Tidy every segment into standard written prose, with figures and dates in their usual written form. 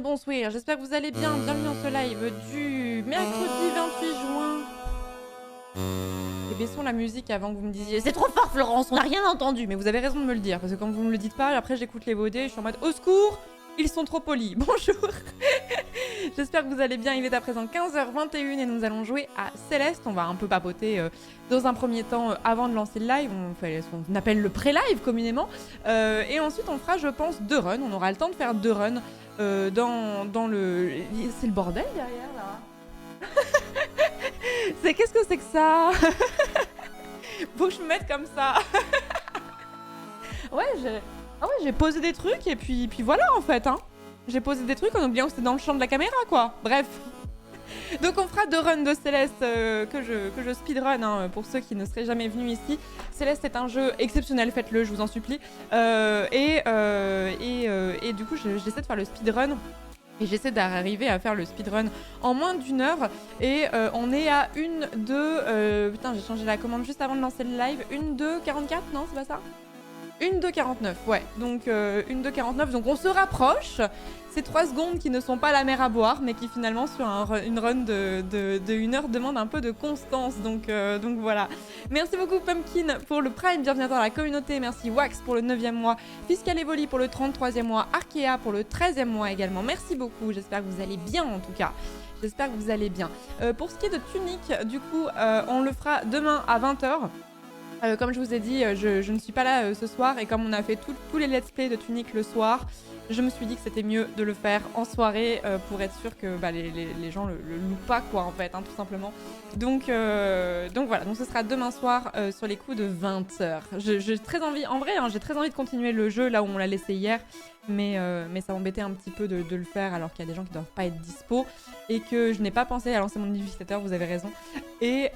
bonsoir, j'espère que vous allez bien. Bienvenue dans ce live du mercredi 28 juin. Et baissons la musique avant que vous me disiez c'est trop fort Florence, on n'a rien entendu. Mais vous avez raison de me le dire, parce que quand vous me le dites pas, après j'écoute les VOD, je suis en mode au secours, ils sont trop polis. Bonjour. J'espère que vous allez bien, il est à présent 15h21 et nous allons jouer à Céleste. On va un peu papoter dans un premier temps avant de lancer le live. On fait ce qu'on appelle le pré-live communément. Et ensuite on fera je pense 2 runs, on aura le temps de faire 2 runs dans le... C'est le bordel derrière là. Qu'est-ce que c'est que ça? Faut que je me mette comme ça. Ouais, j'ai posé des trucs et puis voilà en fait hein. J'ai posé des trucs en oubliant que c'était dans le champ de la caméra quoi. Bref. Donc on fera 2 runs de Céleste que je speedrun hein, pour ceux qui ne seraient jamais venus ici. Céleste est un jeu exceptionnel, faites-le, je vous en supplie. Et du coup j'essaie de faire le speedrun. Et j'essaie d'arriver à faire le speedrun en moins d'1 heure. Et on est à 1-2... putain, j'ai changé la commande juste avant de lancer le live. 1-2-44, non, c'est pas ça? 1-2-49, ouais. Donc 1-2-49, donc on se rapproche. Ces 3 secondes qui ne sont pas la mer à boire, mais qui finalement sur une run de 1 heure demandent un peu de constance. Donc voilà. Merci beaucoup Pumpkin pour le Prime, bienvenue dans la communauté. Merci Wax pour le 9e mois. Fiscal Evoli pour le 33e mois. Arkea pour le 13e mois également. Merci beaucoup, j'espère que vous allez bien en tout cas. J'espère que vous allez bien. Pour ce qui est de Tunic, du coup, on le fera demain à 20h. Comme je vous ai dit, je ne suis pas là ce soir et comme on a fait tous les let's play de Tunic le soir, je me suis dit que c'était mieux de le faire en soirée pour être sûr que les gens le loupent pas quoi en fait, hein, tout simplement. Donc voilà, donc ce sera demain soir sur les coups de 20h. J'ai très envie, en vrai, hein, j'ai très envie de continuer le jeu là où on l'a laissé hier, mais ça m'embêtait un petit peu de le faire alors qu'il y a des gens qui doivent pas être dispo et que je n'ai pas pensé à lancer mon modificateur, vous avez raison. Et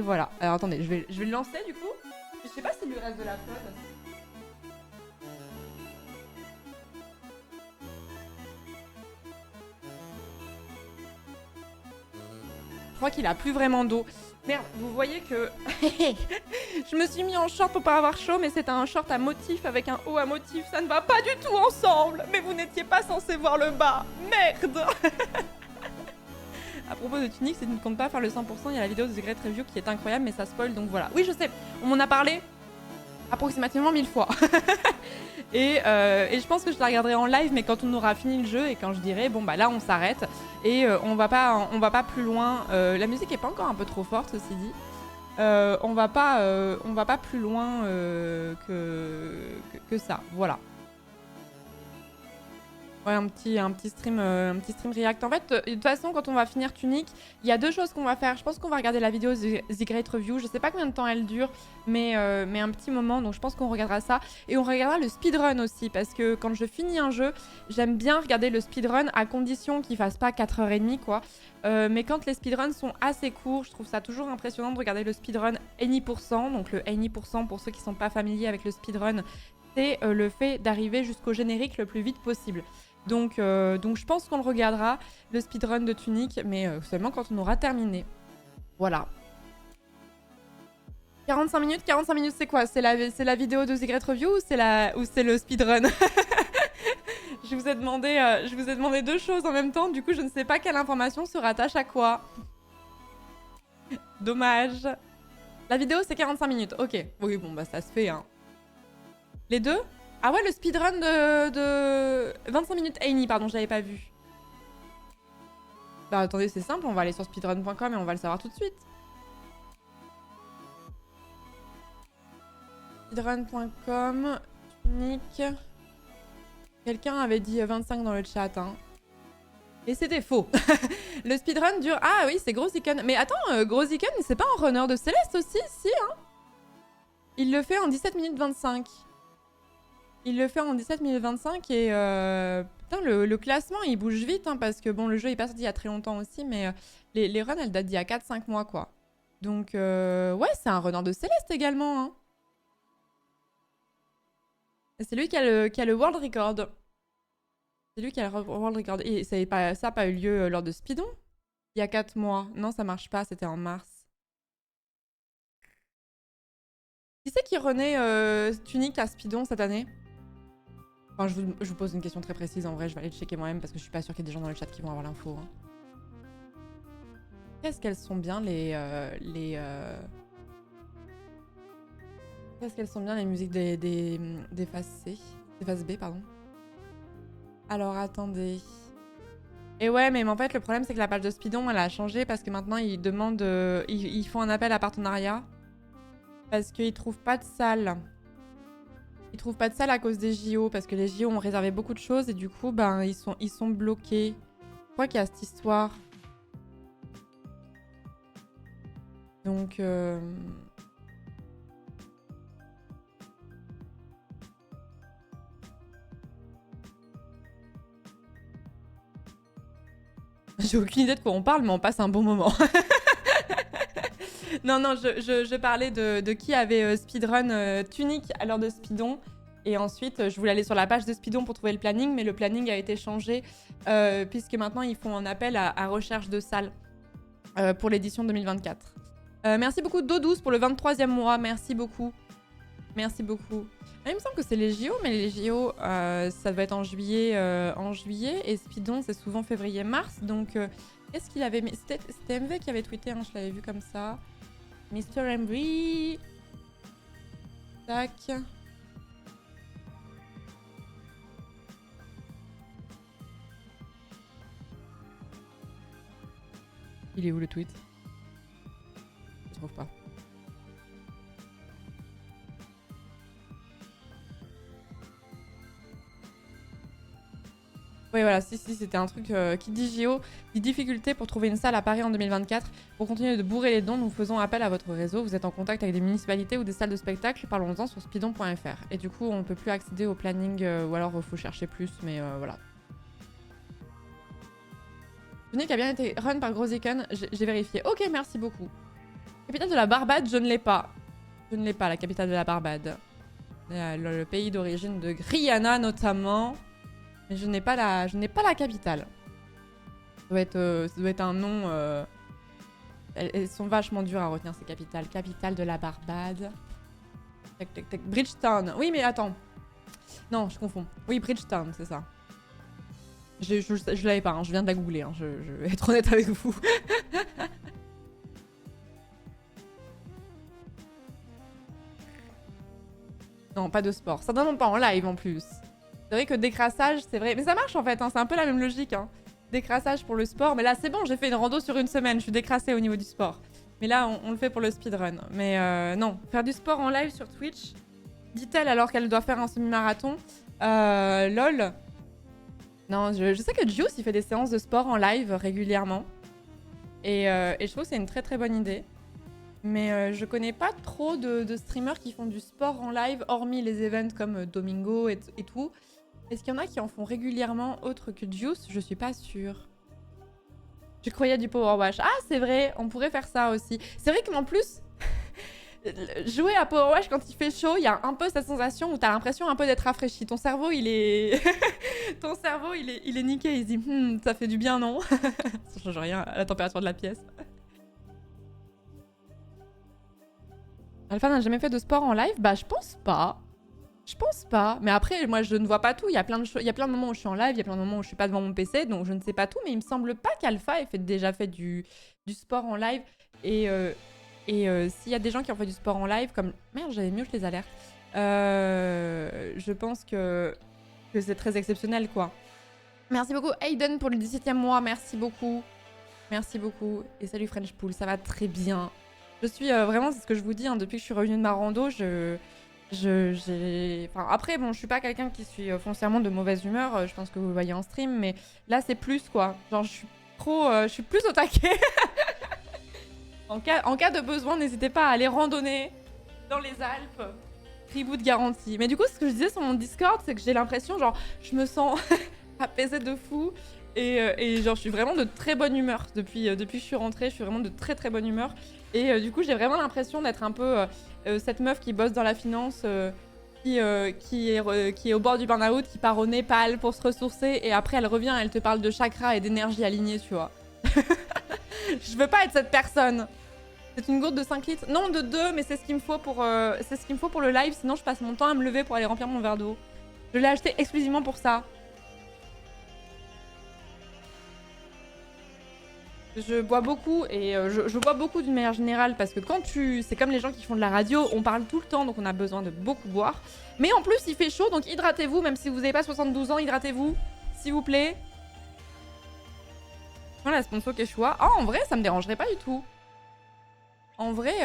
voilà. Alors attendez, je vais le lancer du coup. Je sais pas si lui reste de la flotte. Je crois qu'il a plus vraiment d'eau. Merde, vous voyez que je me suis mis en short pour pas avoir chaud, mais c'était un short à motif avec un haut à motif. Ça ne va pas du tout ensemble. Mais vous n'étiez pas censé voir le bas. Merde. À propos de Tunic, si tu ne comptes pas faire le 100%, il y a la vidéo de The Great Review qui est incroyable, mais ça spoil, donc voilà. Oui, je sais, on m'en a parlé approximativement 1000 fois. et je pense que je la regarderai en live, mais quand on aura fini le jeu et quand je dirai, bon bah là on s'arrête et on va pas plus loin. La musique est pas encore un peu trop forte, ceci dit. On va pas plus loin que ça, voilà. Ouais, un petit stream React. En fait, de toute façon, quand on va finir Tunic, il y a 2 choses qu'on va faire. Je pense qu'on va regarder la vidéo The Great Review. Je sais pas combien de temps elle dure, mais un petit moment. Donc je pense qu'on regardera ça. Et on regardera le speedrun aussi, parce que quand je finis un jeu, j'aime bien regarder le speedrun à condition qu'il fasse pas 4h30, quoi. Mais quand les speedruns sont assez courts, je trouve ça toujours impressionnant de regarder le speedrun Any%. Donc le Any%, pour ceux qui sont pas familiers avec le speedrun, c'est le fait d'arriver jusqu'au générique le plus vite possible. Donc je pense qu'on le regardera, le speedrun de Tunic, mais seulement quand on aura terminé. Voilà. 45 minutes c'est quoi? C'est la vidéo de The Great Review ou c'est le speedrun? je vous ai demandé 2 choses en même temps, du coup je ne sais pas quelle information se rattache à quoi. Dommage. La vidéo c'est 45 minutes, ok. Oui bon bah ça se fait hein. Les 2? Ah ouais, le speedrun de 25 minutes Amy, pardon, j'avais pas vu. Bah attendez, c'est simple, on va aller sur speedrun.com et on va le savoir tout de suite. Speedrun.com, Tunic. Quelqu'un avait dit 25 dans le chat, hein. Et c'était faux. Le speedrun dure... Ah oui, c'est Grosiken. Mais attends, Grosiken, c'est pas un runner de Céleste aussi? Si, hein. Il le fait en 17 minutes 25. Il le fait en 17 minutes 25 et putain, le classement il bouge vite hein, parce que bon, le jeu est pas sorti il y a très longtemps aussi, mais les runs elles datent d'il y a 4-5 mois quoi. Donc ouais, c'est un runner de Céleste également. Hein. C'est lui qui a le world record. C'est lui qui a le world record. Et ça n'a pas eu lieu lors de Speedon il y a 4 mois. Non, ça marche pas, c'était en mars. Qui c'est qui renaît Tunic à Speedon cette année? Enfin, je vous pose une question très précise, en vrai, je vais aller checker moi-même parce que je suis pas sûre qu'il y ait des gens dans le chat qui vont avoir l'info. Hein. Qu'est-ce qu'elles sont bien Qu'est-ce qu'elles sont bien les musiques des phases C, des phases B, pardon. Alors, attendez. Et ouais, mais en fait, le problème, c'est que la page de Speedon, elle a changé parce que maintenant, ils demandent... ils font un appel à partenariat parce qu'ils trouvent pas de salle. Ils trouvent pas de salle à cause des JO parce que les JO ont réservé beaucoup de choses et du coup, ben, ils sont bloqués. Je crois qu'il y a cette histoire. Donc... J'ai aucune idée de quoi on parle, mais on passe un bon moment. Non, je parlais de qui avait speedrun Tunic à l'heure de Speedon. Et ensuite, je voulais aller sur la page de Speedon pour trouver le planning, mais le planning a été changé puisque maintenant, ils font un appel à recherche de salles pour l'édition 2024. Merci beaucoup Dodouce pour le 23e mois. Merci beaucoup. Merci beaucoup. Ah, il me semble que c'est les JO, mais les JO, ça doit être en juillet. Et Speedon, c'est souvent février-mars. Donc, qu'est-ce qu'il avait mis? C'était MV qui avait tweeté, hein, je l'avais vu comme ça. Mr. MV. Tac. Il est où le tweet? Je trouve pas. Oui, voilà, si, c'était un truc qui dit JO, dit difficulté pour trouver une salle à Paris en 2024. Pour continuer de bourrer les dons, nous faisons appel à votre réseau. Vous êtes en contact avec des municipalités ou des salles de spectacle, parlons-en sur speedon.fr. Et du coup, on ne peut plus accéder au planning, ou alors il faut chercher plus, mais voilà. Tunic a bien été run par Grosiken, j'ai vérifié. Ok, merci beaucoup. Capitale de la Barbade, je ne l'ai pas. Je ne l'ai pas, la capitale de la Barbade. Le pays d'origine de Guyana, notamment. Mais je n'ai pas la capitale. Ça doit être un nom... Elles sont vachement dures à retenir, ces capitales. Capitale de la Barbade. Tac, tac, tac. Bridgetown. Oui, mais attends. Non, je confonds. Oui, Bridgetown, c'est ça. Je l'avais pas, hein. Je viens de la googler. Hein. Je vais être honnête avec vous. Non, pas de sport. Ça donne pas en live en plus. C'est vrai que décrassage, c'est vrai. Mais ça marche en fait, hein. C'est un peu la même logique. Hein. Décrassage pour le sport. Mais là, c'est bon, j'ai fait une rando sur une semaine. Je suis décrassée au niveau du sport. Mais là, on le fait pour le speedrun. Mais non, faire du sport en live sur Twitch, dit-elle alors qu'elle doit faire un semi-marathon. Lol. Non, je sais que Juice, il fait des séances de sport en live régulièrement. Et je trouve que c'est une très très bonne idée. Mais je connais pas trop de streamers qui font du sport en live, hormis les events comme Domingo et tout. Est-ce qu'il y en a qui en font régulièrement autre que Juice? Je suis pas sûre. Je croyais du Power Wash. Ah, c'est vrai, on pourrait faire ça aussi. C'est vrai qu'en plus, jouer à Power Wash quand il fait chaud, il y a un peu cette sensation où t'as l'impression un peu d'être rafraîchi. Ton cerveau, il est... Ton cerveau, il est niqué. Il se dit, ça fait du bien, non? Ça change rien à la température de la pièce. Alpha n'a jamais fait de sport en live? Bah, je pense pas. Je pense pas. Mais après, moi, je ne vois pas tout. Il y a plein de moments où je suis en live, il y a plein de moments où je suis pas devant mon PC, donc je ne sais pas tout. Mais il me semble pas qu'Alpha ait déjà fait du sport en live. Et s'il y a des gens qui ont fait du sport en live, comme... Merde, j'avais mute les alertes. Je pense que c'est très exceptionnel, quoi. Merci beaucoup, Aiden, pour le 17e mois. Merci beaucoup. Merci beaucoup. Et salut French Pool, ça va très bien. Je suis vraiment, c'est ce que je vous dis, hein, depuis que je suis revenue de ma rando, enfin, après, bon, je suis pas quelqu'un qui suis foncièrement de mauvaise humeur, je pense que vous le voyez en stream, mais là, c'est plus, quoi. Genre, je suis plus au taquet. En cas de besoin, n'hésitez pas à aller randonner dans les Alpes. Reboot garantie. Mais du coup, ce que je disais sur mon Discord, c'est que j'ai l'impression, genre, je me sens apaisée de fou. Et genre, je suis vraiment de très bonne humeur. Depuis que je suis rentrée, je suis vraiment de très très bonne humeur. Et du coup, j'ai vraiment l'impression d'être un peu cette meuf qui bosse dans la finance, qui est au bord du burn-out, qui part au Népal pour se ressourcer. Et après, elle revient, elle te parle de chakra et d'énergie alignée, tu vois. Je veux pas être cette personne. C'est une gourde de 5 litres. Non, de 2, mais c'est ce qu'il me faut pour le live. Sinon, je passe mon temps à me lever pour aller remplir mon verre d'eau. Je l'ai acheté exclusivement pour ça. Je bois beaucoup et je bois beaucoup d'une manière générale parce que quand tu... C'est comme les gens qui font de la radio, on parle tout le temps donc on a besoin de beaucoup boire. Mais en plus il fait chaud donc hydratez-vous, même si vous n'avez pas 72 ans, hydratez-vous, s'il vous plaît. Voilà, sponsor Quechua. Oh, en vrai ça me dérangerait pas du tout. En vrai,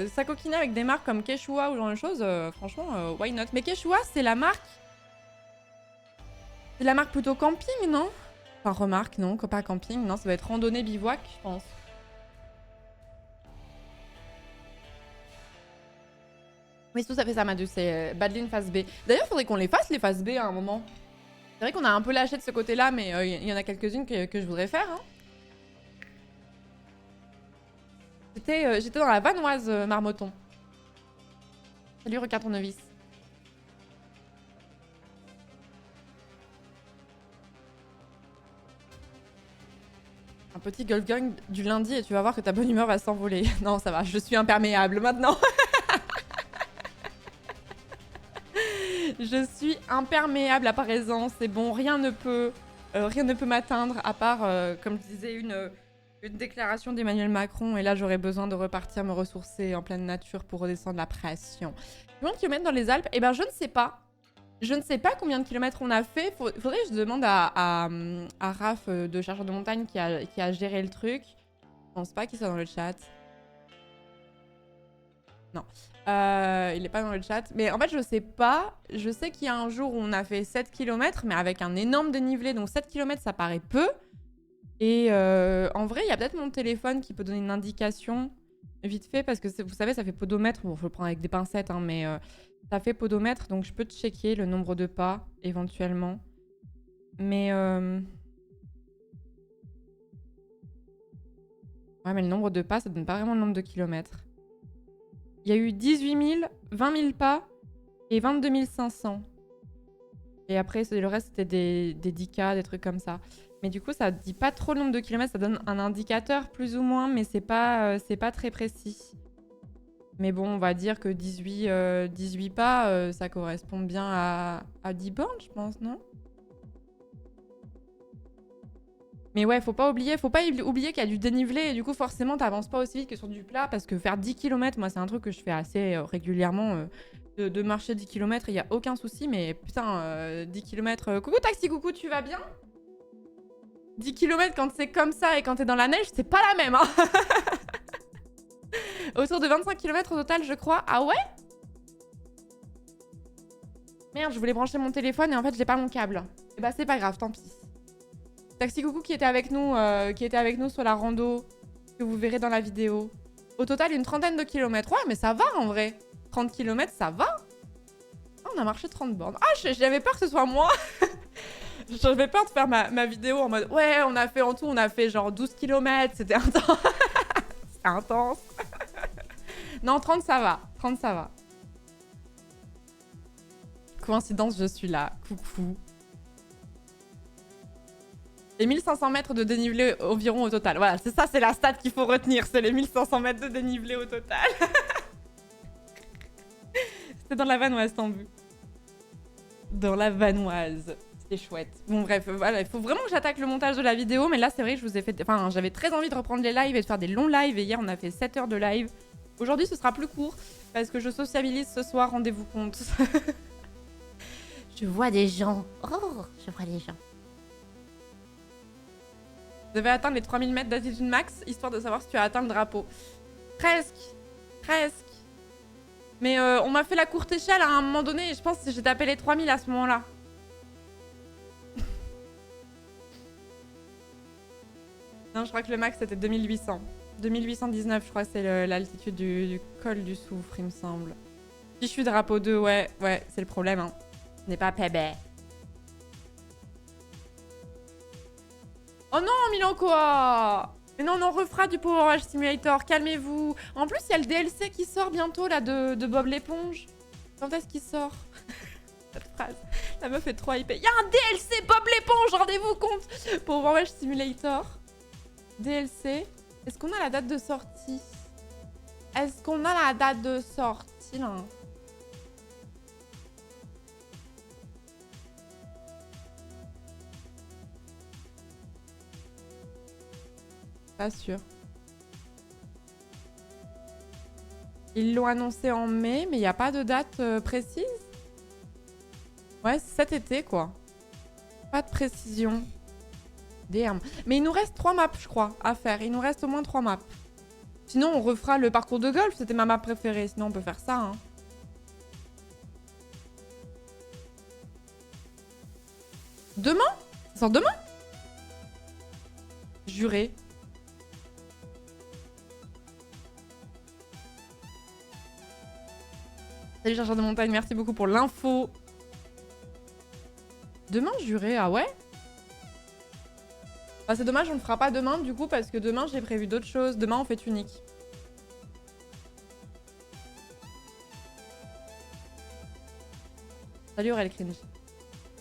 ça coquiner avec des marques comme Quechua ou genre de choses, franchement, why not. Mais Quechua c'est la marque... C'est la marque plutôt camping, non? Enfin, remarque, non, pas camping, non, ça va être randonnée bivouac, je pense. Oui, tout ça fait ça, Madu, c'est Badline phase B. D'ailleurs, faudrait qu'on les fasse, les phases B, à un moment. C'est vrai qu'on a un peu lâché de ce côté-là, mais il y en a quelques-unes que je voudrais faire. Hein. J'étais dans la Vanoise, Marmotton. Salut, regarde tournevis. Un petit golf gang du lundi et tu vas voir que ta bonne humeur va s'envoler. Non, ça va, je suis imperméable maintenant. Je suis imperméable à présent, c'est bon, rien ne peut m'atteindre à part, comme je disais, une déclaration d'Emmanuel Macron. Et là, j'aurais besoin de repartir me ressourcer en pleine nature pour redescendre la pression. Combien de kilomètres dans les Alpes? Eh ben, je ne sais pas. Je ne sais pas combien de kilomètres on a fait. Faudrait que je demande à Raph de Chercheur de Montagne qui a géré le truc. Je pense pas qu'il soit dans le chat. Non. Il est pas dans le chat. Mais en fait, je sais pas. Je sais qu'il y a un jour où on a fait 7 km, mais avec un énorme dénivelé. Donc 7 km, ça paraît peu. Et en vrai, il y a peut-être mon téléphone qui peut donner une indication vite fait. Parce que vous savez, ça fait podomètre. Bon, faut le prendre avec des pincettes, hein, mais ça fait podomètre. Donc je peux checker le nombre de pas, éventuellement. Mais... Ouais, mais le nombre de pas, ça donne pas vraiment le nombre de kilomètres. Il y a eu 18 000, 20 000 pas et 22 500. Et après, le reste, c'était des 10K, des trucs comme ça. Mais du coup, ça dit pas trop le nombre de kilomètres. Ça donne un indicateur, plus ou moins, mais c'est pas très précis. Mais bon, on va dire que 18 pas, ça correspond bien à 10 bornes, je pense, non? Mais ouais, faut pas oublier qu'il y a du dénivelé et du coup forcément t'avances pas aussi vite que sur du plat parce que faire 10 km, moi c'est un truc que je fais assez régulièrement de marcher 10 km, il y a aucun souci, mais putain 10 km, coucou taxi, coucou, tu vas bien? 10 km quand c'est comme ça et quand t'es dans la neige, c'est pas la même hein. Autour de 25 km au total je crois. Ah ouais? Merde, je voulais brancher mon téléphone et en fait j'ai pas mon câble. Et bah c'est pas grave, tant pis. Taxi coucou qui était avec nous sur la rando, que vous verrez dans la vidéo. Au total, une trentaine de kilomètres. Ouais, mais ça va en vrai. 30 km, ça va. Ah, on a marché 30 bornes. Ah, j'avais peur que ce soit moi. J'avais peur de faire ma vidéo en mode... Ouais, on a fait en tout, on a fait genre 12 km. C'était intense. C'était intense. Non, 30, ça va. 30, ça va. Coïncidence, je suis là. Coucou. Les 1500 mètres de dénivelé environ au total. Voilà, c'est ça, c'est la stat qu'il faut retenir. C'est les 1500 mètres de dénivelé au total. C'était dans la Vanoise, t'en vu. Dans la Vanoise. C'était chouette. Bon, bref, voilà, il faut vraiment que j'attaque le montage de la vidéo. Mais là, c'est vrai que je vous ai fait... Enfin, j'avais très envie de reprendre les lives et de faire des longs lives. Et hier, on a fait 7 heures de live. Aujourd'hui, ce sera plus court. Parce que je sociabilise ce soir, rendez-vous compte. Je vois des gens. Oh, je vois des gens. Je devais atteindre les 3000 mètres d'altitude max, histoire de savoir si tu as atteint le drapeau. Presque. Presque. Mais on m'a fait la courte échelle à un moment donné et je pense que j'ai tapé les 3000 à ce moment-là. Non, je crois que le max c'était 2800. 2819, je crois que c'est l'altitude du col du Soufre, il me semble. Si je suis drapeau 2, ouais, c'est le problème. Hein. Ce n'est pas pébé. Oh non, Milanko! Mais non, on refera du Power Wash Simulator, calmez-vous. En plus, il y a le DLC qui sort bientôt, là, de Bob l'éponge. Quand est-ce qu'il sort? Cette phrase. La meuf est trop hypée. Il y a un DLC Bob l'éponge, rendez-vous compte! Power Wash Simulator. DLC. Est-ce qu'on a la date de sortie? Est-ce qu'on a la date de sortie, là? Pas sûr. Ils l'ont annoncé en mai, mais il n'y a pas de date précise. Ouais, c'est cet été, quoi. Pas de précision. Damn. Mais il nous reste 3 maps, je crois, à faire. Il nous reste au moins 3 maps. Sinon, on refera le parcours de golf. C'était ma map préférée. Sinon, on peut faire ça, hein. Demain? Ça sort demain? Juré. Salut chercheur de montagne, merci beaucoup pour l'info. Demain, juré, ah ouais? Bah, c'est dommage, on le fera pas demain du coup parce que demain j'ai prévu d'autres choses. Demain on fait unique. Salut Aurel Cringe.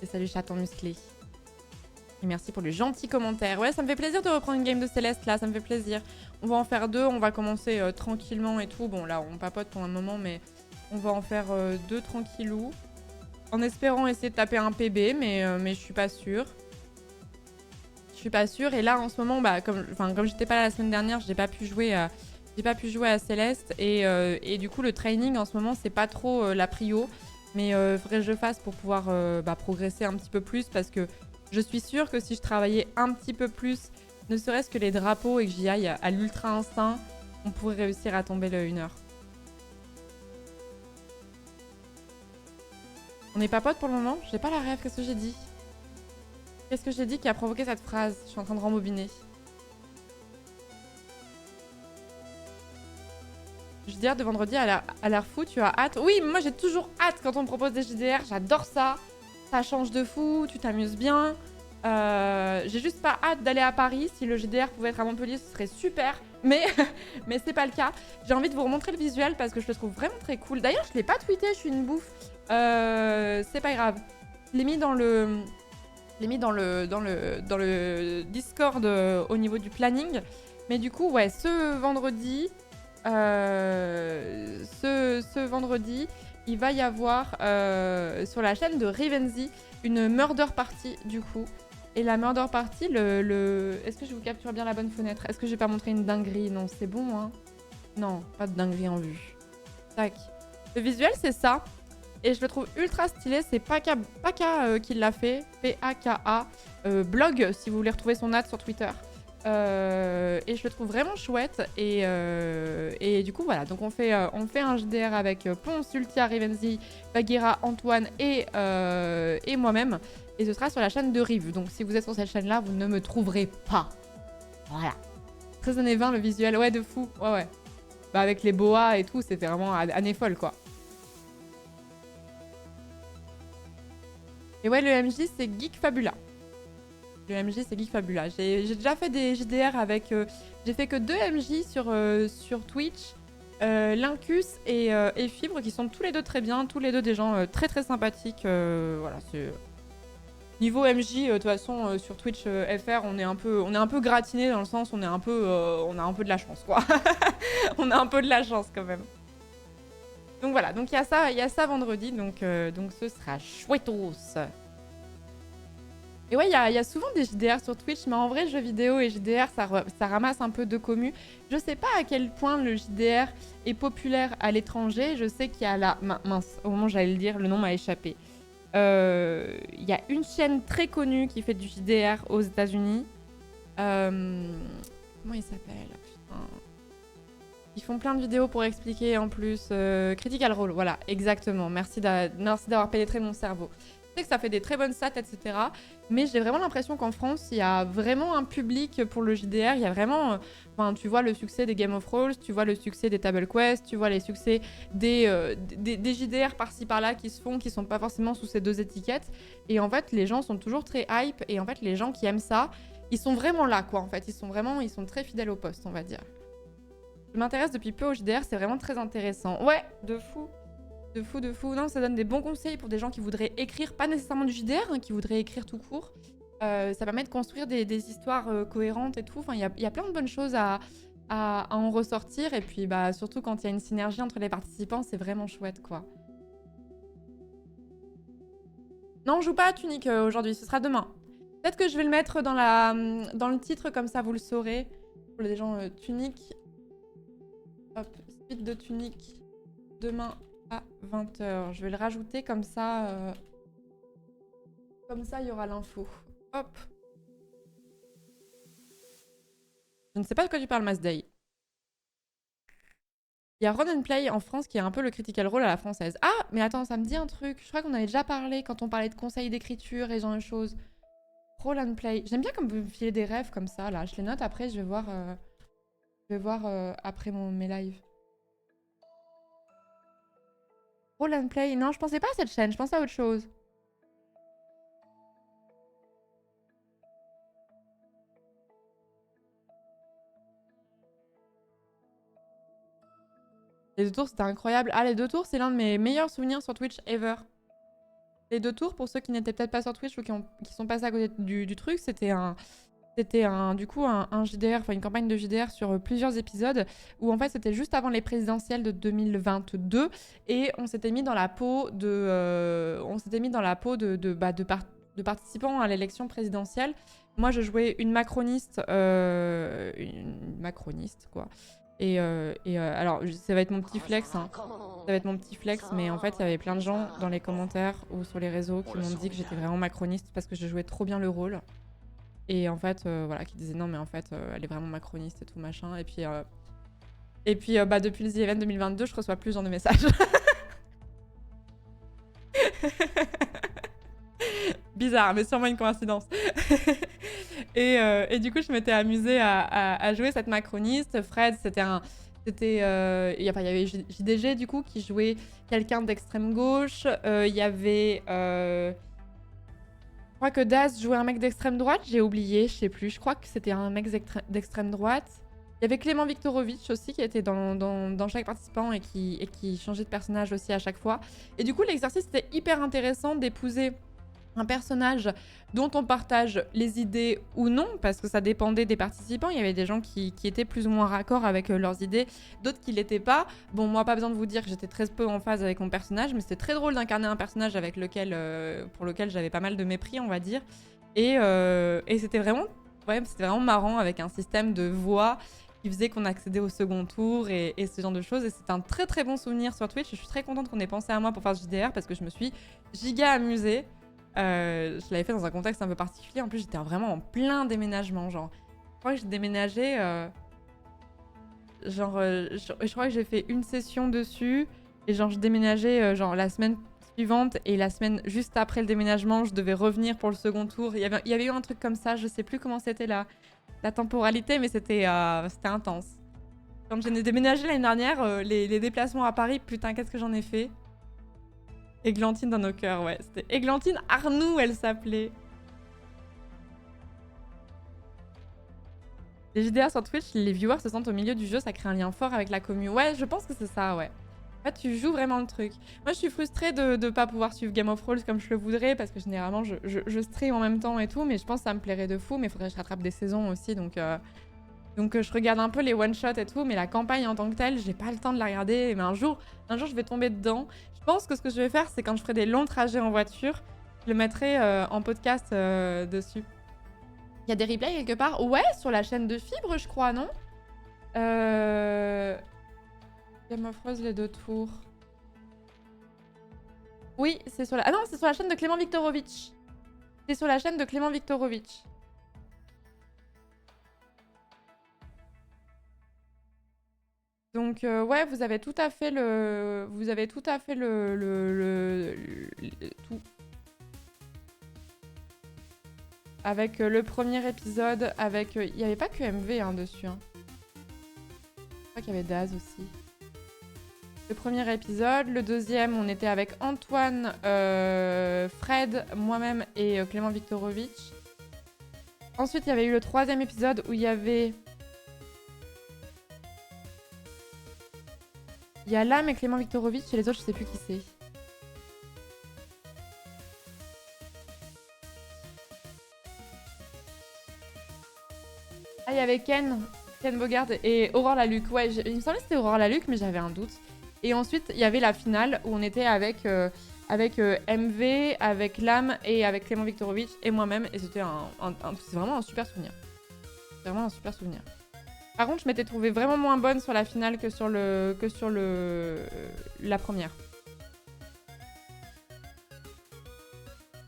Et salut chaton musclé. Et merci pour le gentil commentaire. Ouais, ça me fait plaisir de reprendre une game de Céleste là, ça me fait plaisir. On va en faire 2, on va commencer tranquillement et tout. Bon là on papote pour un moment mais on va en faire 2 tranquillou. En espérant essayer de taper un PB mais je suis pas sûre. Je suis pas sûre. Et là, en ce moment, bah, comme j'étais pas là la semaine dernière, j'ai pas pu jouer à Céleste. Et du coup, le training, en ce moment, c'est pas trop la prio. Mais faudrait que je fasse pour pouvoir progresser un petit peu plus. Parce que je suis sûre que si je travaillais un petit peu plus, ne serait-ce que les drapeaux et que j'y aille à l'ultra instinct, on pourrait réussir à tomber le 1 heure. On est pas potes pour le moment? J'ai pas la rêve, qu'est-ce que j'ai dit? Qu'est-ce que j'ai dit qui a provoqué cette phrase? Je suis en train de rembobiner. JDR de vendredi à l'air fou, tu as hâte? Oui, moi j'ai toujours hâte quand on me propose des JDR, j'adore ça. Ça change de fou, tu t'amuses bien. J'ai juste pas hâte d'aller à Paris. Si le JDR pouvait être à Montpellier, ce serait super. Mais c'est pas le cas. J'ai envie de vous remontrer le visuel parce que je le trouve vraiment très cool. D'ailleurs, je l'ai pas tweeté, je suis une bouffe. C'est pas grave. Je l'ai mis dans le... dans le Discord au niveau du planning. Mais du coup, ouais, ce vendredi, il va y avoir sur la chaîne de Rivenzi une murder party du coup. Et la murder party, est-ce que je vous capture bien la bonne fenêtre? Est-ce que j'ai pas montré une dinguerie? Non, c'est bon, hein. Non, pas de dinguerie en vue. Tac. Le visuel, c'est ça. Et je le trouve ultra stylé, c'est Paka qui l'a fait, P-A-K-A, blog si vous voulez retrouver son ad sur Twitter. Et je le trouve vraiment chouette. Et du coup voilà, donc on fait un JDR avec Ponce, Ultia, Rivenzi, Bagheera, Antoine et moi-même. Et ce sera sur la chaîne de Rive. Donc si vous êtes sur cette chaîne-là, vous ne me trouverez pas. Voilà. Très années 20 le visuel, ouais de fou, ouais. Bah avec les boas et tout, c'était vraiment année folle quoi. Et ouais, le MJ, c'est Geek Fabula. Le MJ, c'est Geek Fabula. J'ai déjà fait des JDR avec... j'ai fait que 2 MJ sur Twitch. Lincus et Fibre, qui sont tous les deux très bien. Tous les deux des gens très très sympathiques. Voilà, c'est... Niveau MJ, de toute façon, sur Twitch FR, on est un peu gratiné dans le sens on a un peu de la chance, quoi. On a un peu de la chance, quand même. Donc voilà, donc il y a ça vendredi, donc ce sera chouettos. Et ouais, il y a souvent des JDR sur Twitch, mais en vrai, jeux vidéo et JDR, ça ramasse un peu de commu. Je sais pas à quel point le JDR est populaire à l'étranger. Je sais qu'il y a la... Mince, au moment où j'allais le dire, le nom m'a échappé. Il y a une chaîne très connue qui fait du JDR aux États-Unis. Comment il s'appelle? Ils font plein de vidéos pour expliquer en plus. Critical Role, voilà, exactement. Merci d'avoir pénétré mon cerveau. Je sais que ça fait des très bonnes stats, etc. Mais j'ai vraiment l'impression qu'en France, il y a vraiment un public pour le JDR. Il y a vraiment... tu vois le succès des Game of Thrones, tu vois le succès des Table Quest, tu vois les succès des JDR par-ci par-là qui se font, qui sont pas forcément sous ces 2 étiquettes. Et en fait, les gens sont toujours très hype. Et en fait, les gens qui aiment ça, ils sont vraiment là, quoi. En fait, ils sont très fidèles au poste, on va dire. Je m'intéresse depuis peu au JDR, c'est vraiment très intéressant. Ouais, de fou. De fou. Non, ça donne des bons conseils pour des gens qui voudraient écrire, pas nécessairement du JDR, hein, qui voudraient écrire tout court. Ça permet de construire des histoires cohérentes et tout. Enfin, il y a plein de bonnes choses à en ressortir. Et puis, bah, surtout quand il y a une synergie entre les participants, c'est vraiment chouette, quoi. Non, on joue pas à Tunic aujourd'hui, ce sera demain. Peut-être que je vais le mettre dans le titre, comme ça vous le saurez. Pour les gens Tunic. Hop, speed de Tunic. Demain à 20h. Je vais le rajouter comme ça. Comme ça, il y aura l'info. Hop. Je ne sais pas de quoi tu parles, Masday. Il y a Run and Play en France qui est un peu le critical role à la française. Ah, mais attends, ça me dit un truc. Je crois qu'on avait déjà parlé quand on parlait de conseils d'écriture et ce genre de choses. Roll and Play. J'aime bien comme vous me filez des rêves comme ça, là. Je les note après, je vais voir, après mes lives. Roll and Play. Non, je pensais pas à cette chaîne, je pensais à autre chose. Les 2 tours, c'était incroyable. Ah, les 2 tours, c'est l'un de mes meilleurs souvenirs sur Twitch ever. Les 2 tours, pour ceux qui n'étaient peut-être pas sur Twitch ou qui sont passés à côté du truc, c'était du coup un JDR, enfin une campagne de JDR sur plusieurs épisodes où en fait c'était juste avant les présidentielles de 2022 et on s'était mis dans la peau de participants à l'élection présidentielle. Moi je jouais une macroniste quoi. Et alors ça va être mon petit flex, hein. Ça va être mon petit flex, mais en fait il y avait plein de gens dans les commentaires ou sur les réseaux qui m'ont dit que j'étais vraiment macroniste parce que je jouais trop bien le rôle. Et en fait, voilà, qui disait non, mais en fait, elle est vraiment macroniste et tout machin. Et puis depuis le The Event 2022, je reçois plus ce genre de messages. Bizarre, mais sûrement une coïncidence. et du coup, je m'étais amusée à jouer cette macroniste. Fred, il y avait JDG du coup qui jouait quelqu'un d'extrême gauche. Il y avait. Je crois que Daz jouait un mec d'extrême droite, j'ai oublié, je sais plus. Je crois que c'était un mec d'extrême droite. Il y avait Clément Viktorovitch aussi qui était dans chaque participant et qui changeait de personnage aussi à chaque fois. Et du coup, l'exercice était hyper intéressant d'épouser un personnage dont on partage les idées ou non, parce que ça dépendait des participants. Il y avait des gens qui étaient plus ou moins raccord avec leurs idées, d'autres qui l'étaient pas. Bon, moi, pas besoin de vous dire que j'étais très peu en phase avec mon personnage, mais c'était très drôle d'incarner un personnage pour lequel j'avais pas mal de mépris, on va dire. Et c'était vraiment marrant avec un système de voix qui faisait qu'on accédait au second tour et ce genre de choses. Et c'est un très très bon souvenir sur Twitch. Je suis très contente qu'on ait pensé à moi pour faire ce JDR parce que je me suis giga amusée. Je l'avais fait dans un contexte un peu particulier. En plus, j'étais vraiment en plein déménagement. Genre, je crois que j'ai déménagé. Je crois que j'ai fait une session dessus. Et genre, je déménageais la semaine suivante. Et la semaine juste après le déménagement, je devais revenir pour le second tour. Il y avait eu un truc comme ça. Je sais plus comment c'était la temporalité, mais c'était intense. Quand j'ai déménagé l'année dernière, les déplacements à Paris, putain, qu'est-ce que j'en ai fait. Églantine dans nos cœurs, ouais. C'était Églantine Arnoux, elle s'appelait. Les JDR sur Twitch, les viewers se sentent au milieu du jeu, ça crée un lien fort avec la commu. Ouais, je pense que c'est ça, ouais. En fait, tu joues vraiment le truc. Moi, je suis frustrée de ne pas pouvoir suivre Game of Thrones comme je le voudrais, parce que généralement, je stream en même temps et tout, mais je pense que ça me plairait de fou, mais il faudrait que je rattrape des saisons aussi, donc je regarde un peu les one-shots et tout, mais la campagne en tant que telle, j'ai pas le temps de la regarder. Mais un jour, je vais tomber dedans. Je pense que ce que je vais faire, c'est quand je ferai des longs trajets en voiture, je le mettrai en podcast dessus. Il y a des replays quelque part? Ouais, sur la chaîne de Fibre, je crois, non? Game of Thrones, les 2 tours. Oui, c'est sur la... Ah non, c'est sur la chaîne de Clément Viktorovitch. C'est sur la chaîne de Clément Viktorovitch. Donc ouais, vous avez tout à fait le tout. Avec le premier épisode, avec il y avait pas que MV hein, dessus. Hein. Je crois qu'il y avait Daz aussi. Le premier épisode, le deuxième, on était avec Antoine, Fred, moi-même et Clément Viktorovitch. Ensuite, il y avait eu le troisième épisode où il y avait Lame et Clément Viktorovitch et les autres, je sais plus qui c'est. Ah, il y avait Ken Bogard et Aurore Laluc. Ouais, il me semblait que c'était Aurore Laluc, mais j'avais un doute. Et ensuite, il y avait la finale où on était avec MV, avec Lame et avec Clément Viktorovitch et moi-même. Et c'était c'est vraiment un super souvenir. C'est vraiment un super souvenir. Par contre, je m'étais trouvée vraiment moins bonne sur la finale que sur la première.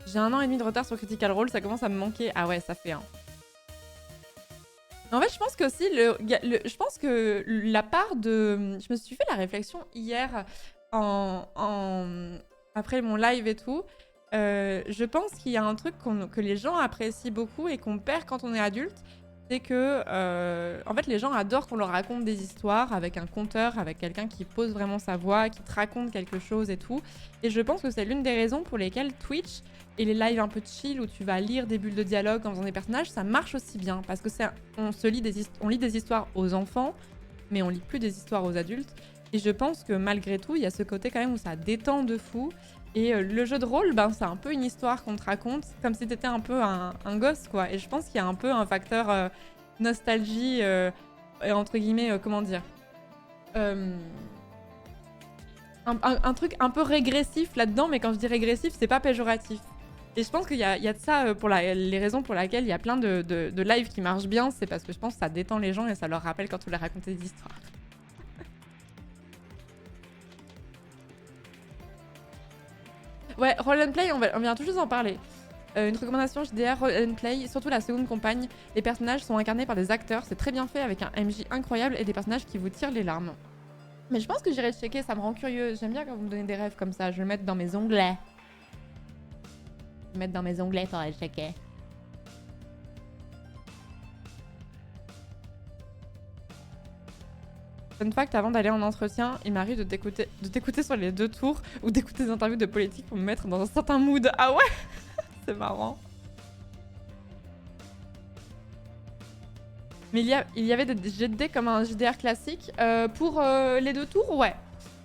J'ai 1 an et demi de retard sur Critical Role, ça commence à me manquer. Ah ouais, ça fait un. En fait, je pense que aussi, je pense que la part de... Je me suis fait la réflexion hier après mon live et tout. Je pense qu'il y a un truc que les gens apprécient beaucoup et qu'on perd quand on est adulte. C'est que, en fait, les gens adorent qu'on leur raconte des histoires avec un conteur, avec quelqu'un qui pose vraiment sa voix, qui te raconte quelque chose et tout. Et je pense que c'est l'une des raisons pour lesquelles Twitch et les lives un peu chill où tu vas lire des bulles de dialogue en faisant des personnages, ça marche aussi bien. Parce que on lit des histoires aux enfants, mais on lit plus des histoires aux adultes. Et je pense que malgré tout, il y a ce côté quand même où ça détend de fou. Et le jeu de rôle, ben, c'est un peu une histoire qu'on te raconte, comme si t'étais un peu un gosse, quoi. Et je pense qu'il y a un peu un facteur nostalgie, et entre guillemets, comment dire, un truc un peu régressif là-dedans, mais quand je dis régressif, c'est pas péjoratif. Et je pense qu'il y a de ça pour les raisons pour lesquelles il y a plein de lives qui marchent bien, c'est parce que je pense que ça détend les gens et ça leur rappelle quand on leur raconte des histoires. Ouais, Roll and Play, on vient tout juste d'en parler. Une recommandation JDR, Roll and Play, surtout la seconde campagne. Les personnages sont incarnés par des acteurs, c'est très bien fait avec un MJ incroyable et des personnages qui vous tirent les larmes. Mais je pense que j'irai checker, ça me rend curieuse. J'aime bien quand vous me donnez des rêves comme ça, je vais le mettre dans mes onglets. Je vais le mettre dans mes onglets pour aller checker. Fun fact, avant d'aller en entretien, il m'arrive de t'écouter sur les 2 tours ou d'écouter des interviews de politique pour me mettre dans un certain mood. Ah ouais. C'est marrant. Mais il y avait des jets de dés comme un JDR classique. Pour les 2 tours, ouais.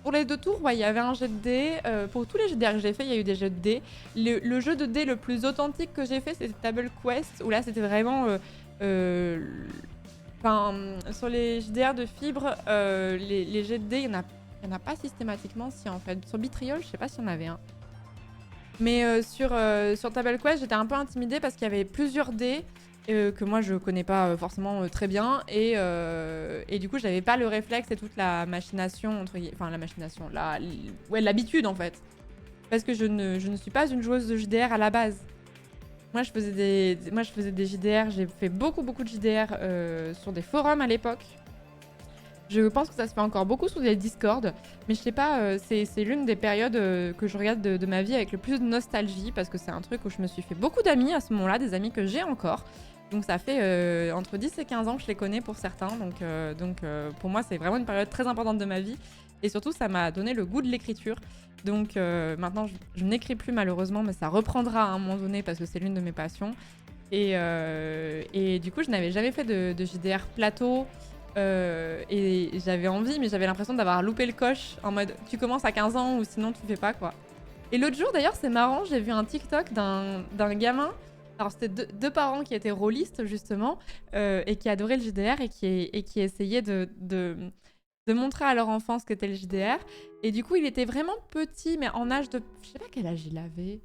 Pour les 2 tours, ouais, il y avait un jet de dés. Pour tous les JDR que j'ai fait, il y a eu des jets de dés. Le jeu de dés le plus authentique que j'ai fait, c'était Table Quest, où là, c'était vraiment... Enfin, sur les JDR de fibre, les jets de dés, il n'y en a pas systématiquement, si en fait. Sur Bitriol, je sais pas s'il y en avait un. Mais sur Table Quest, j'étais un peu intimidée parce qu'il y avait plusieurs dés que moi je connais pas forcément très bien. Et du coup, j'avais pas le réflexe et toute la machination, enfin la machination, l'habitude en fait. Parce que je ne suis pas une joueuse de JDR à la base. Moi, je faisais des JDR, j'ai fait beaucoup de JDR sur des forums à l'époque. Je pense que ça se fait encore beaucoup sous les Discord, mais je sais pas, c'est l'une des périodes que je regarde de ma vie avec le plus de nostalgie, parce que c'est un truc où je me suis fait beaucoup d'amis à ce moment-là, des amis que j'ai encore. Donc ça fait entre 10 et 15 ans que je les connais pour certains, donc pour moi c'est vraiment une période très importante de ma vie. Et surtout, ça m'a donné le goût de l'écriture. Donc maintenant, je n'écris plus malheureusement, mais ça reprendra à un moment donné parce que c'est l'une de mes passions. Et du coup, je n'avais jamais fait de JDR plateau. Et j'avais envie, mais j'avais l'impression d'avoir loupé le coche en mode tu commences à 15 ans ou sinon tu fais pas quoi. Et l'autre jour d'ailleurs, c'est marrant, j'ai vu un TikTok d'un gamin. Alors c'était deux parents qui étaient rôlistes justement et qui adoraient le JDR et qui essayaient de montrer à leur enfant ce qu'était le JDR. Et du coup, il était vraiment petit, mais en âge de... Je sais pas quel âge il avait.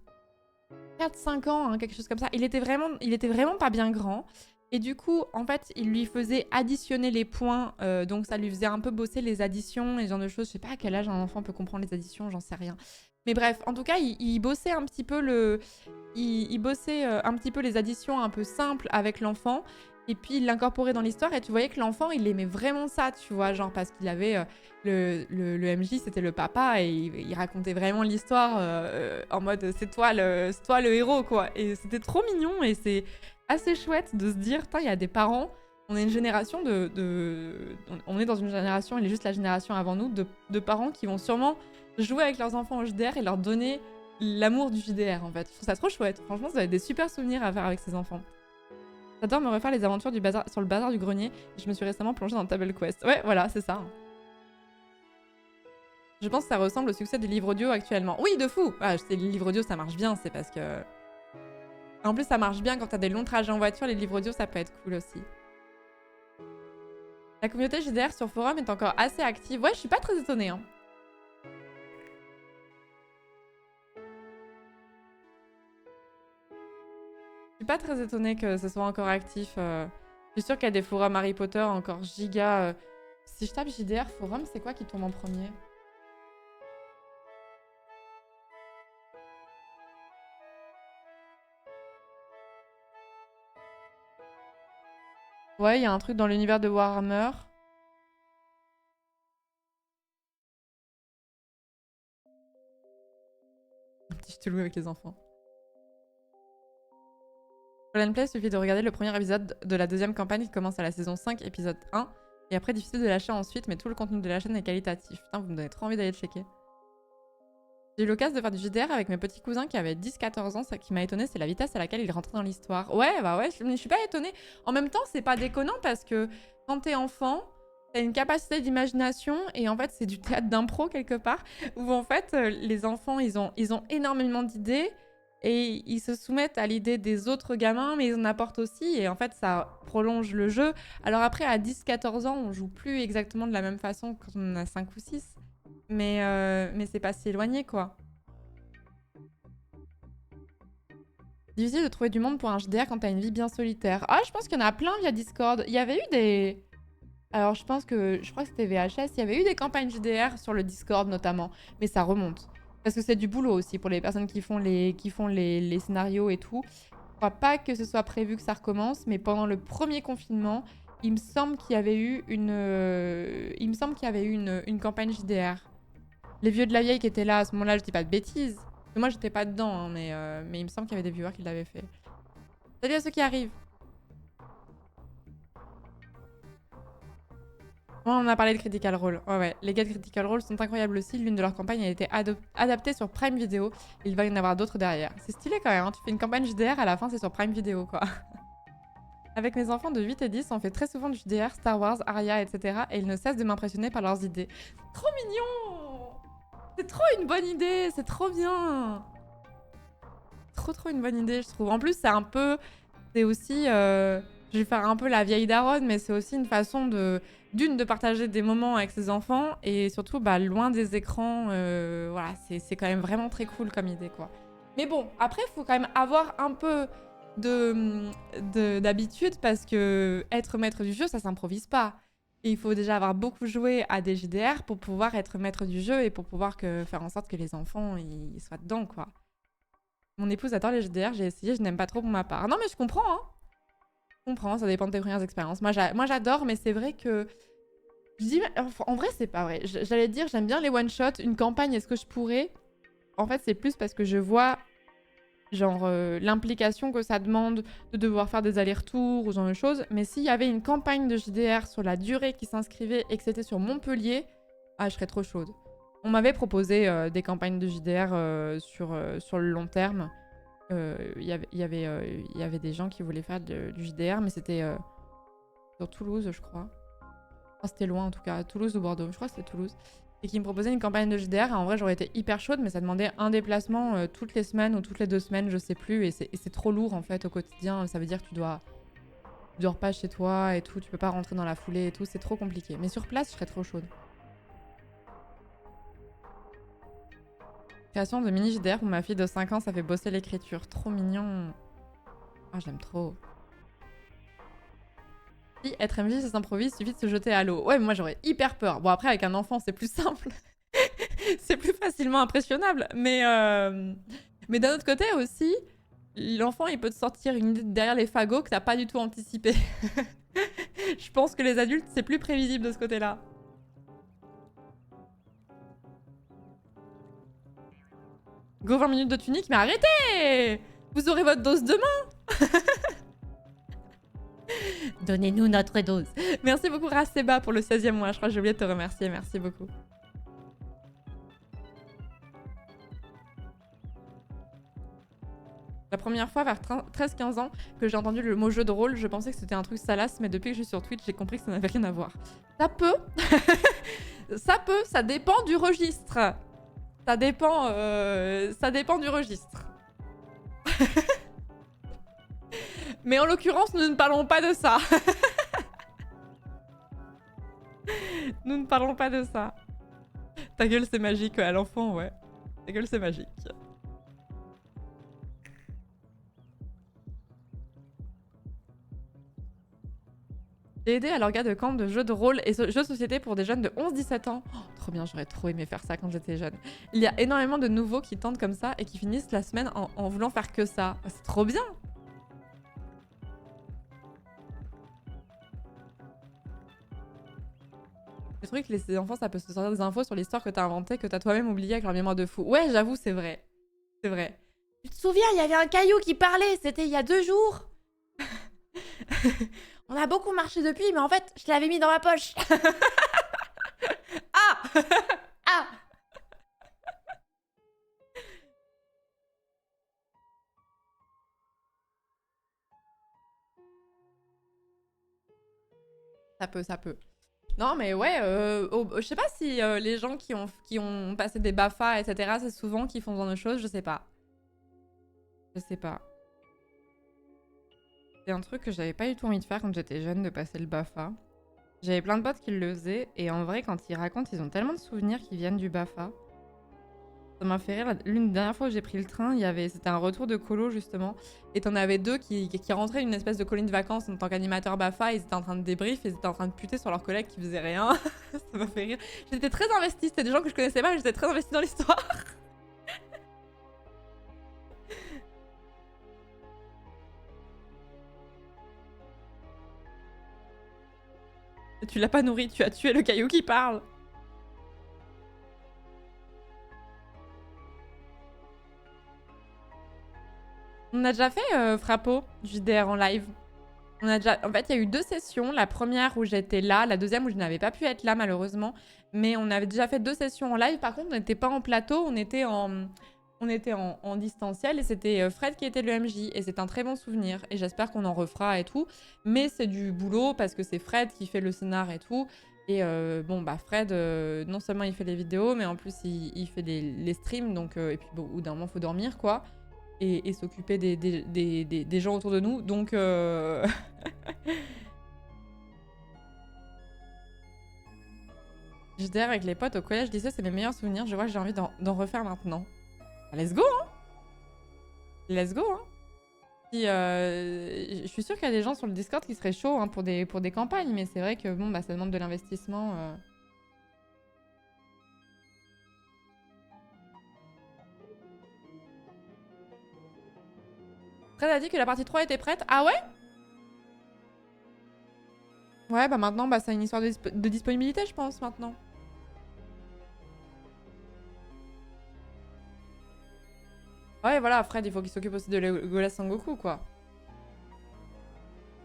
4-5 ans, hein, quelque chose comme ça. Il était vraiment pas bien grand. Et du coup, en fait, il lui faisait additionner les points. Donc, ça lui faisait un peu bosser les additions et ce genre de choses. Je sais pas à quel âge un enfant peut comprendre les additions, j'en sais rien. Mais bref, en tout cas, il bossait un petit peu il bossait un petit peu les additions un peu simples avec l'enfant. Et puis, il l'incorporait dans l'histoire. Et tu voyais que l'enfant, il aimait vraiment ça, tu vois. Genre, parce qu'il avait... le MJ, c'était le papa. Et il racontait vraiment l'histoire en mode, c'est toi le héros, quoi. Et c'était trop mignon. Et c'est assez chouette de se dire, il y a des parents, on est une génération on est dans une génération, elle est juste la génération avant nous, de parents qui vont sûrement jouer avec leurs enfants au JDR et leur donner l'amour du JDR, en fait. Je trouve ça trop chouette. Franchement, ça va être des super souvenirs à faire avec ses enfants. J'adore me refaire les aventures sur le bazar du grenier. Je me suis récemment plongée dans Table Quest. Ouais, voilà, c'est ça. Je pense que ça ressemble au succès des livres audio actuellement. Oui, de fou. Ah, les livres audio, ça marche bien, c'est parce que... En plus, ça marche bien quand t'as des longs trajets en voiture, les livres audio, ça peut être cool aussi. La communauté JDR sur forum est encore assez active. Ouais, je suis pas très étonnée. Hein. Je suis pas très étonnée que ce soit encore actif. Je suis sûre qu'il y a des forums Harry Potter encore giga. Si je tape JDR forum, c'est quoi qui tombe en premier? Ouais, il y a un truc dans l'univers de Warhammer. Un petit chelou avec les enfants. Call Play, suffit de regarder le premier épisode de la deuxième campagne qui commence à la saison 5, épisode 1. Et après, difficile de lâcher ensuite, mais tout le contenu de la chaîne est qualitatif. Putain, vous me donnez trop envie d'aller le checker. J'ai eu l'occasion de faire du JDR avec mes petits cousins qui avaient 10-14 ans. Ce qui m'a étonné, c'est la vitesse à laquelle ils rentraient dans l'histoire. Ouais, bah ouais, je suis pas étonnée. En même temps, c'est pas déconnant parce que quand t'es enfant, t'as une capacité d'imagination et en fait, c'est du théâtre d'impro quelque part où en fait, les enfants, ils ont énormément d'idées et ils se soumettent à l'idée des autres gamins, mais ils en apportent aussi et en fait, ça prolonge le jeu. Alors après, à 10-14 ans, on joue plus exactement de la même façon quand on en a 5 ou 6. Mais c'est pas si éloigné, quoi. Difficile de trouver du monde pour un JDR quand t'as une vie bien solitaire. Ah, je pense qu'il y en a plein via Discord. Il y avait eu des... Alors, je crois que c'était VHS. Il y avait eu des campagnes JDR sur le Discord, notamment. Mais ça remonte. Parce que c'est du boulot aussi pour les personnes qui font les scénarios et tout. Je crois pas que ce soit prévu que ça recommence, mais pendant le premier confinement, il me semble qu'il y avait eu une campagne JDR. Les vieux de la vieille qui étaient là à ce moment-là, je dis pas de bêtises. Moi, j'étais pas dedans, hein, mais il me semble qu'il y avait des viewers qui l'avaient fait. Salut à ceux qui arrivent. On en a parlé de Critical Role. Ouais. Les gars de Critical Role sont incroyables aussi. L'une de leurs campagnes a été adaptée sur Prime Video. Il va y en avoir d'autres derrière. C'est stylé quand même, hein. Tu fais une campagne JDR, à la fin, c'est sur Prime Video, quoi. Avec mes enfants de 8 et 10, on fait très souvent du JDR, Star Wars, Aria, etc. Et ils ne cessent de m'impressionner par leurs idées. Trop mignon! C'est trop une bonne idée, c'est trop bien. Trop une bonne idée, je trouve. En plus, c'est aussi... je vais faire un peu la vieille daronne, mais c'est aussi une façon de partager des moments avec ses enfants et surtout, loin des écrans. Voilà, c'est quand même vraiment très cool comme idée, quoi. Mais bon, après, il faut quand même avoir un peu d'habitude parce que être maître du jeu, ça s'improvise pas. Et il faut déjà avoir beaucoup joué à des JDR pour pouvoir être maître du jeu et pour pouvoir faire en sorte que les enfants ils soient dedans, quoi. Mon épouse adore les JDR, j'ai essayé, je n'aime pas trop pour ma part. Non, mais je comprends, hein. Je comprends, ça dépend de tes premières expériences. Moi, j'adore, mais c'est vrai que... Je dis, en vrai, c'est pas vrai. J'allais dire, j'aime bien les one-shots. Une campagne, est-ce que je pourrais? En fait, c'est plus parce que je vois genre l'implication que ça demande de devoir faire des allers-retours ou ce genre de choses. Mais s'il y avait une campagne de JDR sur la durée qui s'inscrivait et que c'était sur Montpellier, ah, je serais trop chaude. On m'avait proposé des campagnes de JDR sur le long terme. Il y avait des gens qui voulaient faire du JDR, mais c'était sur Toulouse, je crois. Enfin, c'était loin en tout cas, Toulouse ou Bordeaux. Je crois que c'était Toulouse. Et qui me proposait une campagne de JDR. Et en vrai, j'aurais été hyper chaude, mais ça demandait un déplacement toutes les semaines ou toutes les 2 semaines, je sais plus. Et c'est trop lourd en fait au quotidien. Ça veut dire que tu dors pas chez toi et tout. Tu peux pas rentrer dans la foulée et tout. C'est trop compliqué. Mais sur place, je serais trop chaude. Création de mini JDR pour ma fille de 5 ans, ça fait bosser l'écriture. Trop mignon. Ah, j'aime trop. Si être MJ, ça s'improvise, suffit de se jeter à l'eau. Ouais, mais moi j'aurais hyper peur. Bon, après, avec un enfant, c'est plus simple. C'est plus facilement impressionnable. Mais d'un autre côté aussi, l'enfant, il peut te sortir une idée derrière les fagots que t'as pas du tout anticipé. Je pense que les adultes, c'est plus prévisible de ce côté-là. Go 20 minutes de tunique, mais arrêtez! Vous aurez votre dose demain. Donnez-nous notre dose. Merci beaucoup Raceba pour le 16e mois. Je crois que j'ai oublié de te remercier. Merci beaucoup. La première fois, vers 13-15 ans, que j'ai entendu le mot jeu de rôle, je pensais que c'était un truc salace, mais depuis que je suis sur Twitch, j'ai compris que ça n'avait rien à voir. Ça peut. Ça dépend du registre. Ça dépend du registre. Mais en l'occurrence, nous ne parlons pas de ça. Nous ne parlons pas de ça. Ta gueule, c'est magique, à l'enfant, ouais. Ta gueule, c'est magique. J'ai aidé à l'orga de camp de jeux de rôle et jeux de société pour des jeunes de 11-17 ans. Oh, trop bien, j'aurais trop aimé faire ça quand j'étais jeune. Il y a énormément de nouveaux qui tentent comme ça et qui finissent la semaine en voulant faire que ça. C'est trop bien. Le truc, les enfants, ça peut se sortir des infos sur l'histoire que t'as inventée, que t'as toi-même oublié avec leur mémoire de fou. Ouais, j'avoue, c'est vrai. C'est vrai. Tu te souviens, il y avait un caillou qui parlait, c'était il y a 2 jours. On a beaucoup marché depuis, mais en fait, je l'avais mis dans ma poche. Ah Ah Ça peut, ça peut. Non, mais ouais, je sais pas si les gens qui ont passé des BAFA, etc., c'est souvent qui font ce genre de choses, je sais pas. Je sais pas. C'est un truc que j'avais pas du tout envie de faire quand j'étais jeune, de passer le BAFA. J'avais plein de potes qui le faisaient, et en vrai, quand ils racontent, ils ont tellement de souvenirs qui viennent du BAFA. Ça m'a fait rire. L'une des dernières fois où j'ai pris le train, c'était un retour de colo, justement. Et t'en avais 2 qui rentraient d'une espèce de colonie de vacances en tant qu'animateur BAFA. Ils étaient en train de débrief, ils étaient en train de puter sur leurs collègues qui faisaient rien. Ça m'a fait rire. J'étais très investie. C'était des gens que je connaissais pas, mais j'étais très investie dans l'histoire. Tu l'as pas nourri, tu as tué le caillou qui parle. On a déjà fait Frappo, JDR en live. On a déjà... En fait, il y a eu 2 sessions. La première où j'étais là, la deuxième où je n'avais pas pu être là, malheureusement. Mais on avait déjà fait 2 sessions en live. Par contre, on n'était pas en plateau, on était en distanciel. Et c'était Fred qui était le MJ. Et c'est un très bon souvenir. Et j'espère qu'on en refera et tout. Mais c'est du boulot parce que c'est Fred qui fait le scénar et tout. Et bon, bah Fred, non seulement il fait les vidéos, mais en plus il fait les streams. Donc, et puis bon, au bout d'un moment, il faut dormir, quoi. Et s'occuper des gens autour de nous. Donc... JDR avec les potes au collège, lycée, c'est mes meilleurs souvenirs. Je vois que j'ai envie d'en refaire maintenant. Bah, let's go, hein. Let's go, hein. Puis, je suis sûre qu'il y a des gens sur le Discord qui seraient chauds hein, pour des campagnes. Mais c'est vrai que bon, bah, ça demande de l'investissement. Fred a dit que la partie 3 était prête. Ah ouais? Ouais, bah maintenant, bah, c'est une histoire de disponibilité, je pense, maintenant. Ouais, voilà, Fred, il faut qu'il s'occupe aussi de Legolas Sangoku, quoi.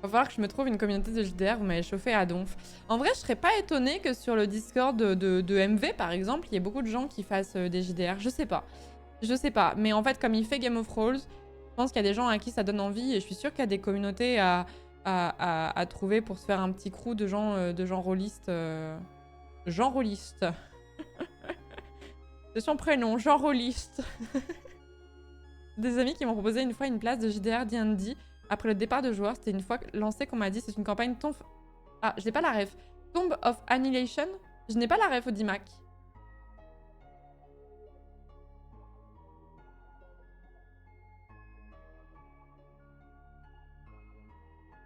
Va falloir que je me trouve une communauté de JDR, vous m'avez chauffé à donf. En vrai, je serais pas étonnée que sur le Discord de MV, par exemple, il y ait beaucoup de gens qui fassent des JDR. Je sais pas. Je sais pas. Mais en fait, comme il fait Game of Thrones, je pense qu'il y a des gens à qui ça donne envie. Et je suis sûre qu'il y a des communautés à trouver pour se faire un petit crew de gens rôlistes. Gens rôlistes. C'est son prénom, Jean Rôliste. Des amis qui m'ont proposé une fois une place de JDR D&D après le départ de joueurs. C'était une fois lancé qu'on m'a dit c'est une campagne Tomb... Ah, je n'ai pas la ref. Tomb of Annihilation. Je n'ai pas la ref au DIMAC.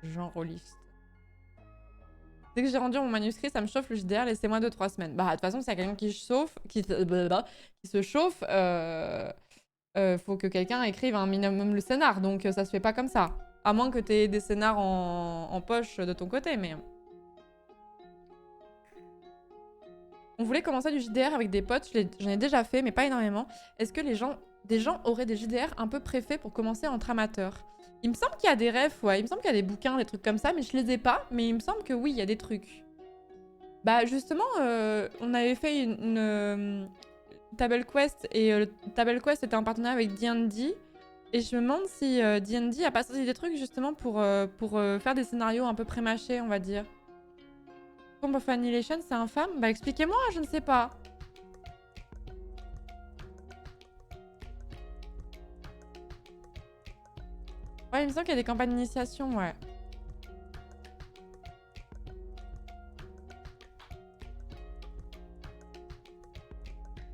Jean Rôliste. Dès que j'ai rendu mon manuscrit, ça me chauffe le JDR, laissez-moi 2-3 semaines. Bah, de toute façon, s'il y a quelqu'un qui se chauffe, faut que quelqu'un écrive un minimum le scénar, donc ça se fait pas comme ça. À moins que t'aies des scénars en poche de ton côté, mais... On voulait commencer du JDR avec des potes, j'en ai déjà fait, mais pas énormément. Est-ce que des gens auraient des JDR un peu préfaits pour commencer entre amateurs? Il me semble qu'il y a des refs, ouais, il me semble qu'il y a des bouquins, des trucs comme ça, mais je les ai pas, mais il me semble que oui, il y a des trucs. Bah justement, on avait fait une Table Quest, et Table Quest était en partenariat avec D&D, et je me demande si D&D a pas sorti des trucs justement pour faire des scénarios un peu pré-mâchés, on va dire. Tomb of Annihilation, c'est infâme? Bah expliquez-moi, je ne sais pas. Ouais, il me semble qu'il y a des campagnes d'initiation, ouais.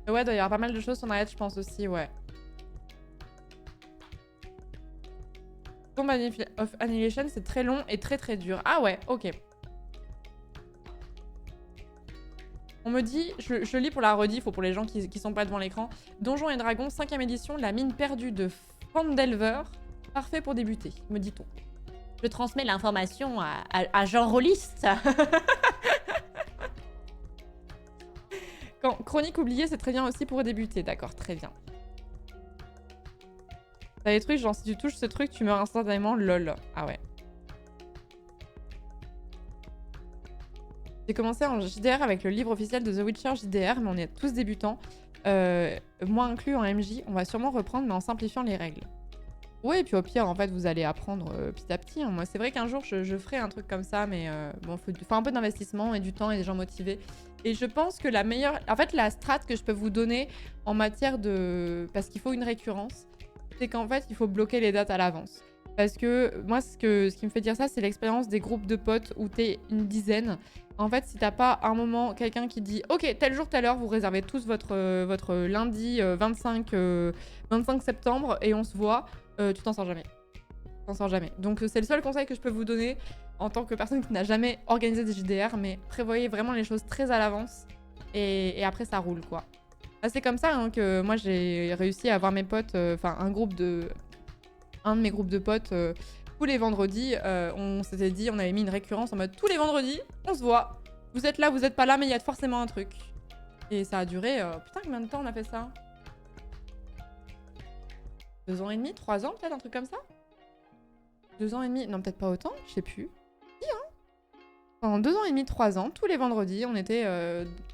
Ouais, il doit y avoir pas mal de choses sur Internet, je pense aussi, ouais. Tomb of Annihilation, c'est très long et très très dur. Ah ouais, ok. On me dit, je lis pour la rediff ou pour les gens qui sont pas devant l'écran. Donjons et Dragons, 5ème édition, la mine perdue de Fandelver. Parfait pour débuter, me dit-on. Je transmets l'information à Jean Rolliste. Quand Chronique oubliée, c'est très bien aussi pour débuter. D'accord, très bien. T'as des trucs, genre si tu touches ce truc, tu meurs instantanément, lol. Ah ouais. J'ai commencé en JDR avec le livre officiel de The Witcher JDR, mais on est tous débutants. Moi inclus en MJ, on va sûrement reprendre, mais en simplifiant les règles. Ouais, et puis au pire, en fait, vous allez apprendre petit à petit. Hein. Moi, c'est vrai qu'un jour, je ferai un truc comme ça, mais bon, faut un peu d'investissement et du temps et des gens motivés. Et je pense que la meilleure... En fait, la strat que je peux vous donner en matière de... Parce qu'il faut une récurrence, c'est qu'en fait, il faut bloquer les dates à l'avance. Parce que moi, ce qui me fait dire ça, c'est l'expérience des groupes de potes où t'es une dizaine. En fait, si t'as pas un moment quelqu'un qui dit « Ok, tel jour, telle heure, vous réservez tous votre lundi 25 septembre et on se voit », tu t'en sors jamais. Tu t'en sors jamais. Donc c'est le seul conseil que je peux vous donner en tant que personne qui n'a jamais organisé des JDR, mais prévoyez vraiment les choses très à l'avance et après ça roule quoi. Bah, c'est comme ça hein, que moi j'ai réussi à avoir mes potes, enfin un de mes groupes de potes tous les vendredis, on s'était dit, on avait mis une récurrence en mode tous les vendredis, on se voit. Vous êtes là, vous êtes pas là, mais il y a forcément un truc. Et ça a duré, putain combien de temps on a fait ça? 2 ans et demi, 3 ans peut-être, un truc comme ça? 2 ans et demi, non peut-être pas autant, je sais plus. Si hein. Pendant 2 ans et demi, 3 ans, tous les vendredis, on était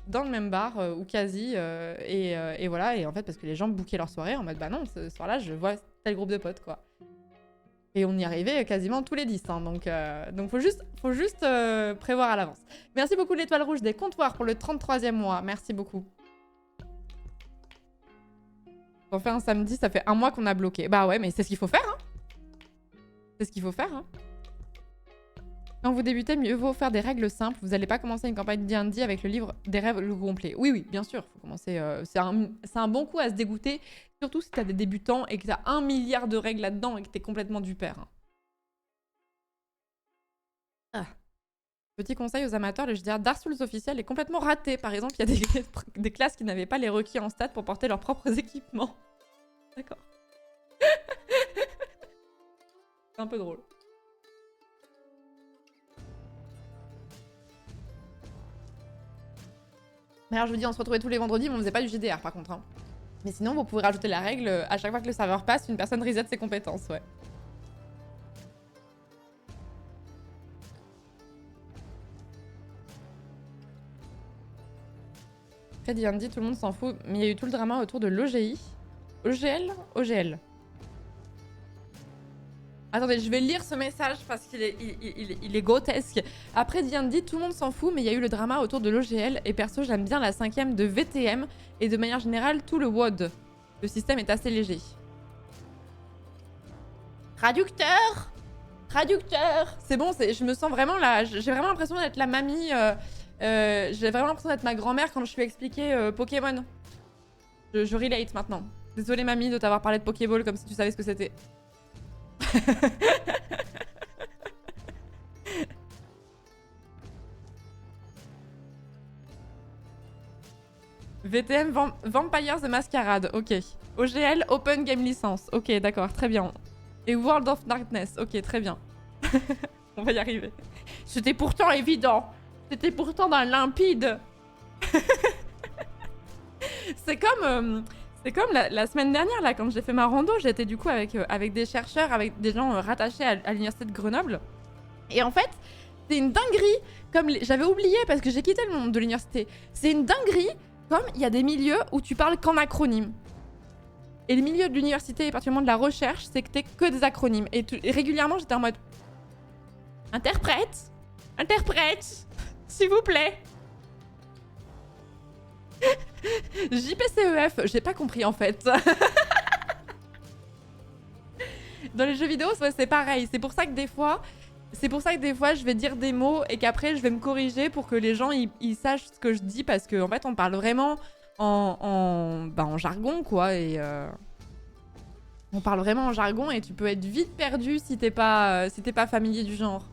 dans le même bar, ou quasi, et voilà, et en fait parce que les gens bookaient leur soirée en mode bah non, ce soir-là je vois tel groupe de potes quoi. Et on y arrivait quasiment tous les 10, hein, donc faut juste prévoir à l'avance. Merci beaucoup l'étoile rouge des comptoirs pour le 33e mois, merci beaucoup. On fait un samedi, ça fait 1 mois qu'on a bloqué. Bah ouais, mais c'est ce qu'il faut faire, hein. C'est ce qu'il faut faire, hein. Quand vous débutez, mieux vaut faire des règles simples. Vous n'allez pas commencer une campagne D&D avec le livre des rêves le complet. Oui, oui, bien sûr, faut commencer. C'est un bon coup à se dégoûter, surtout si t'as des débutants et que t'as 1 milliard de règles là-dedans et que t'es complètement du père. Hein. Ah. Petit conseil aux amateurs, le JDR Dark Souls officiel est complètement raté. Par exemple, il y a des classes qui n'avaient pas les requis en stats pour porter leurs propres équipements. D'accord. C'est un peu drôle. Mais alors je vous dis, on se retrouvait tous les vendredis, mais on faisait pas du JDR par contre. Hein. Mais sinon, vous pouvez rajouter la règle, à chaque fois que le serveur passe, une personne reset ses compétences, ouais. Après D&D, tout le monde s'en fout, mais il y a eu tout le drama autour de l'OGI. OGL? OGL. Attendez, je vais lire ce message parce qu'il est grotesque. Après D&D, tout le monde s'en fout, mais il y a eu le drama autour de l'OGL. Et perso, j'aime bien la 5ème de VTM. Et de manière générale, tout le WOD. Le système est assez léger. Traducteur! Traducteur! C'est bon, je me sens vraiment là. J'ai vraiment l'impression d'être la mamie. J'ai vraiment l'impression d'être ma grand-mère quand je lui ai expliqué Pokémon. Je relate maintenant. Désolée mamie de t'avoir parlé de Pokéball comme si tu savais ce que c'était. VTM Vampires the Masquerade, ok. OGL Open Game License, ok d'accord, très bien. Et World of Darkness, ok très bien. On va y arriver. C'était pourtant évident. C'était pourtant dans le limpide. C'est comme la semaine dernière, là, quand j'ai fait ma rando, j'étais du coup avec des chercheurs, avec des gens rattachés à l'université de Grenoble. Et en fait, c'est une dinguerie, comme j'avais oublié parce que j'ai quitté le monde de l'université. C'est une dinguerie, comme il y a des milieux où tu parles qu'en acronyme. Et les milieux de l'université, et particulièrement de la recherche, c'est que t'es que des acronymes. Et régulièrement, j'étais en mode... Interprète! Interprète! S'il vous plaît! JPCEF, j'ai pas compris en fait. Dans les jeux vidéo, c'est pareil. C'est pour ça que des fois, je vais dire des mots et qu'après je vais me corriger pour que les gens ils sachent ce que je dis parce qu'en fait on parle vraiment en jargon quoi et on parle vraiment en jargon et tu peux être vite perdu si t'es pas familier du genre.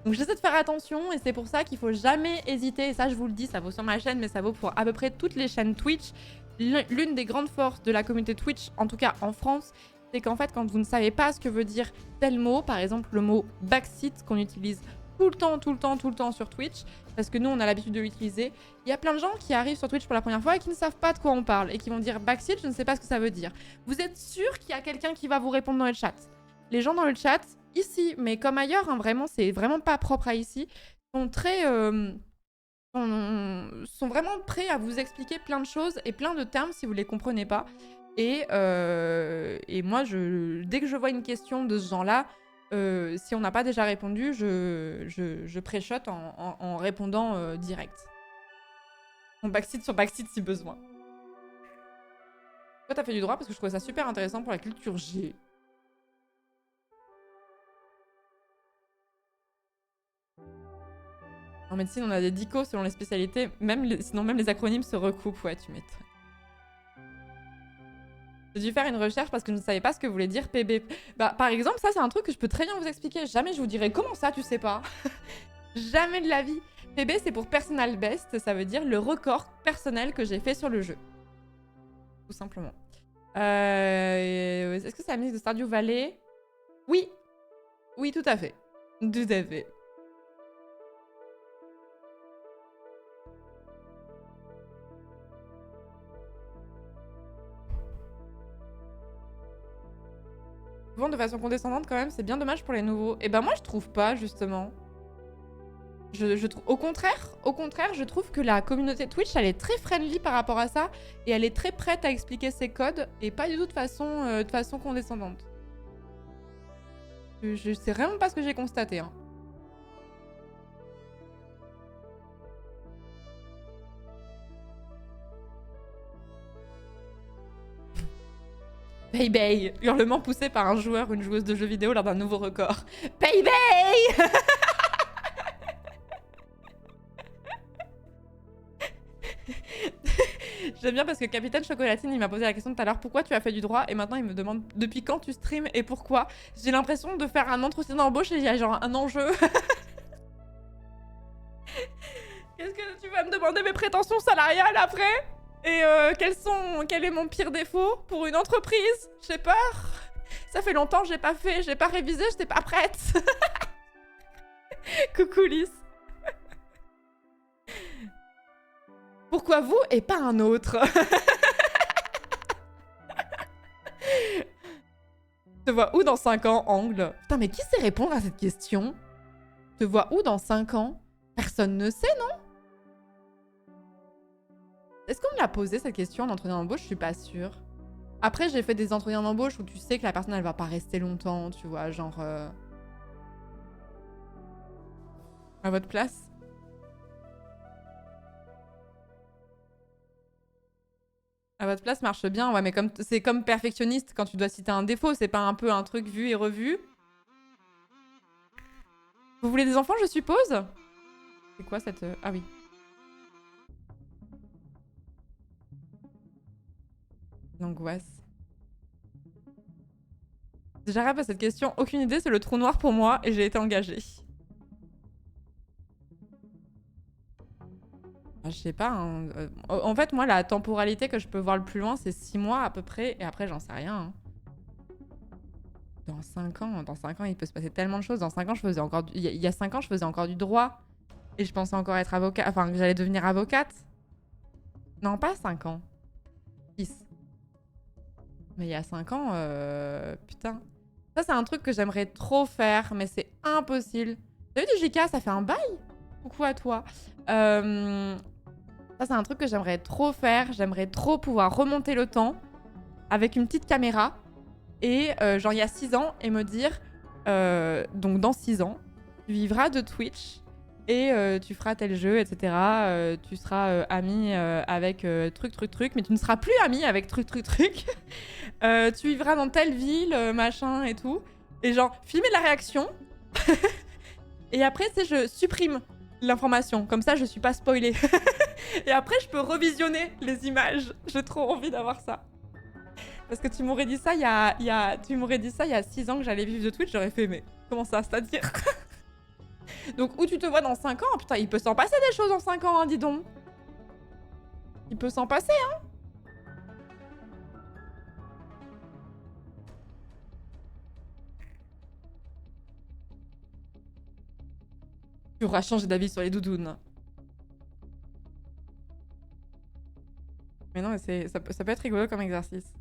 Donc j'essaie de faire attention et c'est pour ça qu'il faut jamais hésiter. Et ça, je vous le dis, ça vaut sur ma chaîne, mais ça vaut pour à peu près toutes les chaînes Twitch. L'une des grandes forces de la communauté Twitch, en tout cas en France, c'est qu'en fait, quand vous ne savez pas ce que veut dire tel mot, par exemple le mot backseat qu'on utilise tout le temps sur Twitch, parce que nous, on a l'habitude de l'utiliser, il y a plein de gens qui arrivent sur Twitch pour la première fois et qui ne savent pas de quoi on parle et qui vont dire backseat, je ne sais pas ce que ça veut dire. Vous êtes sûr qu'il y a quelqu'un qui va vous répondre dans le chat? Les gens dans le chat, ici, mais comme ailleurs, hein, vraiment, c'est vraiment pas propre à ici, sont très... sont vraiment prêts à vous expliquer plein de choses et plein de termes si vous les comprenez pas. Et moi, dès que je vois une question de ce genre-là, si on n'a pas déjà répondu, je pré-shot en répondant direct. On backseat sur backseat si besoin. Toi, t'as fait du droit parce que je trouvais ça super intéressant pour la culture G. En médecine, on a des dicos selon les spécialités. Sinon, même les acronymes se recoupent. Ouais, tu m'étonnes. J'ai dû faire une recherche parce que je ne savais pas ce que voulait dire PB. Bah, par exemple, ça, c'est un truc que je peux très bien vous expliquer. Jamais je vous dirai comment ça, tu sais pas. Jamais de la vie. PB, c'est pour Personal Best. Ça veut dire le record personnel que j'ai fait sur le jeu. Tout simplement. Est-ce que c'est la musique de Stardew Valley? Oui. Oui, tout à fait. Tout à fait. Souvent de façon condescendante quand même, c'est bien dommage pour les nouveaux. Et ben moi je trouve pas justement. Au contraire, je trouve que la communauté Twitch elle est très friendly par rapport à ça et elle est très prête à expliquer ses codes et pas du tout de façon condescendante. Je sais vraiment pas ce que j'ai constaté. Hein. Paybay, hurlement poussé par un joueur ou une joueuse de jeux vidéo lors d'un nouveau record. Paybay. J'aime bien parce que Capitaine Chocolatine, il m'a posé la question tout à l'heure, pourquoi tu as fait du droit? Et maintenant, il me demande depuis quand tu streams et pourquoi. J'ai l'impression de faire un entretien d'embauche et il y a genre un enjeu. Qu'est-ce que tu vas me demander mes prétentions salariales après? Et quel est mon pire défaut pour une entreprise? J'ai peur. Ça fait longtemps que j'ai pas révisé, j'étais pas prête. Coucou Lys. Pourquoi vous et pas un autre? Te vois où dans 5 ans, Angle? Putain, mais qui sait répondre à cette question? Te vois où dans 5 ans? Personne ne sait, non? Est-ce qu'on me l'a posé cette question en entretien d'embauche? Je suis pas sûre. Après, j'ai fait des entretiens d'embauche où tu sais que la personne, elle va pas rester longtemps, tu vois, genre... À votre place? À votre place marche bien, ouais, mais c'est comme perfectionniste quand tu dois citer un défaut, c'est pas un peu un truc vu et revu? Vous voulez des enfants, je suppose? C'est quoi cette... Ah oui. L'angoisse. J'arrive à cette question, aucune idée, c'est le trou noir pour moi et j'ai été engagée. Je sais pas, hein. En fait, moi, la temporalité que je peux voir le plus loin, c'est 6 mois à peu près, et après, j'en sais rien. Hein. Dans 5 ans, il peut se passer tellement de choses. Dans 5 ans, je faisais encore il y a 5 ans, je faisais encore du droit, et je pensais encore être avocate, enfin, que j'allais devenir avocate. Non, pas 5 ans. 6. Mais il y a 5 ans, putain. Ça, c'est un truc que j'aimerais trop faire, mais c'est impossible. T'as vu du JK, ça fait un bail? Coucou à toi. Ça, c'est un truc que j'aimerais trop faire. J'aimerais trop pouvoir remonter le temps avec une petite caméra et genre il y a 6 ans et me dire donc dans 6 ans, tu vivras de Twitch et tu feras tel jeu, etc. Tu seras ami avec truc, mais tu ne seras plus ami avec truc. Tu vivras dans telle ville, machin et tout. Et genre, filmer la réaction. Et après, tu sais, je supprime l'information. Comme ça, je suis pas spoilée. Et après, je peux revisionner les images. J'ai trop envie d'avoir ça. Parce que tu m'aurais dit ça il y a 6 ans que j'allais vivre de Twitch, j'aurais fait, mais comment ça, c'est-à-dire? Donc où tu te vois dans 5 ans? Putain, il peut s'en passer des choses en 5 ans, hein, dis donc. Il peut s'en passer, hein. Tu auras changé d'avis sur les doudounes. Mais non, mais ça peut être rigolo comme exercice.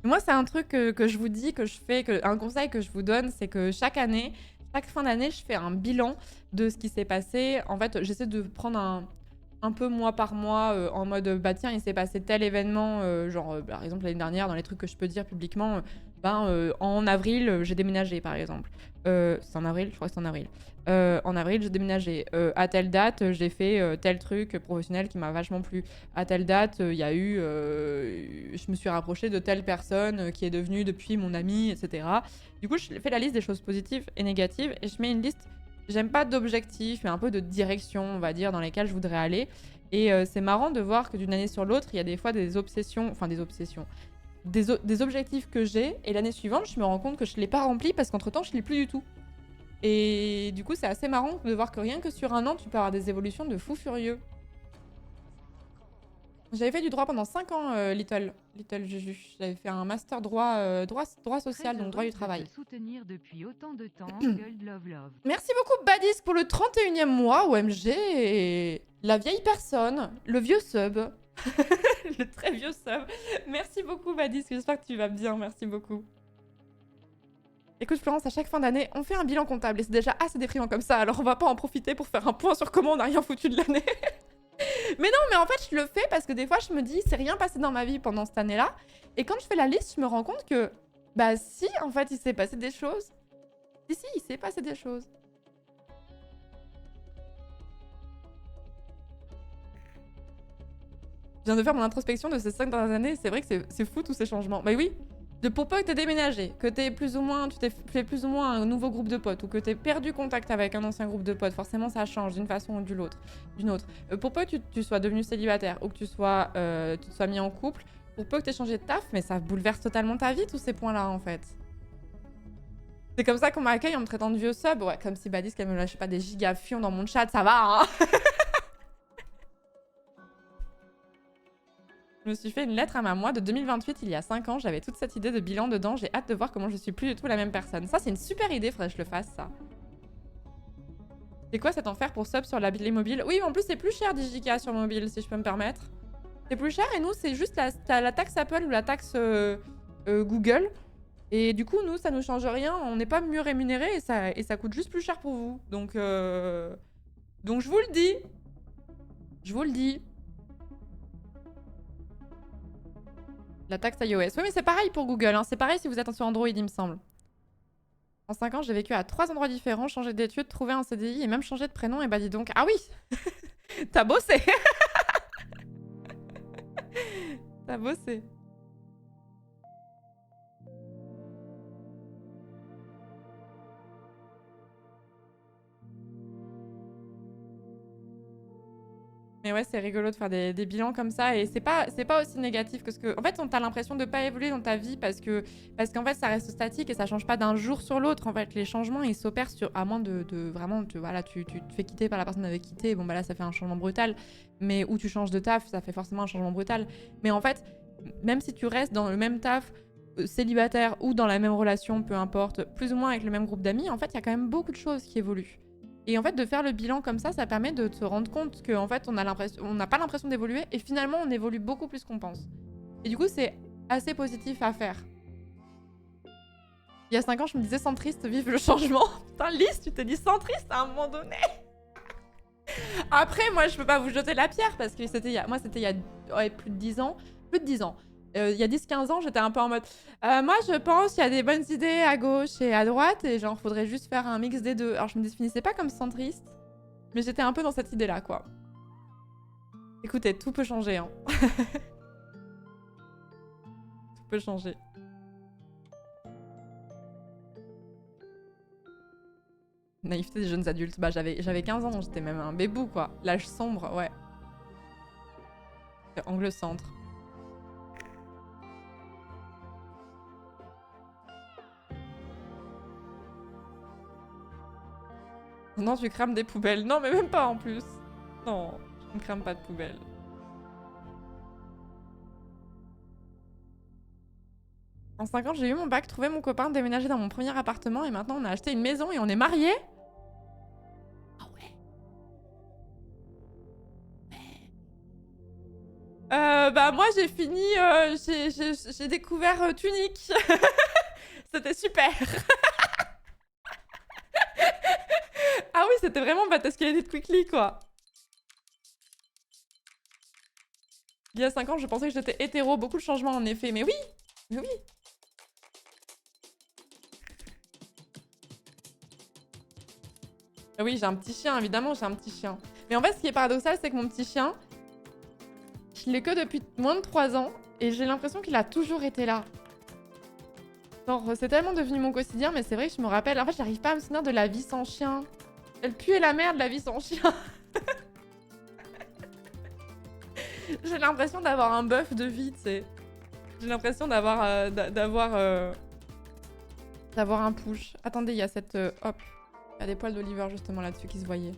Moi, c'est un truc que je vous dis, que je fais, un conseil que je vous donne, c'est que chaque année, chaque fin d'année, je fais un bilan de ce qui s'est passé. En fait, j'essaie de prendre un peu mois par mois en mode bah tiens, il s'est passé tel événement, genre par exemple l'année dernière, dans les trucs que je peux dire publiquement, en avril, j'ai déménagé par exemple. C'est en avril, je crois que c'est en avril. En avril, j'ai déménagé. À telle date, j'ai fait tel truc professionnel qui m'a vachement plu. À telle date, il y a eu. Je me suis rapprochée de telle personne qui est devenue depuis mon amie, etc. Du coup, je fais la liste des choses positives et négatives et je mets une liste. J'aime pas d'objectifs, mais un peu de direction, on va dire, dans lesquelles je voudrais aller. Et c'est marrant de voir que d'une année sur l'autre, il y a des fois des obsessions. Enfin, des obsessions. Des objectifs que j'ai, et l'année suivante, je me rends compte que je ne l'ai pas rempli parce qu'entre-temps, je ne l'ai plus du tout. Et du coup, c'est assez marrant de voir que rien que sur un an, tu peux avoir des évolutions de fou furieux. J'avais fait du droit pendant 5 ans, Little Juju. J'avais fait un master droit, droit social, donc droit du travail. Soutenir depuis autant de temps, Gold Love Love. Merci beaucoup Badis pour le 31e mois, OMG. Et la vieille personne, le vieux sub. Le très vieux sub. Merci beaucoup Badis, j'espère que tu vas bien, merci beaucoup. Écoute Florence, à chaque fin d'année, on fait un bilan comptable et c'est déjà assez déprimant comme ça, alors on va pas en profiter pour faire un point sur comment on n'a rien foutu de l'année. Mais non, mais en fait, je le fais parce que des fois, je me dis, c'est rien passé dans ma vie pendant cette année-là. Et quand je fais la liste, je me rends compte que, bah si, en fait, il s'est passé des choses. Si, il s'est passé des choses. Je viens de faire mon introspection de ces 5 dernières années, c'est vrai que c'est fou tous ces changements. Mais oui, pour peu que t'aies déménagé, que tu t'es fait plus ou moins un nouveau groupe de potes, ou que t'aies perdu contact avec un ancien groupe de potes, forcément ça change d'une façon ou d'une autre. Pour peu que tu sois devenu célibataire, ou que tu te sois mis en couple, pour peu que t'aies changé de taf, mais ça bouleverse totalement ta vie, tous ces points-là, en fait. C'est comme ça qu'on m'accueille en me traitant de vieux sub, ouais, comme si Badis qu'elle me lâchait pas des gigafions dans mon chat, ça va, hein. Je me suis fait une lettre à ma moi de 2028, il y a 5 ans. J'avais toute cette idée de bilan dedans. J'ai hâte de voir comment je suis plus du tout la même personne. Ça, c'est une super idée, faudrait que je le fasse, ça. C'est quoi cet enfer pour sub sur l'habillé mobile? Oui, en plus, c'est plus cher DJK sur mobile, si je peux me permettre. C'est plus cher et nous, c'est juste la taxe Apple ou la taxe Google. Et du coup, nous, ça nous change rien. On n'est pas mieux rémunérés et ça coûte juste plus cher pour vous. Donc je vous le dis. Je vous le dis. La taxe iOS. Oui, mais c'est pareil pour Google. Hein. C'est pareil si vous êtes sur Android, il me semble. En 5 ans, j'ai vécu à 3 endroits différents, changé d'études, trouvé un CDI et même changé de prénom. Et bah dis donc. Ah oui. T'as bossé. T'as bossé. Mais ouais, c'est rigolo de faire des bilans comme ça et c'est pas aussi négatif que ce que... En fait, on t'a l'impression de pas évoluer dans ta vie parce qu'en fait, ça reste statique et ça change pas d'un jour sur l'autre. En fait, les changements, ils s'opèrent sur... À moins de vraiment... Voilà, tu te fais quitter par la personne avec quitté. Bon, bah là, ça fait un changement brutal. Mais où tu changes de taf, ça fait forcément un changement brutal. Mais en fait, même si tu restes dans le même taf, célibataire ou dans la même relation, peu importe, plus ou moins avec le même groupe d'amis, en fait, il y a quand même beaucoup de choses qui évoluent. Et en fait, de faire le bilan comme ça permet de te rendre compte qu'en fait, on n'a pas l'impression d'évoluer et finalement, on évolue beaucoup plus qu'on pense. Et du coup, c'est assez positif à faire. Il y a 5 ans, je me disais centriste, vive le changement. Putain, Lys, tu t'es dit centriste à un moment donné. Après, moi, je peux pas vous jeter la pierre parce que c'était il y a plus de 10 ans. Plus de 10 ans. Il y a 10-15 ans, j'étais un peu en mode moi, je pense qu'il y a des bonnes idées à gauche et à droite et genre, faudrait juste faire un mix des deux. Alors, je me définissais pas comme centriste, mais j'étais un peu dans cette idée-là, quoi. Écoutez, tout peut changer, hein. Tout peut changer. Naïveté des jeunes adultes. Bah, j'avais 15 ans, j'étais même un bébou, quoi. L'âge sombre, ouais. Angle centre. Non, tu crames des poubelles. Non, mais même pas en plus. Non, je ne crame pas de poubelles. En 5 ans, j'ai eu mon bac, trouvé mon copain, déménagé dans mon premier appartement et maintenant on a acheté une maison et on est mariés. Ah ouais. Bah moi j'ai fini, j'ai découvert Tunic. C'était super. Ah oui, c'était vraiment Batascalated Quickly quoi. Il y a 5 ans, je pensais que j'étais hétéro, beaucoup de changements en effet, mais oui, mais oui. Oui, j'ai un petit chien, évidemment, j'ai un petit chien. Mais en fait, ce qui est paradoxal, c'est que mon petit chien, je l'ai que depuis moins de 3 ans, et j'ai l'impression qu'il a toujours été là. Genre, c'est tellement devenu mon quotidien, mais c'est vrai que je me rappelle... En fait, j'arrive pas à me souvenir de la vie sans chien. Elle pue la merde, la vie sans chien. J'ai l'impression d'avoir un bœuf de vie, tu sais. J'ai l'impression d'avoir... d'avoir un push. Attendez, il y a cette... hop. Il y a des poils d'Oliver justement là-dessus qui se voyaient.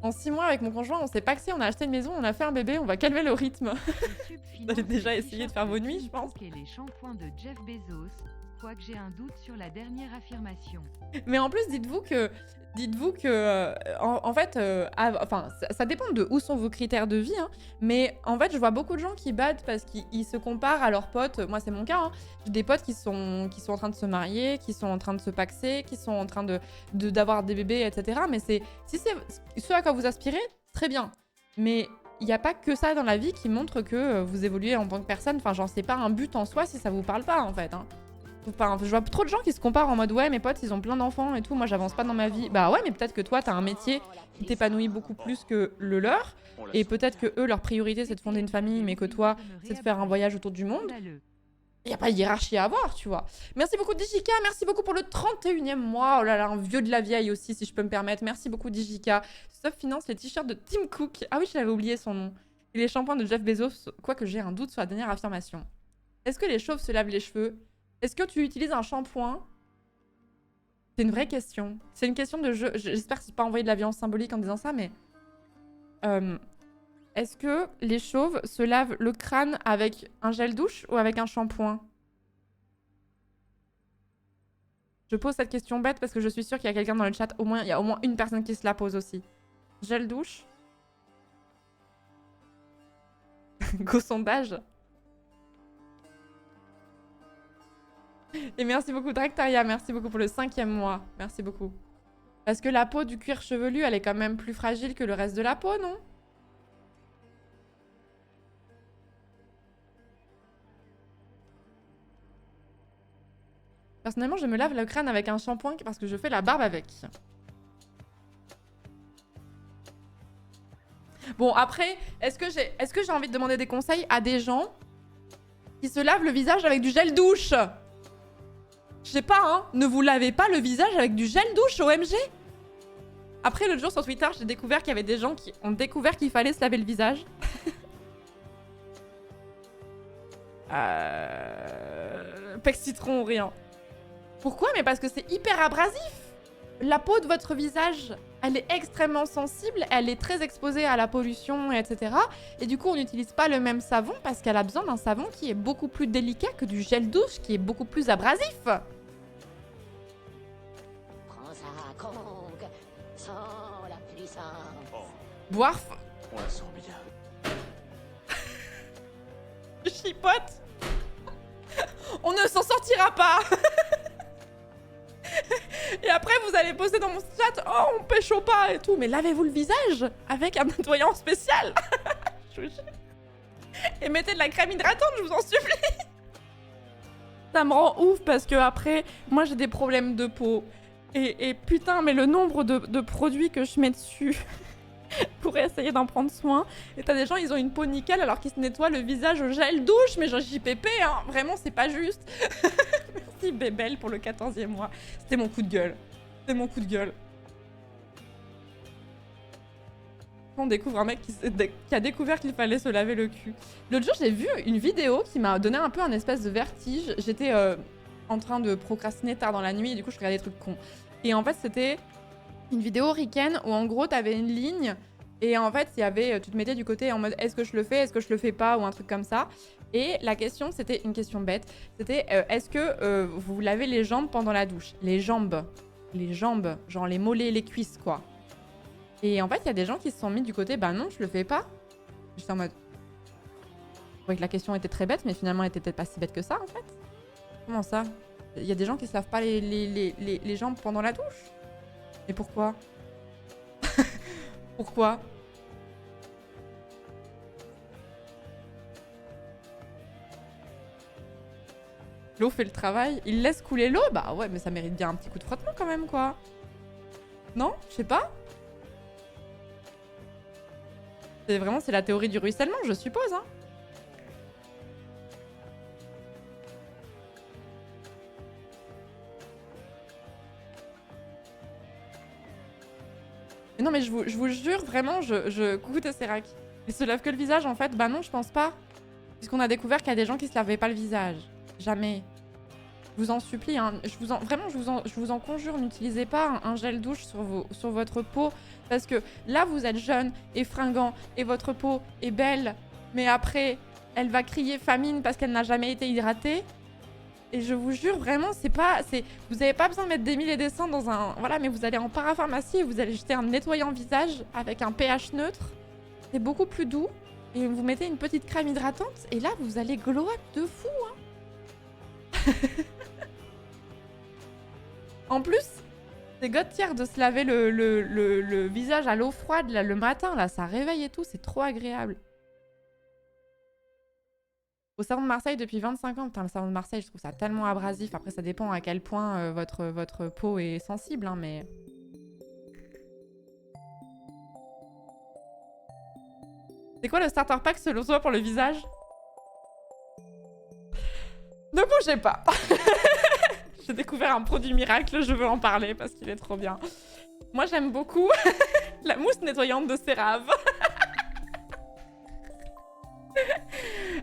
En 6 mois avec mon conjoint, on s'est paxé, on a acheté une maison, on a fait un bébé, on va calmer le rythme. Vous allez déjà essayer de faire vos nuits, je pense. Et les shampoings de Jeff Bezos, quoique j'ai un doute sur la dernière affirmation. Mais en plus, dites-vous que en fait, enfin, ça dépend de où sont vos critères de vie, hein, mais en fait, je vois beaucoup de gens qui battent parce qu'ils se comparent à leurs potes. Moi, c'est mon cas. Hein. J'ai des potes qui sont en train de se marier, qui sont en train de se paxer, qui sont en train d'avoir des bébés, etc. Mais si c'est ce à quoi vous aspirez, très bien. Mais il n'y a pas que ça dans la vie qui montre que vous évoluez en tant que personne. Enfin, genre, c'est pas un but en soi si ça vous parle pas, en fait. Hein. Enfin, je vois trop de gens qui se comparent en mode ouais, mes potes ils ont plein d'enfants et tout, moi j'avance pas dans ma vie. Bah ouais, mais peut-être que toi t'as un métier qui t'épanouit beaucoup plus que le leur, et peut-être que eux leur priorité c'est de fonder une famille, mais que toi c'est de faire un voyage autour du monde. Il y a pas de hiérarchie à avoir, tu vois. Merci beaucoup Digika, merci beaucoup pour le 31e mois. Oh là là, un vieux de la vieille aussi si je peux me permettre. Merci beaucoup Digika. Sauf finance les t-shirts de Tim Cook. Ah oui, je l'avais oublié son nom. Et les shampoings de Jeff Bezos, quoique j'ai un doute sur la dernière affirmation. Est-ce que les chauves se lavent les cheveux? Est-ce que tu utilises un shampoing? C'est une vraie question. C'est une question de jeu. J'espère que je n'ai pas envoyé de la violence symbolique en disant ça, mais... est-ce que les chauves se lavent le crâne avec un gel douche ou avec un shampoing? Je pose cette question bête parce que je suis sûre qu'il y a quelqu'un dans le chat. Il y a au moins une personne qui se la pose aussi. Gel douche? Go sondage. Et merci beaucoup Dractaria, merci beaucoup pour le 5e mois. Merci beaucoup. Parce que la peau du cuir chevelu, elle est quand même plus fragile que le reste de la peau, non? Personnellement, je me lave le crâne avec un shampoing parce que je fais la barbe avec. Bon, après, est-ce que j'ai envie de demander des conseils à des gens qui se lavent le visage avec du gel douche? Je sais pas, hein. Ne vous lavez pas le visage avec du gel douche, OMG. Après, l'autre jour sur Twitter, j'ai découvert qu'il y avait des gens qui ont découvert qu'il fallait se laver le visage. Pec citron ou rien. Pourquoi? Mais parce que c'est hyper abrasif. La peau de votre visage, elle est extrêmement sensible, elle est très exposée à la pollution, etc. Et du coup, on n'utilise pas le même savon parce qu'elle a besoin d'un savon qui est beaucoup plus délicat que du gel douche qui est beaucoup plus abrasif. Boirf. On la sent bien. Je chipote. On ne s'en sortira pas. Et après, vous allez poster dans mon chat, oh, on pécho pas et tout. Mais lavez-vous le visage avec un nettoyant spécial. Et mettez de la crème hydratante, je vous en supplie. Ça me rend ouf parce que après, moi j'ai des problèmes de peau. Et putain, mais le nombre de produits que je mets dessus pour essayer d'en prendre soin. Et t'as des gens, ils ont une peau nickel alors qu'ils se nettoient le visage au gel douche. Mais genre JPP, hein, vraiment, c'est pas juste. Merci Bébel pour le 14e mois. C'était mon coup de gueule. C'était mon coup de gueule. On découvre un mec qui a découvert qu'il fallait se laver le cul. L'autre jour, j'ai vu une vidéo qui m'a donné un peu un espèce de vertige. J'étais en train de procrastiner tard dans la nuit et du coup, je regardais des trucs cons. Et en fait, c'était une vidéo ricaine où en gros, t'avais une ligne et en fait, il y avait, tu te mettais du côté en mode est-ce que je le fais, est-ce que je le fais pas ou un truc comme ça. Et la question, c'était une question bête. C'était est-ce que vous lavez les jambes pendant la douche? Les jambes, genre les mollets, les cuisses, quoi. Et en fait, il y a des gens qui se sont mis du côté bah non, je le fais pas. J'étais en mode. Je trouvais que la question était très bête, mais finalement, elle était peut-être pas si bête que ça, en fait. Comment ça? Il y a des gens qui se lavent pas les jambes pendant la douche? Et pourquoi? Pourquoi? L'eau fait le travail. Il laisse couler l'eau? Bah ouais, mais ça mérite bien un petit coup de frottement quand même, quoi. Non? Je sais pas. C'est la théorie du ruissellement, je suppose, hein. Mais non, mais je vous jure, vraiment, coucou Tesserac. Il se lave que le visage, en fait? Bah non, je pense pas. Puisqu'on a découvert qu'il y a des gens qui se lavaient pas le visage. Jamais. Je vous en supplie, hein. Vraiment, je vous en conjure, n'utilisez pas un gel douche sur votre peau. Parce que là, vous êtes jeune et fringant et votre peau est belle. Mais après, elle va crier famine parce qu'elle n'a jamais été hydratée. Et je vous jure, vraiment, vous n'avez pas besoin de mettre des mille et des cents dans un... Voilà, mais vous allez en parapharmacie et vous allez jeter un nettoyant visage avec un pH neutre. C'est beaucoup plus doux. Et vous mettez une petite crème hydratante. Et là, vous allez glow up de fou, hein. En plus, c'est god tier de se laver le visage à l'eau froide là, le matin. Là, ça réveille et tout. C'est trop agréable. Au savon de Marseille depuis 25 ans. Putain, le savon de Marseille, je trouve ça tellement abrasif. Après, ça dépend à quel point votre peau est sensible, hein, mais... C'est quoi le starter pack selon toi pour le visage? Ne bougez pas. J'ai découvert un produit miracle, je veux en parler parce qu'il est trop bien. Moi, j'aime beaucoup la mousse nettoyante de CeraVe.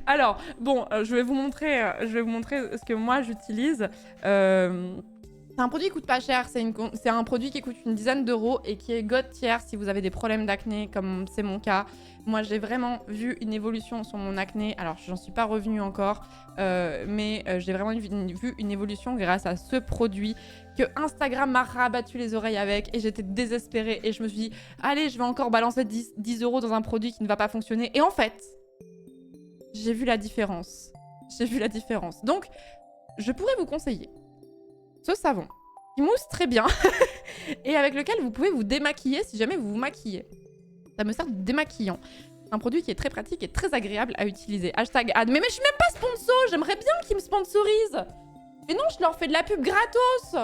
Alors, bon, je vais vous montrer ce que moi j'utilise. C'est un produit qui coûte pas cher, c'est un produit qui coûte une dizaine d'euros et qui est god tier si vous avez des problèmes d'acné comme c'est mon cas. Moi j'ai vraiment vu une évolution sur mon acné, alors j'en suis pas revenue encore, mais j'ai vraiment vu une évolution grâce à ce produit que Instagram m'a rabattu les oreilles avec et j'étais désespérée et je me suis dit allez je vais encore balancer 10 euros dans un produit qui ne va pas fonctionner et en fait j'ai vu la différence. Donc je pourrais vous conseiller ce savon qui mousse très bien et avec lequel vous pouvez vous démaquiller si jamais vous vous maquillez. Ça me sert de démaquillant. C'est un produit qui est très pratique et très agréable à utiliser. Hashtag ad. Mais je suis même pas sponsor. J'aimerais bien qu'ils me sponsorisent. Mais non, je leur fais de la pub gratos.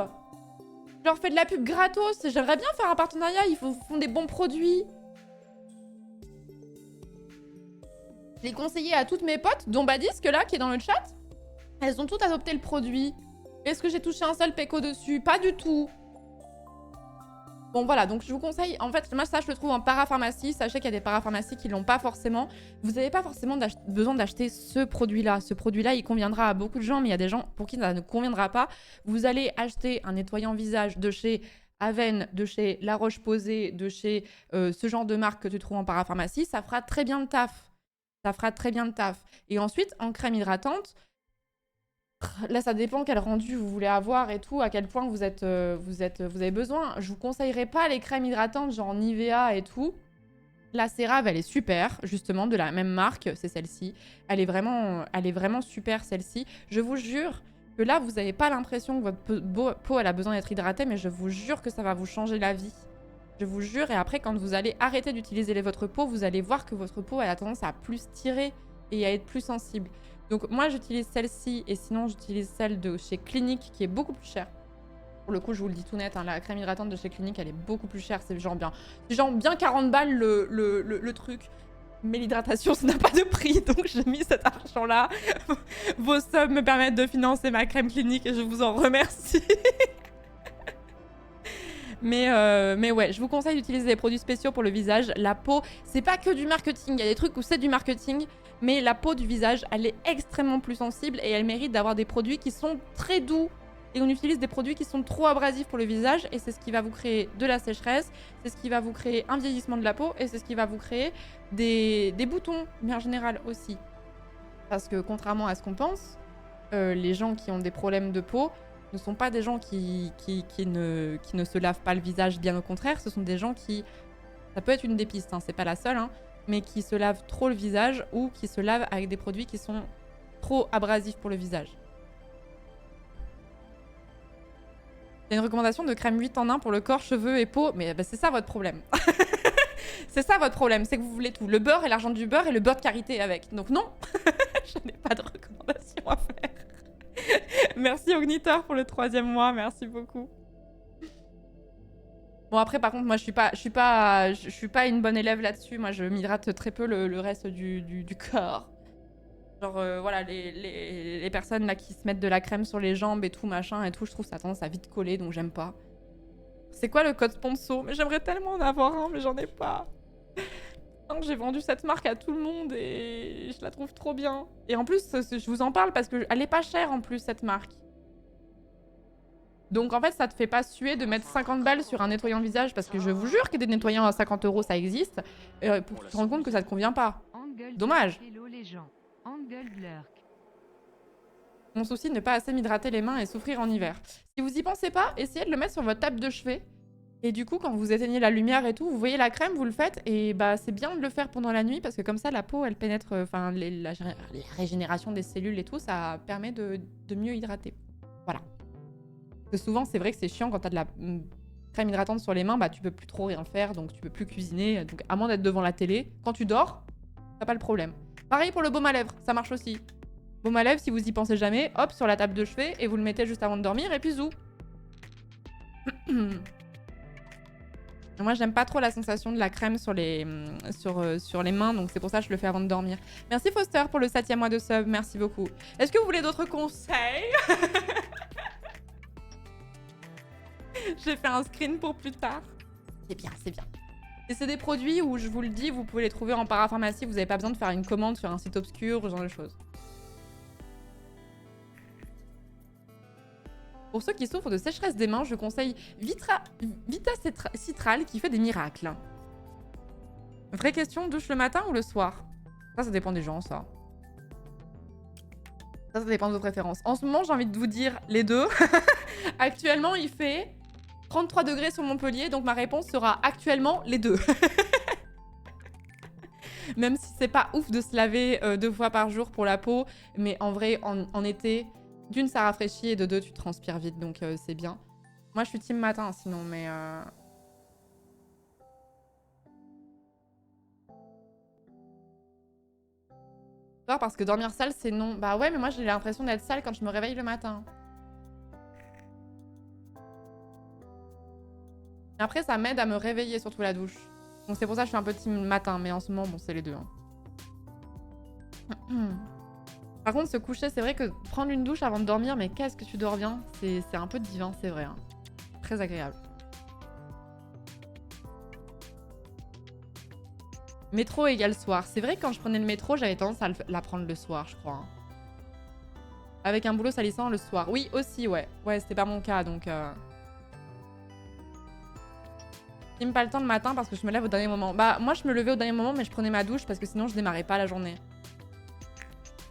J'aimerais bien faire un partenariat. Ils font des bons produits. Je l'ai conseillé à toutes mes potes, dont Badisque là, qui est dans le chat. Elles ont toutes adopté le produit. Est-ce que j'ai touché un seul péco dessus? Pas du tout. Bon voilà, donc je vous conseille, en fait, moi ça je le trouve en parapharmacie. Sachez qu'il y a des parapharmacies qui l'ont pas forcément. Vous n'avez pas forcément besoin d'acheter ce produit-là. Ce produit-là, il conviendra à beaucoup de gens, mais il y a des gens pour qui ça ne conviendra pas. Vous allez acheter un nettoyant visage de chez Aven, de chez La Roche-Posay, de chez ce genre de marque que tu trouves en parapharmacie. Ça fera très bien le taf. Et ensuite, en crème hydratante, là, ça dépend quel rendu vous voulez avoir et tout, à quel point vous avez besoin. Je vous conseillerais pas les crèmes hydratantes genre Nivea et tout. La CeraVe, elle est super, justement, de la même marque, c'est celle-ci. Elle est vraiment super, celle-ci. Je vous jure que là, vous n'avez pas l'impression que votre peau, elle a besoin d'être hydratée, mais je vous jure que ça va vous changer la vie. Je vous jure, et après, quand vous allez arrêter d'utiliser votre peau, vous allez voir que votre peau, elle a tendance à plus tirer et à être plus sensible. Donc moi j'utilise celle-ci et sinon j'utilise celle de chez Clinique qui est beaucoup plus chère. Pour le coup je vous le dis tout net, hein, la crème hydratante de chez Clinique elle est beaucoup plus chère, c'est genre bien 40 balles le truc. Mais l'hydratation ça n'a pas de prix donc j'ai mis cet argent là. Vos sommes me permettent de financer ma crème Clinique et je vous en remercie. Mais ouais, je vous conseille d'utiliser des produits spéciaux pour le visage. La peau, c'est pas que du marketing. Il y a des trucs où c'est du marketing, mais la peau du visage, elle est extrêmement plus sensible et elle mérite d'avoir des produits qui sont très doux. Et on utilise des produits qui sont trop abrasifs pour le visage et c'est ce qui va vous créer de la sécheresse, c'est ce qui va vous créer un vieillissement de la peau et c'est ce qui va vous créer des boutons, mais en général aussi. Parce que contrairement à ce qu'on pense, les gens qui ont des problèmes de peau ne sont pas des gens qui ne se lavent pas le visage, bien au contraire, ce sont des gens qui... Ça peut être une des pistes, hein, c'est pas la seule, hein, mais qui se lavent trop le visage ou qui se lavent avec des produits qui sont trop abrasifs pour le visage. Il y a une recommandation de crème 8 en 1 pour le corps, cheveux et peau, mais bah, c'est ça votre problème. C'est ça votre problème, c'est que vous voulez tout. Le beurre et l'argent du beurre et le beurre de karité avec. Donc non, je n'ai pas de recommandation à faire. Merci Ognitor pour le 3e mois, merci beaucoup. Bon après par contre moi je suis pas une bonne élève là-dessus, moi je m'hydrate très peu le reste du corps. Genre voilà les personnes là qui se mettent de la crème sur les jambes et tout machin et tout, je trouve ça a tendance à vite coller donc j'aime pas. C'est quoi le code sponsor? Mais j'aimerais tellement en avoir un mais j'en ai pas. J'ai vendu cette marque à tout le monde et je la trouve trop bien. Et en plus je vous en parle parce qu'elle est pas chère en plus cette marque. Donc en fait, ça te fait pas suer de mettre 50 balles sur un nettoyant visage parce que je vous jure que des nettoyants à 50 € ça existe pour que tu te rendes compte que ça te convient pas. Dommage. Mon souci, ne pas assez m'hydrater les mains et souffrir en hiver. Si vous y pensez pas, essayez de le mettre sur votre table de chevet. Et du coup, quand vous éteignez la lumière et tout, vous voyez la crème, vous le faites. Et bah, c'est bien de le faire pendant la nuit parce que comme ça, la peau, elle pénètre, enfin, la régénération des cellules et tout, ça permet de mieux hydrater. Voilà. Parce que souvent, c'est vrai que c'est chiant quand t'as de la crème hydratante sur les mains, bah tu peux plus trop rien faire, donc tu peux plus cuisiner. Donc à moins d'être devant la télé, quand tu dors, t'as pas le problème. Pareil pour le baume à lèvres, ça marche aussi. Baume à lèvres, si vous y pensez jamais, hop, sur la table de chevet et vous le mettez juste avant de dormir et puis zou. Moi, j'aime pas trop la sensation de la crème sur les mains, donc c'est pour ça que je le fais avant de dormir. Merci Foster pour le 7e mois de sub, merci beaucoup. Est-ce que vous voulez d'autres conseils? J'ai fait un screen pour plus tard. C'est bien, c'est bien. Et c'est des produits où, je vous le dis, vous pouvez les trouver en parapharmacie, vous n'avez pas besoin de faire une commande sur un site obscur, ce genre de choses. Pour ceux qui souffrent de sécheresse des mains, je conseille Vita Citral qui fait des miracles. Vraie question, douche le matin ou le soir? Ça dépend des gens, ça. Ça dépend de vos préférences. En ce moment, j'ai envie de vous dire les deux. Actuellement, il fait 33 degrés sur Montpellier, donc ma réponse sera actuellement les deux. Même si c'est pas ouf de se laver 2 fois par jour pour la peau, mais en vrai, en été, d'une, ça rafraîchit et de 2, tu transpires vite, donc c'est bien. Moi, je suis team matin, sinon, mais... Parce que dormir sale, c'est non. Bah ouais, mais moi, j'ai l'impression d'être sale quand je me réveille le matin. Après, ça m'aide à me réveiller, surtout la douche. Donc c'est pour ça que je suis un peu team matin, mais en ce moment, bon, c'est les deux. Hein. Par contre, se coucher, c'est vrai que prendre une douche avant de dormir, mais qu'est-ce que tu dors bien? C'est un peu divin, c'est vrai. Hein. Très agréable. Métro égale soir. C'est vrai que quand je prenais le métro, j'avais tendance à la prendre le soir, je crois. Hein. Avec un boulot salissant le soir. Oui, aussi, ouais. Ouais, c'était pas mon cas, donc... J'aime pas le temps le matin parce que je me lève au dernier moment. Bah, moi, je me levais au dernier moment, mais je prenais ma douche parce que sinon, je démarrais pas la journée.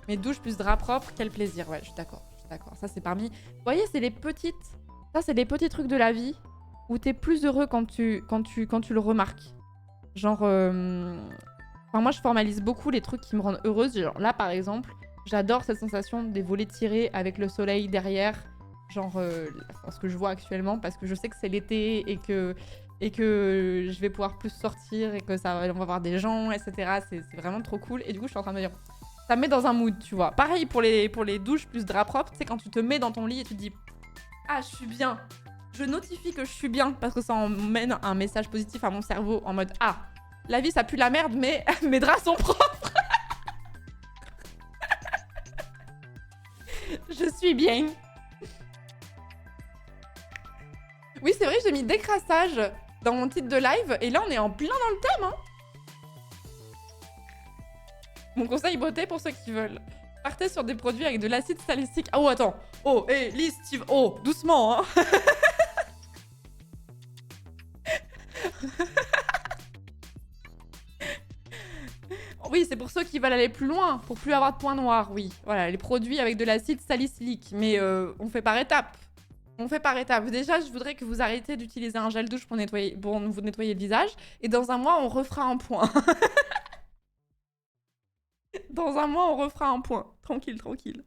Mais douche plus drap propre, quel plaisir. Ouais, je suis d'accord. Ça, c'est parmi... Vous voyez, c'est les petites... Ça, c'est les petits trucs de la vie où t'es plus heureux quand tu le remarques. Genre... Enfin, moi, je formalise beaucoup les trucs qui me rendent heureuse. Genre, là, par exemple, j'adore cette sensation des volets tirés avec le soleil derrière. Genre, ce que je vois actuellement, parce que je sais que c'est l'été et que je vais pouvoir plus sortir et que on va voir des gens, etc. C'est vraiment trop cool. Et du coup, je suis en train de me dire... Ça me met dans un mood, tu vois. Pareil pour les douches plus drap propre. Tu sais, quand tu te mets dans ton lit et tu te dis « Ah, je suis bien !» Je notifie que je suis bien parce que ça emmène un message positif à mon cerveau en mode « Ah, la vie, ça pue la merde, mais mes draps sont propres !» Je suis bien. Oui, c'est vrai, j'ai mis décrassage dans mon titre de live. Et là, on est en plein dans le thème. Hein. Mon conseil beauté pour ceux qui veulent. Partez sur des produits avec de l'acide salicylique. Oh, attends. Oh, hé, Lise, oh, doucement, hein. Oui, c'est pour ceux qui veulent aller plus loin, pour plus avoir de points noirs, oui. Voilà, les produits avec de l'acide salicylique. Mais on fait par étapes. On fait par étapes. Déjà, je voudrais que vous arrêtiez d'utiliser un gel douche pour vous nettoyer le visage. Et dans un mois, on refera un point. Dans un mois, on refera un point. Tranquille, tranquille.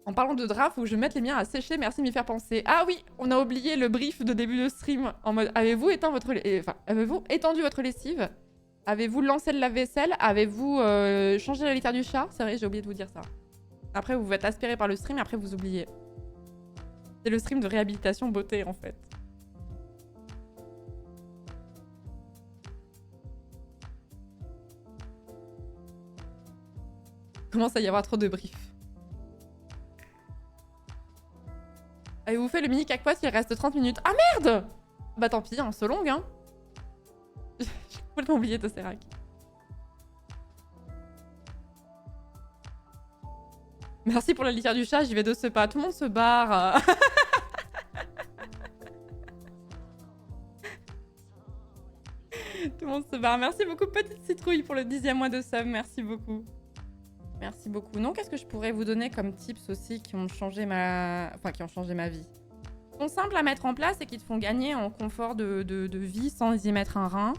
En parlant de drap, faut que je mette les miens à sécher. Merci de m'y faire penser. Ah oui, on a oublié le brief de début de stream. En mode, avez-vous étendu votre lessive? Avez-vous lancé le lave-vaisselle? Avez-vous changé la litière du chat? C'est vrai, j'ai oublié de vous dire ça. Après, vous êtes aspiré par le stream et après, vous oubliez. C'est le stream de réhabilitation beauté, en fait. Commence à y avoir trop de briefs. Avez-vous fait le mini cacpois? Il reste 30 minutes. Ah merde! Bah tant pis, hein, so long, hein. J'ai complètement oublié Tesseract. Merci pour la litière du chat, j'y vais de ce pas. Tout le monde se barre. Tout le monde se barre. Merci beaucoup, petite citrouille, pour le 10e mois de sub. Merci beaucoup. Merci beaucoup. Non, qu'est-ce que je pourrais vous donner comme tips aussi qui ont changé ma vie? Ils sont simples à mettre en place et qui te font gagner en confort de vie sans y mettre un rein.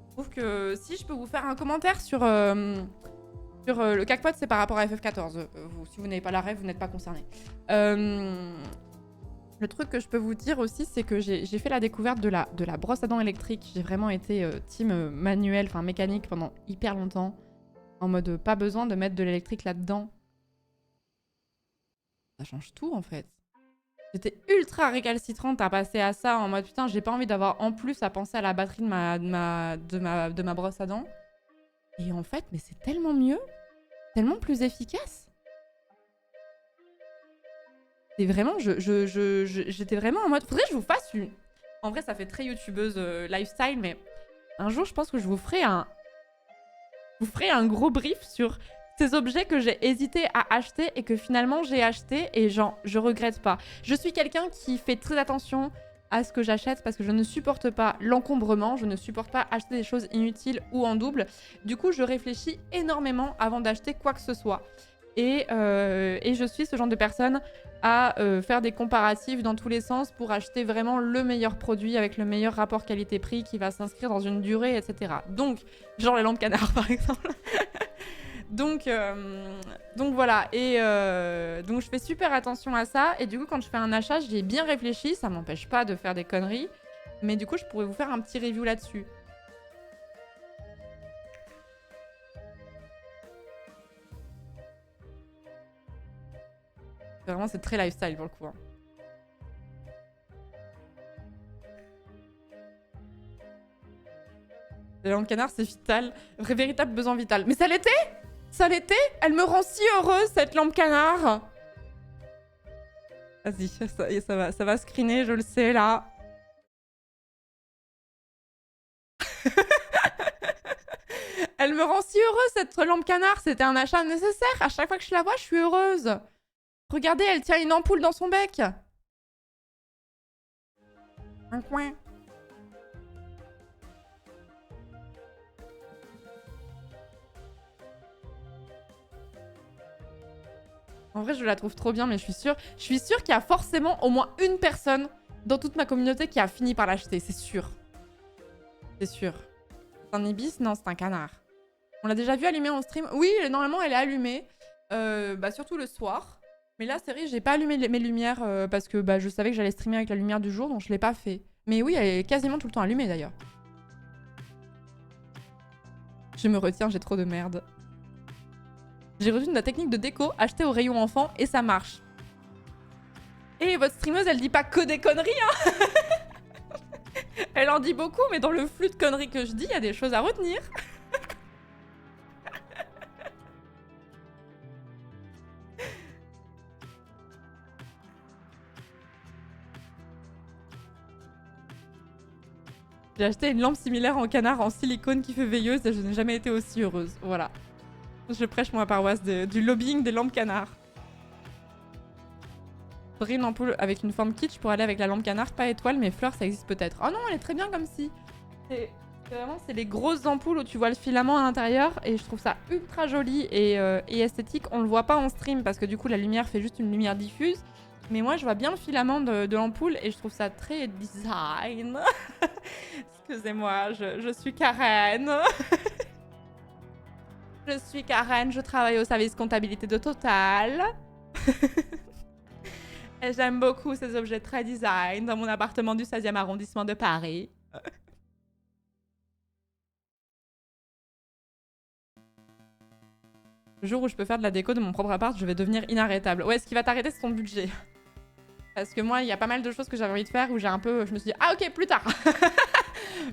Je trouve que si je peux vous faire un commentaire sur le cacpot, c'est par rapport à FF14. Si vous n'avez pas la rêve, vous n'êtes pas concerné. Le truc que je peux vous dire aussi, c'est que j'ai fait la découverte de la brosse à dents électrique. J'ai vraiment été team manuel, enfin mécanique pendant hyper longtemps. En mode pas besoin de mettre de l'électrique là-dedans. Ça change tout en fait. J'étais ultra récalcitrante à passer à ça en mode putain, j'ai pas envie d'avoir en plus à penser à la batterie de ma brosse à dents. Et en fait, mais c'est tellement mieux, tellement plus efficace. C'est vraiment, j'étais vraiment en mode, faudrait que je vous fasse une. En vrai, ça fait très youtubeuse lifestyle, mais un jour, je pense que je vous ferai un gros brief sur ces objets que j'ai hésité à acheter et que finalement j'ai acheté et genre, je regrette pas. Je suis quelqu'un qui fait très attention à ce que j'achète parce que je ne supporte pas l'encombrement, je ne supporte pas acheter des choses inutiles ou en double. Du coup, je réfléchis énormément avant d'acheter quoi que ce soit. Et je suis ce genre de personne à faire des comparatifs dans tous les sens pour acheter vraiment le meilleur produit avec le meilleur rapport qualité-prix qui va s'inscrire dans une durée, etc. Donc, genre les lampes canard par exemple. Donc voilà, et donc je fais super attention à ça, et du coup quand je fais un achat, j'y ai bien réfléchi, ça m'empêche pas de faire des conneries, mais du coup je pourrais vous faire un petit review là-dessus. Vraiment c'est très lifestyle pour le coup. Hein. Les lampes canard c'est vital, vrai véritable besoin vital. Mais ça l'était! Ça l'était? Elle me rend si heureuse, cette lampe canard. Vas-y, ça va screener, je le sais, là. Elle me rend si heureuse, cette lampe canard. C'était un achat nécessaire. À chaque fois que je la vois, je suis heureuse. Regardez, elle tient une ampoule dans son bec. Un coin. En vrai, je la trouve trop bien, mais je suis sûre qu'il y a forcément au moins une personne dans toute ma communauté qui a fini par l'acheter, c'est sûr. C'est sûr. C'est un ibis? Non, c'est un canard. On l'a déjà vu allumer en stream? Oui, normalement, elle est allumée. Surtout le soir. Mais là, c'est vrai, j'ai pas allumé mes lumières parce que je savais que j'allais streamer avec la lumière du jour, donc je l'ai pas fait. Mais oui, elle est quasiment tout le temps allumée, d'ailleurs. Je me retiens, j'ai trop de merde. J'ai retenu de la technique de déco achetée au rayon enfant et ça marche. Et votre streameuse, elle dit pas que des conneries, hein. Elle en dit beaucoup, mais dans le flux de conneries que je dis, il y a des choses à retenir. J'ai acheté une lampe similaire en canard en silicone qui fait veilleuse et je n'ai jamais été aussi heureuse. Voilà. Je prêche ma paroisse du lobbying des lampes canard. Faudrait une ampoule avec une forme kitsch pour aller avec la lampe canard. Pas étoile, mais fleurs, ça existe peut-être. Oh non, elle est très bien comme si. C'est les grosses ampoules où tu vois le filament à l'intérieur et je trouve ça ultra joli et esthétique. On le voit pas en stream parce que du coup la lumière fait juste une lumière diffuse. Mais moi je vois bien le filament de l'ampoule et je trouve ça très design. Excusez-moi, je suis Karen. Je suis Karen, je travaille au service comptabilité de Total. Et j'aime beaucoup ces objets très design dans mon appartement du 16e arrondissement de Paris. Le jour où je peux faire de la déco de mon propre appart, je vais devenir inarrêtable. Ouais, ce qui va t'arrêter, c'est ton budget. Parce que moi, il y a pas mal de choses que j'avais envie de faire où j'ai un peu... Je me suis dit, ah ok, plus tard.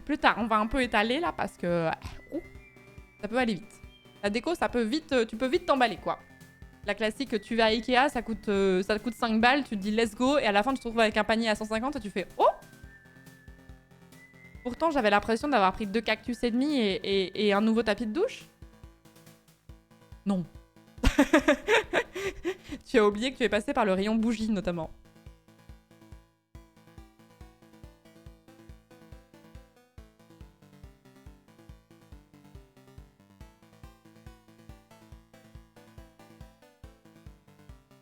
Plus tard, on va un peu étaler là parce que... ça peut aller vite. La déco, ça peut vite... Tu peux vite t'emballer, quoi. La classique, tu vas à Ikea, ça coûte 5 balles, tu te dis let's go, et à la fin, tu te retrouves avec un panier à 150 et tu fais oh! Pourtant, j'avais l'impression d'avoir pris 2 cactus et demi et un nouveau tapis de douche. Non. Tu as oublié que tu es passé par le rayon bougie, notamment.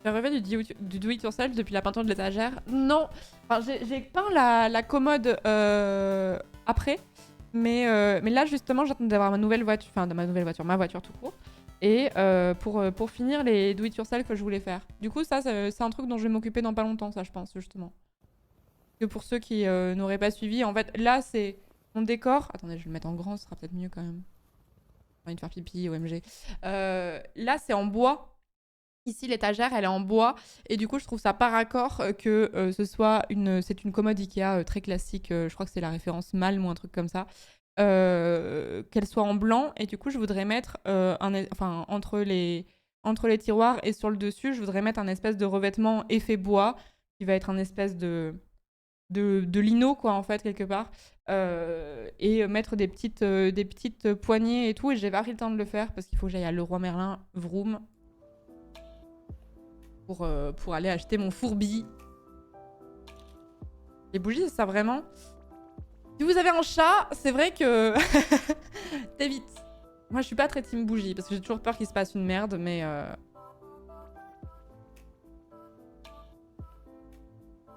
J'ai rêvé du do-it-yourself depuis la peinture de l'étagère. Non, enfin, j'ai peint la commode après, mais là justement j'attends d'avoir ma nouvelle voiture, enfin ma voiture tout court, et pour finir les do-it-yourself que je voulais faire. Du coup ça c'est un truc dont je vais m'occuper dans pas longtemps, ça je pense justement. Que pour ceux qui n'auraient pas suivi, en fait là c'est mon décor. Attendez, je vais le mettre en grand, ce sera peut-être mieux quand même. J'ai envie de faire pipi, OMG. Là c'est en bois. Ici, l'étagère, elle est en bois. Et du coup, je trouve ça pas raccord que ce soit une... C'est une commode Ikea très classique. Je crois que c'est la référence Malm ou un truc comme ça. Qu'elle soit en blanc. Et du coup, je voudrais mettre... Enfin, entre les tiroirs et sur le dessus, je voudrais mettre un espèce de revêtement effet bois qui va être un espèce de lino, quoi, en fait, quelque part. Et mettre des petites poignées et tout. Et j'ai pas pris le temps de le faire parce qu'il faut que j'aille à Leroy Merlin, vroom. Pour aller acheter mon fourbi. Les bougies, c'est ça vraiment. Si vous avez un chat, c'est vrai que... T'évites. Moi, je suis pas très team bougie, parce que j'ai toujours peur qu'il se passe une merde, mais...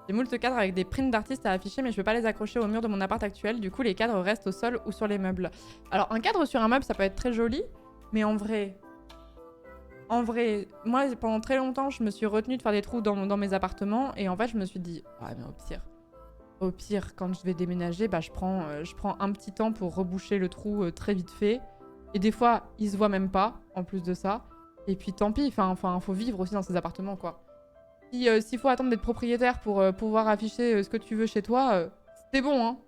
J'ai moult cadres avec des prints d'artistes à afficher, mais je peux pas les accrocher au mur de mon appart actuel. Du coup, les cadres restent au sol ou sur les meubles. Alors, un cadre sur un meuble, ça peut être très joli, mais en vrai... moi, pendant très longtemps, je me suis retenue de faire des trous dans mes appartements. Et en fait, je me suis dit, ah, mais au pire, quand je vais déménager, bah, je prends un petit temps pour reboucher le trou très vite fait. Et des fois, il se voit même pas, en plus de ça. Et puis, tant pis, enfin, faut vivre aussi dans ces appartements, quoi. S'il faut attendre d'être propriétaire pour pouvoir afficher ce que tu veux chez toi, c'est bon, hein.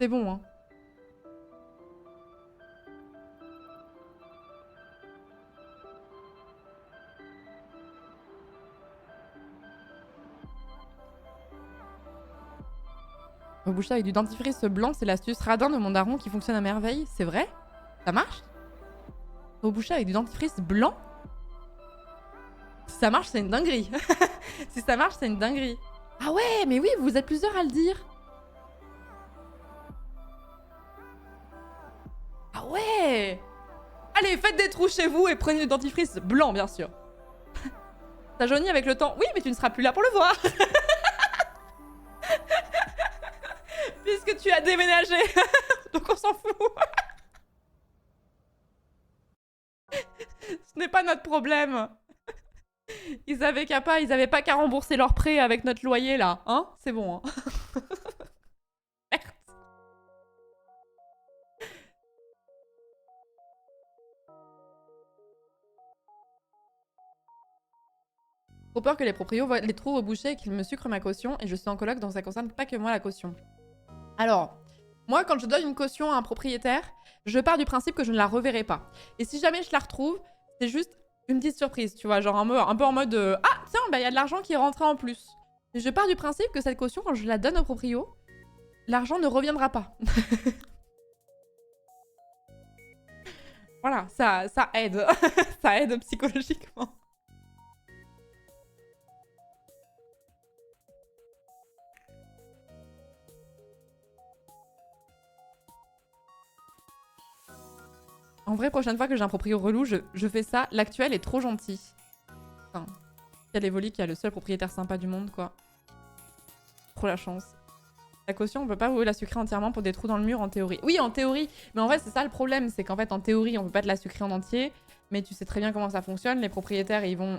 C'est bon, hein. Reboucher avec du dentifrice blanc, c'est l'astuce radin de mon daron qui fonctionne à merveille. C'est vrai? Ça marche? Reboucher avec du dentifrice blanc? Si ça marche, c'est une dinguerie. Si ça marche, c'est une dinguerie. Ah ouais, mais oui, vous êtes plusieurs à le dire. Ah ouais! Allez, faites des trous chez vous et prenez du dentifrice blanc, bien sûr. Ça jaunit avec le temps. Oui, mais tu ne seras plus là pour le voir. Puisque tu as déménagé. Donc on s'en fout. Ce n'est pas notre problème. Ils avaient pas qu'à rembourser leur prêt avec notre loyer là, hein? C'est bon, hein? Merde. Trop peur que les proprios voient les trous rebouchés et qu'ils me sucrent ma caution et je suis en coloc donc ça concerne pas que moi la caution. Alors, moi, quand je donne une caution à un propriétaire, je pars du principe que je ne la reverrai pas. Et si jamais je la retrouve, c'est juste une petite surprise, tu vois, genre un peu en mode ah, tiens, bah, y a de l'argent qui est rentré en plus. Et je pars du principe que cette caution, quand je la donne au proprio, l'argent ne reviendra pas. Voilà, ça aide. Ça aide psychologiquement. En vrai, prochaine fois que j'ai un proprio relou, je fais ça. L'actuel est trop gentil. Enfin, quel évoli qui a le seul propriétaire sympa du monde, quoi. Trop la chance. La caution, on peut pas la sucrer entièrement pour des trous dans le mur en théorie. Oui, en théorie. Mais en vrai, c'est ça le problème. C'est qu'en fait, en théorie, on peut pas te la sucrer en entier. Mais tu sais très bien comment ça fonctionne. Les propriétaires, ils vont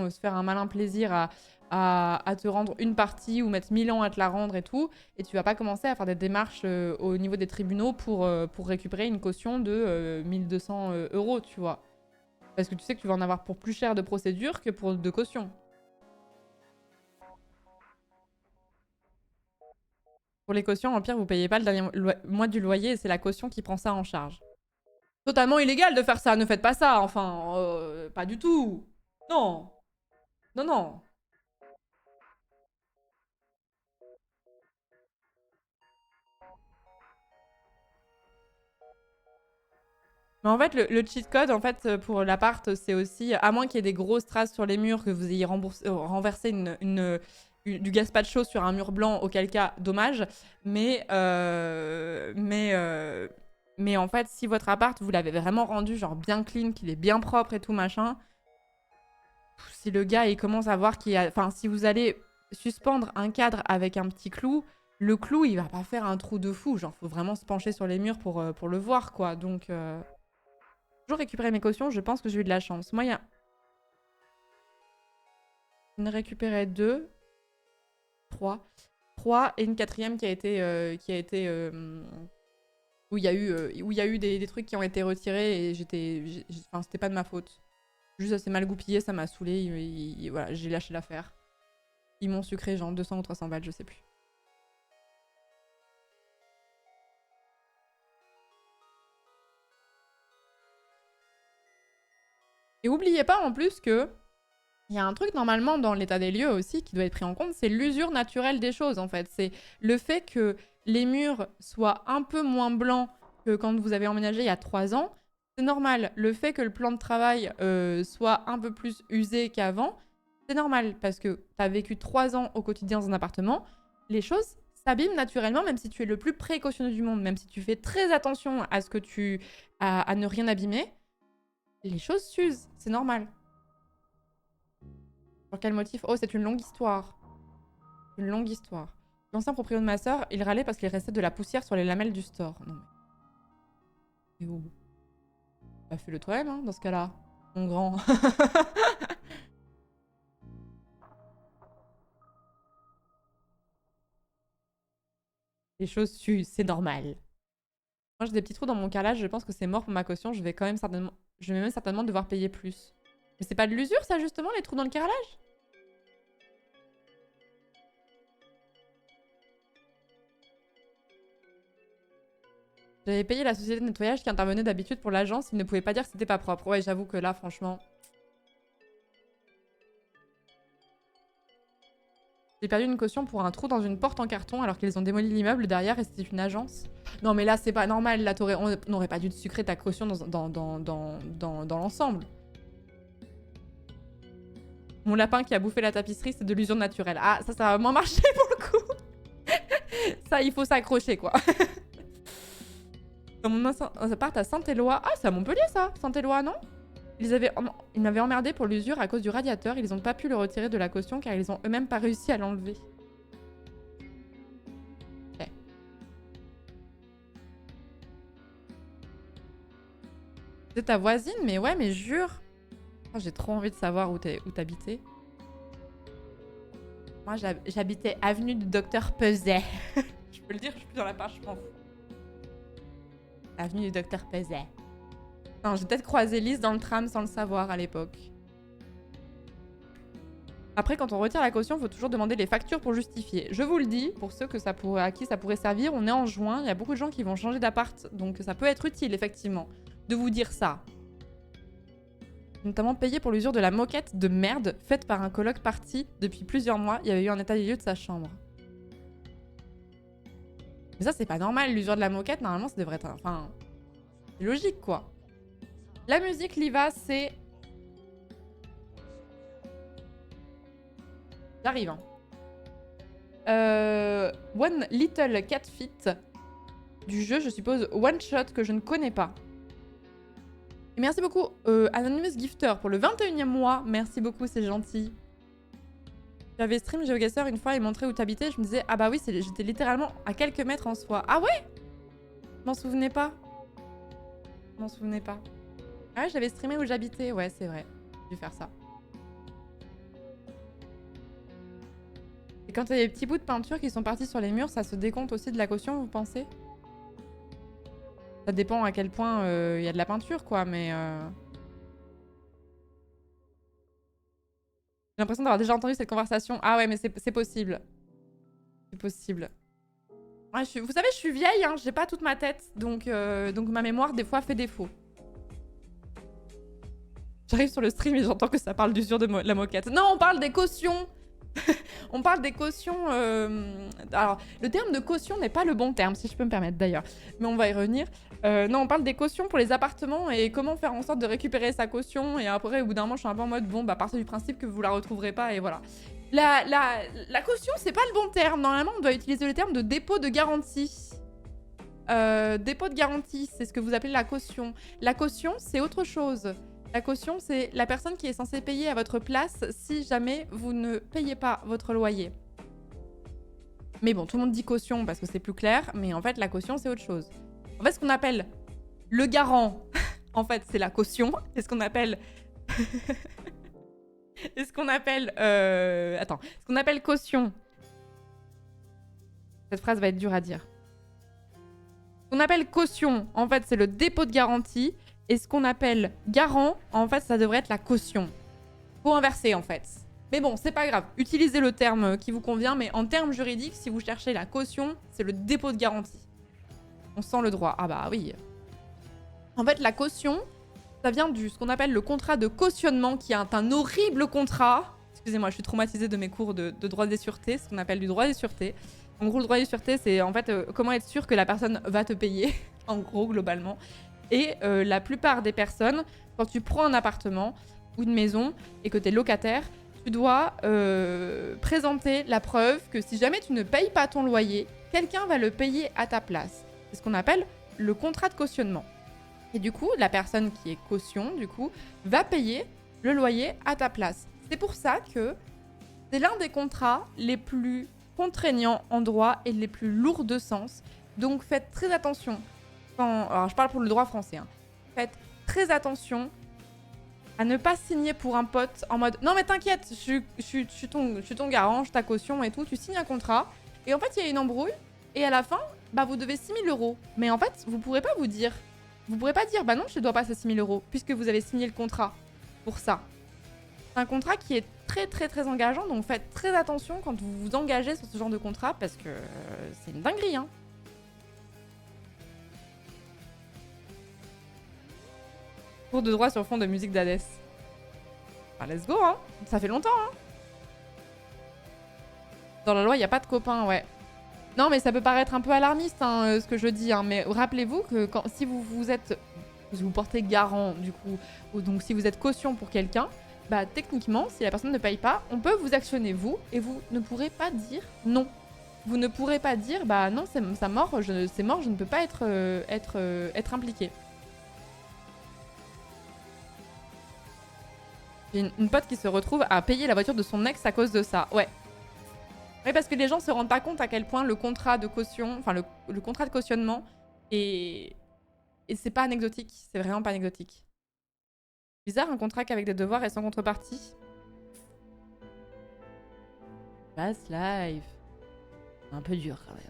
se faire un malin plaisir à te rendre une partie ou mettre 1000 ans à te la rendre et tout. Et tu vas pas commencer à faire des démarches au niveau des tribunaux pour récupérer une caution de 1200 euros, tu vois. Parce que tu sais que tu vas en avoir pour plus cher de procédure que pour de caution. Pour les cautions, en pire, vous payez pas le dernier mois du loyer et c'est la caution qui prend ça en charge. Totalement illégal de faire ça, ne faites pas ça, enfin, pas du tout. Non, non, non. Mais en fait, le cheat code, en fait, pour l'appart, c'est aussi, à moins qu'il y ait des grosses traces sur les murs, que vous ayez renversé du gazpacho sur un mur blanc, auquel cas, dommage. Mais en fait, si votre appart, vous l'avez vraiment rendu genre bien clean, qu'il est bien propre et tout machin, si le gars il commence à voir qu'il y a... Enfin, si vous allez suspendre un cadre avec un petit clou, le clou, il va pas faire un trou de fou. Genre, faut vraiment se pencher sur les murs pour le voir, quoi. Donc... toujours récupérer mes cautions, je pense que j'ai eu de la chance. Moi, il y a... J'en ai récupéré 2, 3. 3 et une quatrième qui a été... où il y a eu des trucs qui ont été retirés et enfin, c'était pas de ma faute. Juste, ça s'est mal goupillé, ça m'a saoulé. Voilà, j'ai lâché l'affaire. Ils m'ont sucré genre 200 ou 300 balles, je sais plus. Et oubliez pas en plus que il y a un truc normalement dans l'état des lieux aussi qui doit être pris en compte, c'est l'usure naturelle des choses en fait. C'est le fait que les murs soient un peu moins blancs que quand vous avez emménagé il y a 3 ans. C'est normal. Le fait que le plan de travail soit un peu plus usé qu'avant, c'est normal parce que tu as vécu 3 ans au quotidien dans un appartement. Les choses s'abîment naturellement, même si tu es le plus précautionneux du monde, même si tu fais très attention à ce que à ne rien abîmer. Les choses s'usent, c'est normal. Pour quel motif? Oh, c'est une longue histoire. Une longue histoire. L'ancien proprio de ma sœur, il râlait parce qu'il restait de la poussière sur les lamelles du store. Non mais... Et oh. Bah fais-le toi-même, hein, dans ce cas-là. Mon grand. Les choses s'usent, c'est normal. Moi, j'ai des petits trous dans mon carrelage, je pense que c'est mort pour ma caution. Je vais même certainement devoir payer plus. Mais c'est pas de l'usure, ça, justement, les trous dans le carrelage? J'avais payé la société de nettoyage qui intervenait d'habitude pour l'agence. Ils ne pouvaient pas dire que c'était pas propre. Ouais, j'avoue que là, franchement... J'ai perdu une caution pour un trou dans une porte en carton alors qu'ils ont démoli l'immeuble derrière et c'était une agence. Non mais là, c'est pas normal. Là, on n'aurait pas dû te sucrer ta caution dans l'ensemble. Mon lapin qui a bouffé la tapisserie, c'est de l'usure naturelle. Ah, ça va moins marcher pour le coup. Ça, il faut s'accrocher, quoi. Dans mon appart à Saint-Éloi. Ah, c'est à Montpellier, ça, Saint-Éloi, non? Ils m'avaient emmerdé pour l'usure à cause du radiateur. Ils n'ont pas pu le retirer de la caution car ils ont eux-mêmes pas réussi à l'enlever. Okay. C'est ta voisine? Mais ouais, mais jure. Oh, j'ai trop envie de savoir où t'habitais. Moi, j'habitais avenue du Docteur Peset. Je peux le dire, je suis plus dans la page, je m'en fous. Avenue du Docteur Peset. Non, j'ai peut-être croisé Lise dans le tram sans le savoir à l'époque. Après, quand on retire la caution, il faut toujours demander les factures pour justifier. Je vous le dis, pour ceux que à qui ça pourrait servir, on est en juin, il y a beaucoup de gens qui vont changer d'appart, donc ça peut être utile, effectivement, de vous dire ça. Notamment payé pour l'usure de la moquette de merde faite par un coloc parti depuis plusieurs mois. Il y avait eu un état des lieux de sa chambre. Mais ça, c'est pas normal, l'usure de la moquette, normalement, ça devrait être... Enfin, c'est logique, quoi. La musique, Liva, c'est... J'arrive, hein. One Little Cat Fit du jeu, je suppose, One Shot, que je ne connais pas. Et merci beaucoup, Anonymous Gifter, pour le 21e mois. Merci beaucoup, c'est gentil. J'avais stream GeoGuessr une fois et montré où t'habitais. Je me disais, ah bah oui, j'étais littéralement à quelques mètres en soi. Ah ouais? Je m'en souvenais pas. Je m'en souvenais pas. Ah ouais, j'avais streamé où j'habitais. Ouais, c'est vrai. J'ai dû faire ça. Et quand il y a des petits bouts de peinture qui sont partis sur les murs, ça se décompte aussi de la caution, vous pensez? Ça dépend à quel point il y a de la peinture, quoi, mais... J'ai l'impression d'avoir déjà entendu cette conversation. Ah ouais, mais c'est possible. C'est possible. Ouais, vous savez, je suis vieille, hein, j'ai pas toute ma tête, donc ma mémoire, des fois, fait défaut. J'arrive sur le stream et j'entends que ça parle d'usure de la moquette. Non, on parle des cautions. On parle des cautions... Alors, le terme de caution n'est pas le bon terme, si je peux me permettre d'ailleurs. Mais on va y revenir. Non, on parle des cautions pour les appartements et comment faire en sorte de récupérer sa caution. Et après, au bout d'un moment, je suis un peu en mode, bon, bah, partez du principe que vous la retrouverez pas et voilà. La caution, c'est pas le bon terme. Normalement, on doit utiliser le terme de dépôt de garantie. Dépôt de garantie, c'est ce que vous appelez la caution. La caution, c'est autre chose. La caution, c'est la personne qui est censée payer à votre place si jamais vous ne payez pas votre loyer. Mais bon, tout le monde dit caution parce que c'est plus clair, mais en fait, la caution, c'est autre chose. En fait, ce qu'on appelle le garant, en fait, c'est la caution. Et ce qu'on appelle... Et ce qu'on appelle... Attends. Ce qu'on appelle caution... Cette phrase va être dure à dire. Ce qu'on appelle caution, en fait, c'est le dépôt de garantie. Et ce qu'on appelle garant, en fait, ça devrait être la caution. Faut inverser, en fait. Mais bon, c'est pas grave. Utilisez le terme qui vous convient, mais en termes juridiques, si vous cherchez la caution, c'est le dépôt de garantie. On sent le droit. Ah bah oui. En fait, la caution, ça vient du ce qu'on appelle le contrat de cautionnement, qui est un horrible contrat. Excusez-moi, je suis traumatisée de mes cours de droit des sûretés, ce qu'on appelle du droit des sûretés. En gros, le droit des sûretés, c'est en fait comment être sûr que la personne va te payer, en gros, globalement. Et la plupart des personnes, quand tu prends un appartement ou une maison et que tu es locataire, tu dois présenter la preuve que si jamais tu ne payes pas ton loyer, quelqu'un va le payer à ta place. C'est ce qu'on appelle le contrat de cautionnement. Et du coup, la personne qui est caution, du coup, va payer le loyer à ta place. C'est pour ça que c'est l'un des contrats les plus contraignants en droit et les plus lourds de sens. Donc faites très attention. Alors je parle pour le droit français. Hein. Faites très attention à ne pas signer pour un pote en mode « Non mais t'inquiète, je suis ton garant, je ta caution et tout. » Tu signes un contrat et en fait il y a une embrouille et à la fin, bah vous devez 6 000 €. Mais en fait, vous pourrez pas vous dire. Vous pourrez pas dire « Bah non, je te dois pas ces 6 000 € puisque vous avez signé le contrat pour ça. » C'est un contrat qui est très engageant, donc faites très attention quand vous vous engagez sur ce genre de contrat parce que c'est une dinguerie, hein. Cours de droit sur fond de musique d'Hadès. Ah, let's go, hein. Ça fait longtemps, hein. Dans la loi, il n'y a pas de copains, ouais. Non, mais ça peut paraître un peu alarmiste, hein, ce que je dis, hein, mais rappelez-vous que si vous portez garant, du coup, ou donc si vous êtes caution pour quelqu'un, bah techniquement, si la personne ne paye pas, on peut vous actionner, vous, et vous ne pourrez pas dire non. Vous ne pourrez pas dire, bah non, c'est mort, c'est mort, je ne peux pas être impliqué. J'ai une pote qui se retrouve à payer la voiture de son ex à cause de ça. Ouais. Oui, parce que les gens se rendent pas compte à quel point le contrat de caution, enfin le contrat de cautionnement et c'est pas anecdotique. C'est vraiment pas anecdotique. Bizarre un contrat qu'avec des devoirs et sans contrepartie. Fast life. Un peu dur quand même.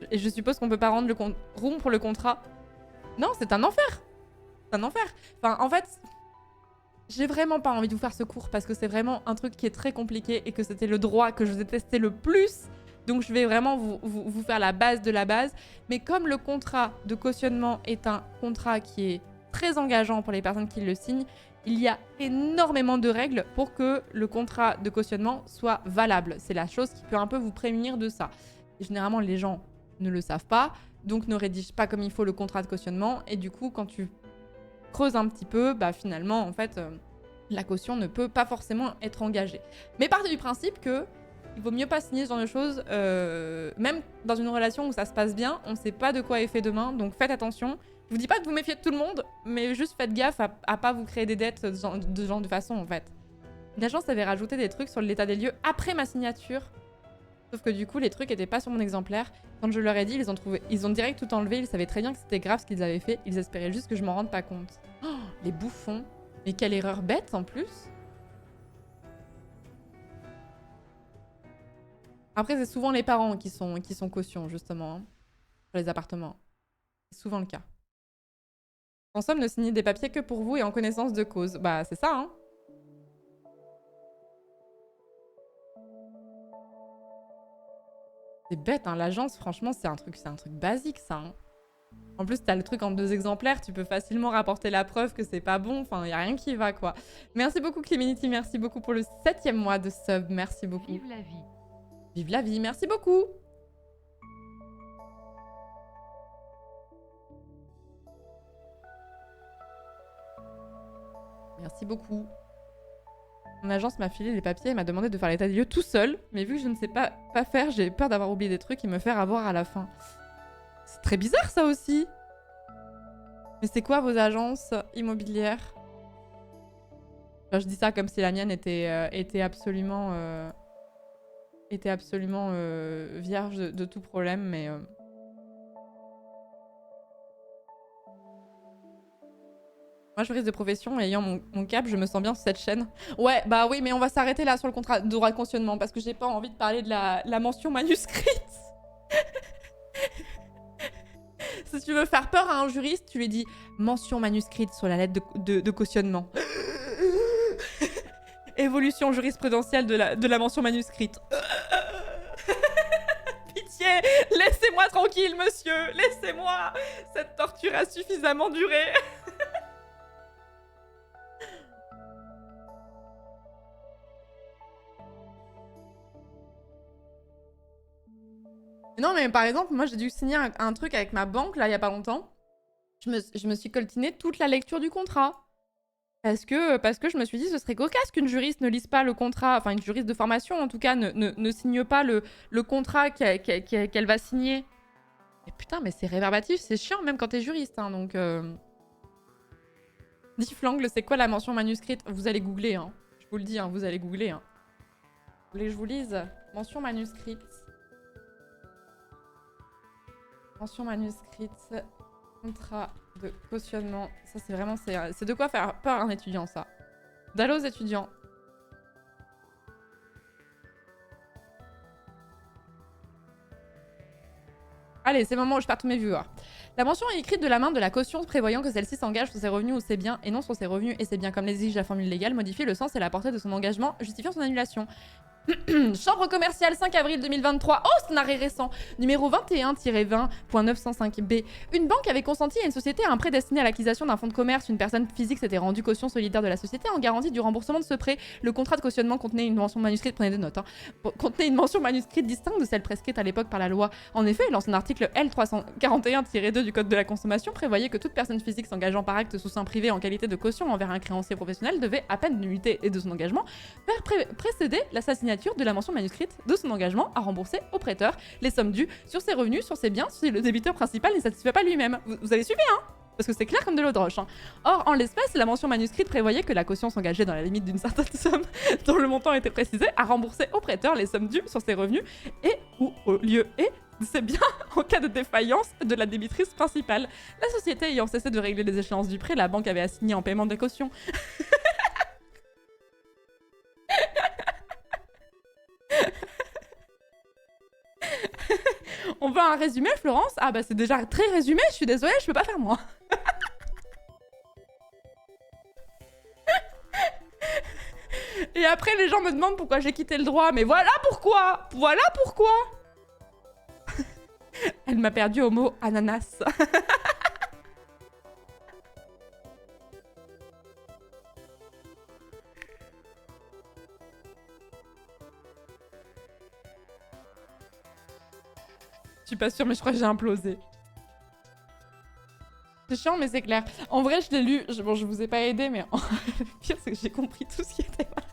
Et je suppose qu'on peut pas rompre le contrat. Non, c'est un enfer. C'est un enfer. Enfin, en fait, j'ai vraiment pas envie de vous faire ce cours parce que c'est vraiment un truc qui est très compliqué et que c'était le droit que je détestais le plus. Donc je vais vraiment vous faire la base de la base. Mais comme le contrat de cautionnement est un contrat qui est très engageant pour les personnes qui le signent, il y a énormément de règles pour que le contrat de cautionnement soit valable. C'est la chose qui peut un peu vous prémunir de ça. Et généralement, les gens ne le savent pas, donc ne rédigent pas comme il faut le contrat de cautionnement. Et du coup, quand tu creuses un petit peu, bah finalement, en fait, la caution ne peut pas forcément être engagée. Mais partez du principe que il vaut mieux pas signer ce genre de choses, même dans une relation où ça se passe bien, on sait pas de quoi est fait demain, donc faites attention. Je vous dis pas de vous méfier de tout le monde, mais juste faites gaffe à pas vous créer des dettes de ce genre de façon, en fait. L'agence avait rajouté des trucs sur l'état des lieux après ma signature, sauf que du coup, les trucs étaient pas sur mon exemplaire. Quand je leur ai dit, ils ont direct tout enlevé, ils savaient très bien que c'était grave ce qu'ils avaient fait, ils espéraient juste que je m'en rende pas compte. Oh, les bouffons. Mais quelle erreur bête, en plus. Après, c'est souvent les parents qui sont cautions, justement, hein, pour les appartements. C'est souvent le cas. En somme, ne signez des papiers que pour vous et en connaissance de cause. Bah, c'est ça, hein. C'est bête, hein. L'agence, franchement, c'est un truc basique, ça, hein. En plus, t'as le truc en 2 exemplaires, tu peux facilement rapporter la preuve que c'est pas bon. Enfin, y a rien qui va, quoi. Merci beaucoup, Cléminity. Merci beaucoup pour le 7e mois de sub. Merci beaucoup. Vive la vie. Vive la vie. Merci beaucoup. Merci beaucoup. Mon agence m'a filé les papiers et m'a demandé de faire l'état des lieux tout seul. Mais vu que je ne sais pas faire, j'ai peur d'avoir oublié des trucs et me faire avoir à la fin. C'est très bizarre, ça aussi. Mais c'est quoi vos agences immobilières? Enfin, je dis ça comme si la mienne était absolument vierge de tout problème, mais... Moi, juriste de profession, ayant mon cap, je me sens bien sur cette chaîne. Ouais, bah oui, mais on va s'arrêter là sur le contrat de droit de cautionnement parce que j'ai pas envie de parler de la mention manuscrite. Si tu veux faire peur à un juriste, tu lui dis mention manuscrite sur la lettre de cautionnement. Évolution jurisprudentielle de la mention manuscrite. Pitié, laissez-moi tranquille, monsieur. Laissez-moi. Cette torture a suffisamment duré. Non, mais par exemple, moi, j'ai dû signer un truc avec ma banque, là, il y a pas longtemps. Je me suis coltiné toute la lecture du contrat. Parce que je me suis dit, ce serait cocasse qu'une juriste ne lise pas le contrat, enfin, une juriste de formation, en tout cas, ne signe pas le contrat qu'elle va signer. Et putain, mais c'est réverbatif, c'est chiant, même quand t'es juriste, hein, donc... Difflangle, c'est quoi la mention manuscrite? Vous allez googler, hein. Je vous le dis, hein, vous allez googler, hein. Vous voulez que je vous lise? Mention manuscrite. Mention manuscrite, contrat de cautionnement. Ça, c'est vraiment... C'est de quoi faire peur à un étudiant, ça. D'aller aux étudiants. Allez, c'est le moment où je perds tous mes viewers. La mention est écrite de la main de la caution prévoyant que celle-ci s'engage sur ses revenus ou ses biens et non sur ses revenus et ses biens comme l'exige la formule légale, modifie le sens et la portée de son engagement, justifiant son annulation. Chambre commerciale 5 avril 2023. Oh, c'est un arrêt récent. Numéro 21-20.905B. Une banque avait consenti à une société à un prêt destiné à l'acquisition d'un fonds de commerce. Une personne physique s'était rendue caution solidaire de la société en garantie du remboursement de ce prêt. Le contrat de cautionnement contenait une mention manuscrite, prenez des notes, hein, contenait une mention manuscrite distincte de celle prescrite à l'époque par la loi. En effet, l'ancien article L341-2 du Code de la consommation prévoyait que toute personne physique s'engageant par acte sous seing privé en qualité de caution envers un créancier professionnel devait, à peine de nullité et de son engagement, faire précéder la signature de la mention manuscrite de son engagement à rembourser au prêteur les sommes dues sur ses revenus, sur ses biens, si le débiteur principal ne satisfait pas lui-même. Vous avez suivi, hein? Parce que c'est clair comme de l'eau de roche. Hein. Or, en l'espèce, la mention manuscrite prévoyait que la caution s'engageait dans la limite d'une certaine somme dont le montant était précisé à rembourser au prêteur les sommes dues sur ses revenus et ou au lieu et c'est bien en cas de défaillance de la débitrice principale. La société ayant cessé de régler les échéances du prêt, la banque avait assigné en paiement des cautions. On veut un résumé, Florence? Ah bah c'est déjà très résumé, je suis désolée, je peux pas faire moins. Et après, les gens me demandent pourquoi j'ai quitté le droit. Mais voilà pourquoi! Voilà pourquoi! Elle m'a perdu au mot ananas. Je suis pas sûre, mais je crois que j'ai implosé. C'est chiant, mais c'est clair. En vrai, je l'ai lu. Bon, je vous ai pas aidé, mais le pire, c'est que j'ai compris tout ce qui était marqué.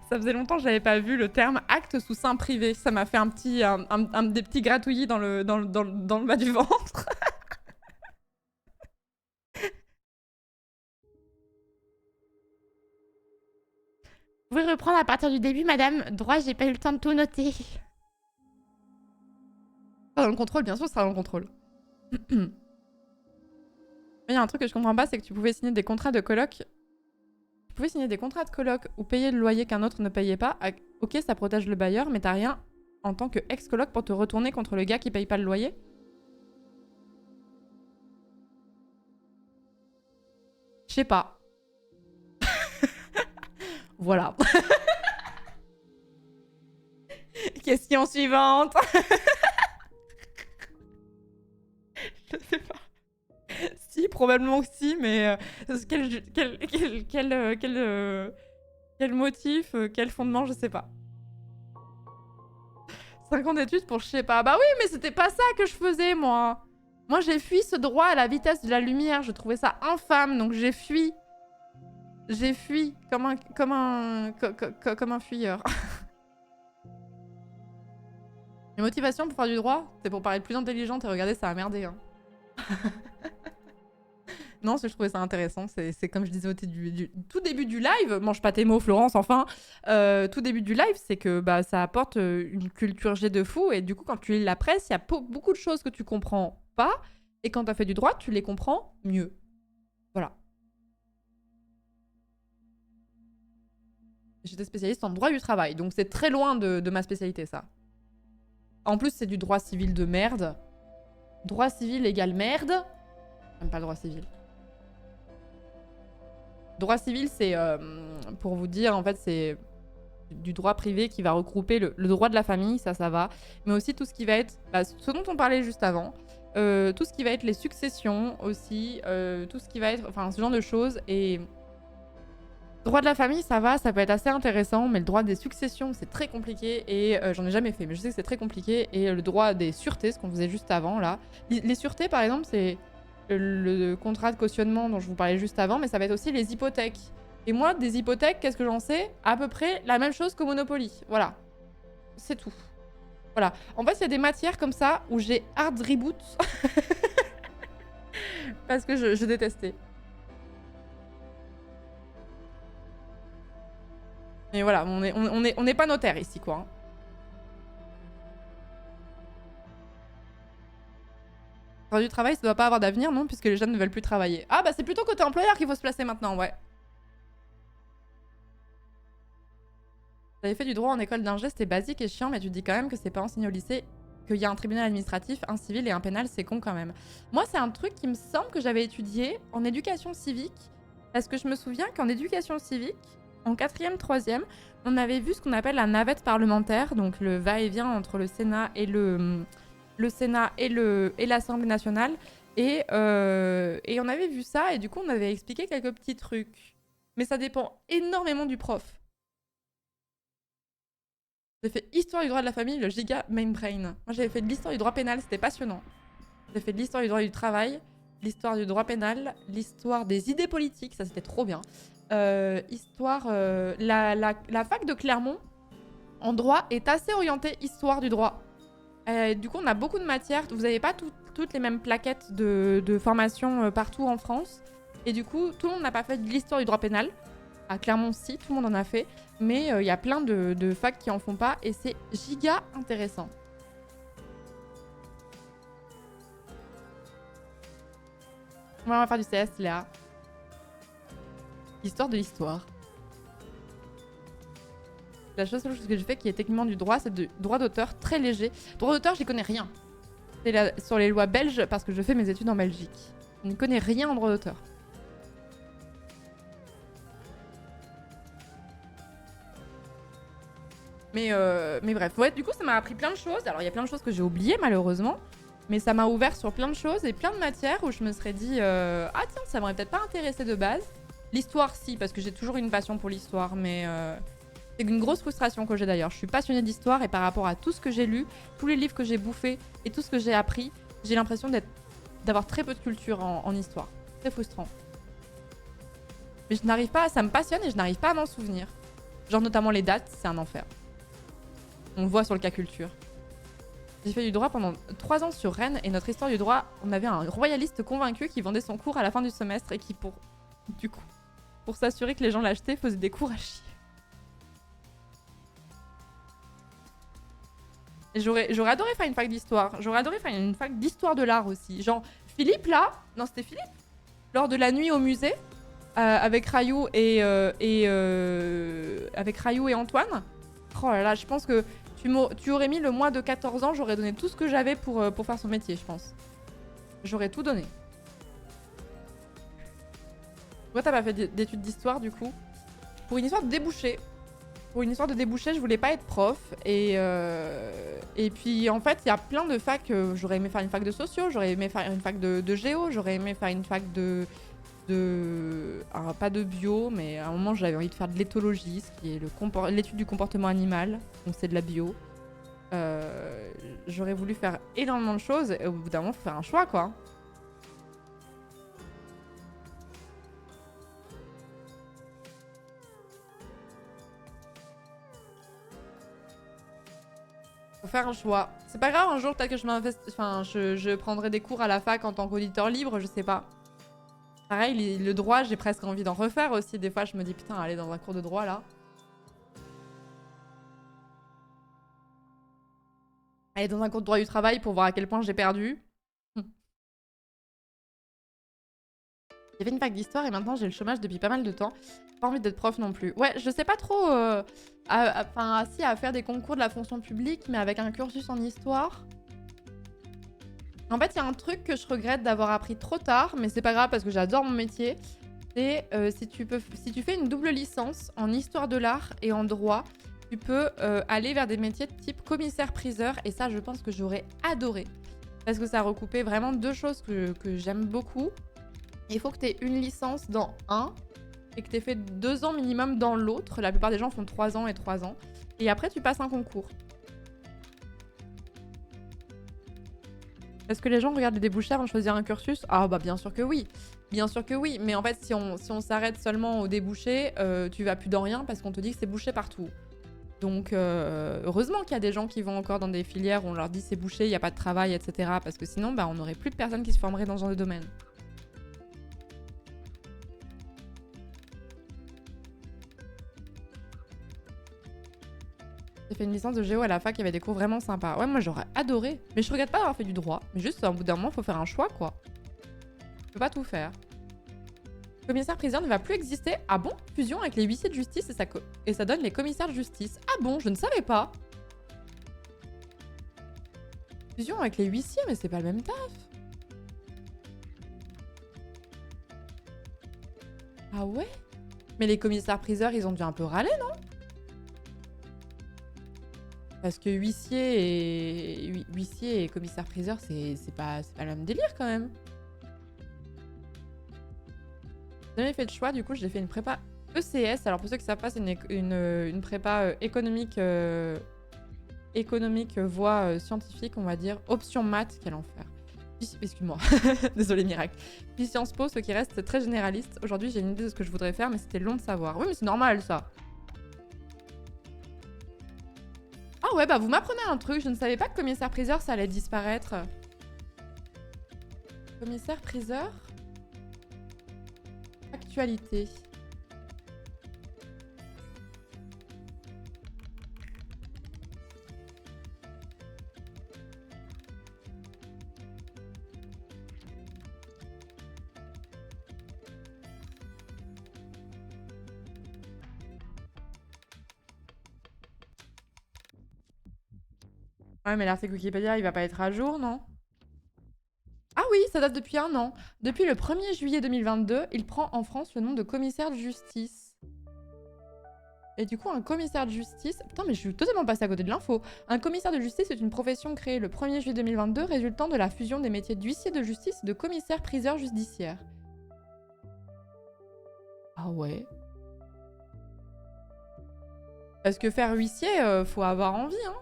Ça faisait longtemps que j'avais pas vu le terme acte sous seing privé. Ça m'a fait des petits gratouillis dans le bas du ventre. Vous pouvez reprendre à partir du début, madame. Droit, j'ai pas eu le temps de tout noter. Dans le contrôle, bien sûr, ça sera dans le contrôle. Il y a un truc que je comprends pas, c'est que tu pouvais signer des contrats de coloc. Tu pouvais signer des contrats de coloc ou payer le loyer qu'un autre ne payait pas. Ok, ça protège le bailleur, mais t'as rien en tant que ex-coloc pour te retourner contre le gars qui paye pas le loyer. Je sais pas. Voilà. Question suivante. Je sais pas. Si, probablement que si, mais quel motif, quel fondement, je sais pas. 5 ans d'études pour je sais pas. Bah oui, mais c'était pas ça que je faisais, moi. Moi, j'ai fui ce droit à la vitesse de la lumière. Je trouvais ça infâme, donc j'ai fui. J'ai fui comme un fuyeur. Les motivations pour faire du droit, c'est pour paraître plus intelligente et regardez, ça a merdé. Hein. Non, je trouvais ça intéressant. C'est comme je disais au tout début du live, mange pas tes mots, Florence, enfin. Tout début du live, c'est que bah, ça apporte une culture G de fou. Et du coup, quand tu lis la presse, il y a beaucoup de choses que tu comprends pas. Et quand tu as fait du droit, tu les comprends mieux. Voilà. J'étais spécialiste en droit du travail, donc c'est très loin de ma spécialité, ça. En plus, c'est du droit civil de merde. Droit civil égale merde. J'aime pas le droit civil. Droit civil, c'est, pour vous dire, en fait, c'est du droit privé qui va regrouper le droit de la famille, ça va. Mais aussi tout ce qui va être, bah, ce dont on parlait juste avant, tout ce qui va être les successions aussi, tout ce qui va être, enfin, ce genre de choses. Et droit de la famille, ça va, ça peut être assez intéressant, mais le droit des successions, c'est très compliqué et j'en ai jamais fait, mais je sais que c'est très compliqué. Et le droit des sûretés, ce qu'on faisait juste avant, là. Les sûretés, par exemple, c'est le contrat de cautionnement dont je vous parlais juste avant, mais ça va être aussi les hypothèques. Et moi, des hypothèques, qu'est-ce que j'en sais? À peu près la même chose qu'au Monopoly. Voilà. C'est tout. Voilà. En fait, il y a des matières comme ça où j'ai hard reboot. Parce que je détestais. Mais voilà, on n'est pas notaire ici, quoi. Droit du travail, ça doit pas avoir d'avenir, non? Puisque les jeunes ne veulent plus travailler. Ah bah c'est plutôt côté employeur qu'il faut se placer maintenant, ouais. J'avais fait du droit en école d'ingé, c'était basique et chiant, mais tu dis quand même que c'est pas enseigné au lycée, qu'il y a un tribunal administratif, un civil et un pénal, c'est con quand même. Moi, c'est un truc qui me semble que j'avais étudié en éducation civique, parce que je me souviens qu'en éducation civique, en 4e, 3e, on avait vu ce qu'on appelle la navette parlementaire, donc le va-et-vient entre le Sénat et l'Assemblée nationale. Et on avait vu ça, et du coup, on avait expliqué quelques petits trucs. Mais ça dépend énormément du prof. J'ai fait histoire du droit de la famille, le giga main brain. Moi, j'avais fait de l'histoire du droit pénal, c'était passionnant. J'ai fait de l'histoire du droit du travail, l'histoire du droit pénal, l'histoire des idées politiques, ça c'était trop bien. La fac de Clermont, en droit, est assez orientée histoire du droit. Du coup, on a beaucoup de matières. Vous n'avez pas toutes les mêmes plaquettes de formation partout en France. Et du coup, tout le monde n'a pas fait de l'histoire du droit pénal. À Clermont, si, tout le monde en a fait. Mais il y a plein de facs qui en font pas. Et c'est giga intéressant. On va faire du CS, Léa. Histoire de l'histoire. La seule chose que j'ai fait qui est techniquement du droit, c'est du droit d'auteur très léger. Droit d'auteur, j'y connais rien. C'est sur les lois belges parce que je fais mes études en Belgique. Je ne connais rien en droit d'auteur. Mais bref, ouais, du coup, ça m'a appris plein de choses. Alors, il y a plein de choses que j'ai oubliées, malheureusement. Mais ça m'a ouvert sur plein de choses et plein de matières où je me serais dit ah tiens, ça m'aurait peut-être pas intéressé de base. L'histoire, si, parce que j'ai toujours une passion pour l'histoire, mais c'est une grosse frustration que j'ai d'ailleurs. Je suis passionnée d'histoire et par rapport à tout ce que j'ai lu, tous les livres que j'ai bouffés et tout ce que j'ai appris, j'ai l'impression d'avoir très peu de culture en histoire. Très frustrant. Mais je n'arrive pas, ça me passionne et je n'arrive pas à m'en souvenir. Genre notamment les dates, c'est un enfer. On le voit sur le cas culture. J'ai fait du droit pendant 3 ans sur Rennes et notre histoire du droit, on avait un royaliste convaincu qui vendait son cours à la fin du semestre et qui pour s'assurer que les gens l'achetaient, faisait des cours à chier. Et j'aurais adoré faire une fac d'histoire. J'aurais adoré faire une fac d'histoire de l'art aussi. Genre Philippe là, non c'était Philippe, lors de la nuit au musée avec Rayou et Antoine. Oh là là, je pense que tu aurais mis le moins de 14 ans, j'aurais donné tout ce que j'avais pour faire son métier, je pense. J'aurais tout donné. Pourquoi t'as pas fait d'études d'histoire du coup? Pour une histoire de débouché. Pour une histoire de débouché, je voulais pas être prof. Et puis en fait, il y a plein de facs. J'aurais aimé faire une fac de sociaux, j'aurais aimé faire une fac de géo, j'aurais aimé faire une fac alors, pas de bio, mais à un moment j'avais envie de faire de l'éthologie, ce qui est l'étude du comportement animal, donc c'est de la bio. J'aurais voulu faire énormément de choses et au bout d'un moment faut faire un choix quoi. Faut faire un choix. C'est pas grave, un jour peut-être que je prendrai des cours à la fac en tant qu'auditeur libre, je sais pas. Pareil, le droit, j'ai presque envie d'en refaire aussi. Des fois, je me dis, putain, aller dans un cours de droit, là. Aller dans un cours de droit du travail pour voir à quel point j'ai perdu. J'avais une fac d'histoire et maintenant, j'ai le chômage depuis pas mal de temps. Pas envie d'être prof non plus. Ouais, je sais pas trop... à faire des concours de la fonction publique, mais avec un cursus en histoire... En fait, il y a un truc que je regrette d'avoir appris trop tard, mais c'est pas grave parce que j'adore mon métier. C'est si tu fais une double licence en histoire de l'art et en droit, tu peux aller vers des métiers de type commissaire-priseur. Et ça, je pense que j'aurais adoré. Parce que ça recoupait vraiment deux choses que j'aime beaucoup. Il faut que tu aies une licence dans un et que tu aies fait 2 ans minimum dans l'autre. La plupart des gens font 3 ans et 3 ans. Et après, tu passes un concours. Est-ce que les gens regardent les débouchés avant de choisir un cursus? Ah bah bien sûr que oui. Bien sûr que oui. Mais en fait, si on s'arrête seulement au débouché, tu vas plus dans rien parce qu'on te dit que c'est bouché partout. Donc heureusement qu'il y a des gens qui vont encore dans des filières où on leur dit c'est bouché, il n'y a pas de travail, etc. Parce que sinon, bah, on n'aurait plus de personnes qui se formeraient dans ce genre de domaine. J'ai fait une licence de géo à la fac, il y avait des cours vraiment sympas. Ouais, moi j'aurais adoré. Mais je regrette pas d'avoir fait du droit. Mais juste, au bout d'un moment, faut faire un choix, quoi. Je peux pas tout faire. Le commissaire-priseur ne va plus exister. Ah bon? Fusion avec les huissiers de justice et ça donne les commissaires de justice. Ah bon? Je ne savais pas. Fusion avec les huissiers, mais c'est pas le même taf. Ah ouais? Mais les commissaires-priseurs, ils ont dû un peu râler, non? Parce que huissier et commissaire-priseur, c'est pas le même délire quand même. J'ai jamais fait de choix, du coup, j'ai fait une prépa ECS. Alors pour ceux qui savent pas, c'est une prépa économique voie scientifique, on va dire. Option maths, quel enfer. Excuse-moi, désolé miracle. Puis Sciences Po, ce qui reste, c'est très généraliste. Aujourd'hui, j'ai une idée de ce que je voudrais faire, mais c'était long de savoir. Oui, mais c'est normal ça. Ah ouais, bah vous m'apprenez un truc, je ne savais pas que commissaire-priseur ça allait disparaître. Commissaire-priseur? Actualité. Ouais, mais l'article Wikipédia, il va pas être à jour, non? Ah oui, ça date depuis 1 an. Depuis le 1er juillet 2022, il prend en France le nom de commissaire de justice. Et du coup, un commissaire de justice... Putain, mais je suis totalement passée à côté de l'info. Un commissaire de justice est une profession créée le 1er juillet 2022 résultant de la fusion des métiers d'huissier de justice et de commissaire-priseur judiciaire. Ah ouais. Parce que faire huissier, faut avoir envie, hein.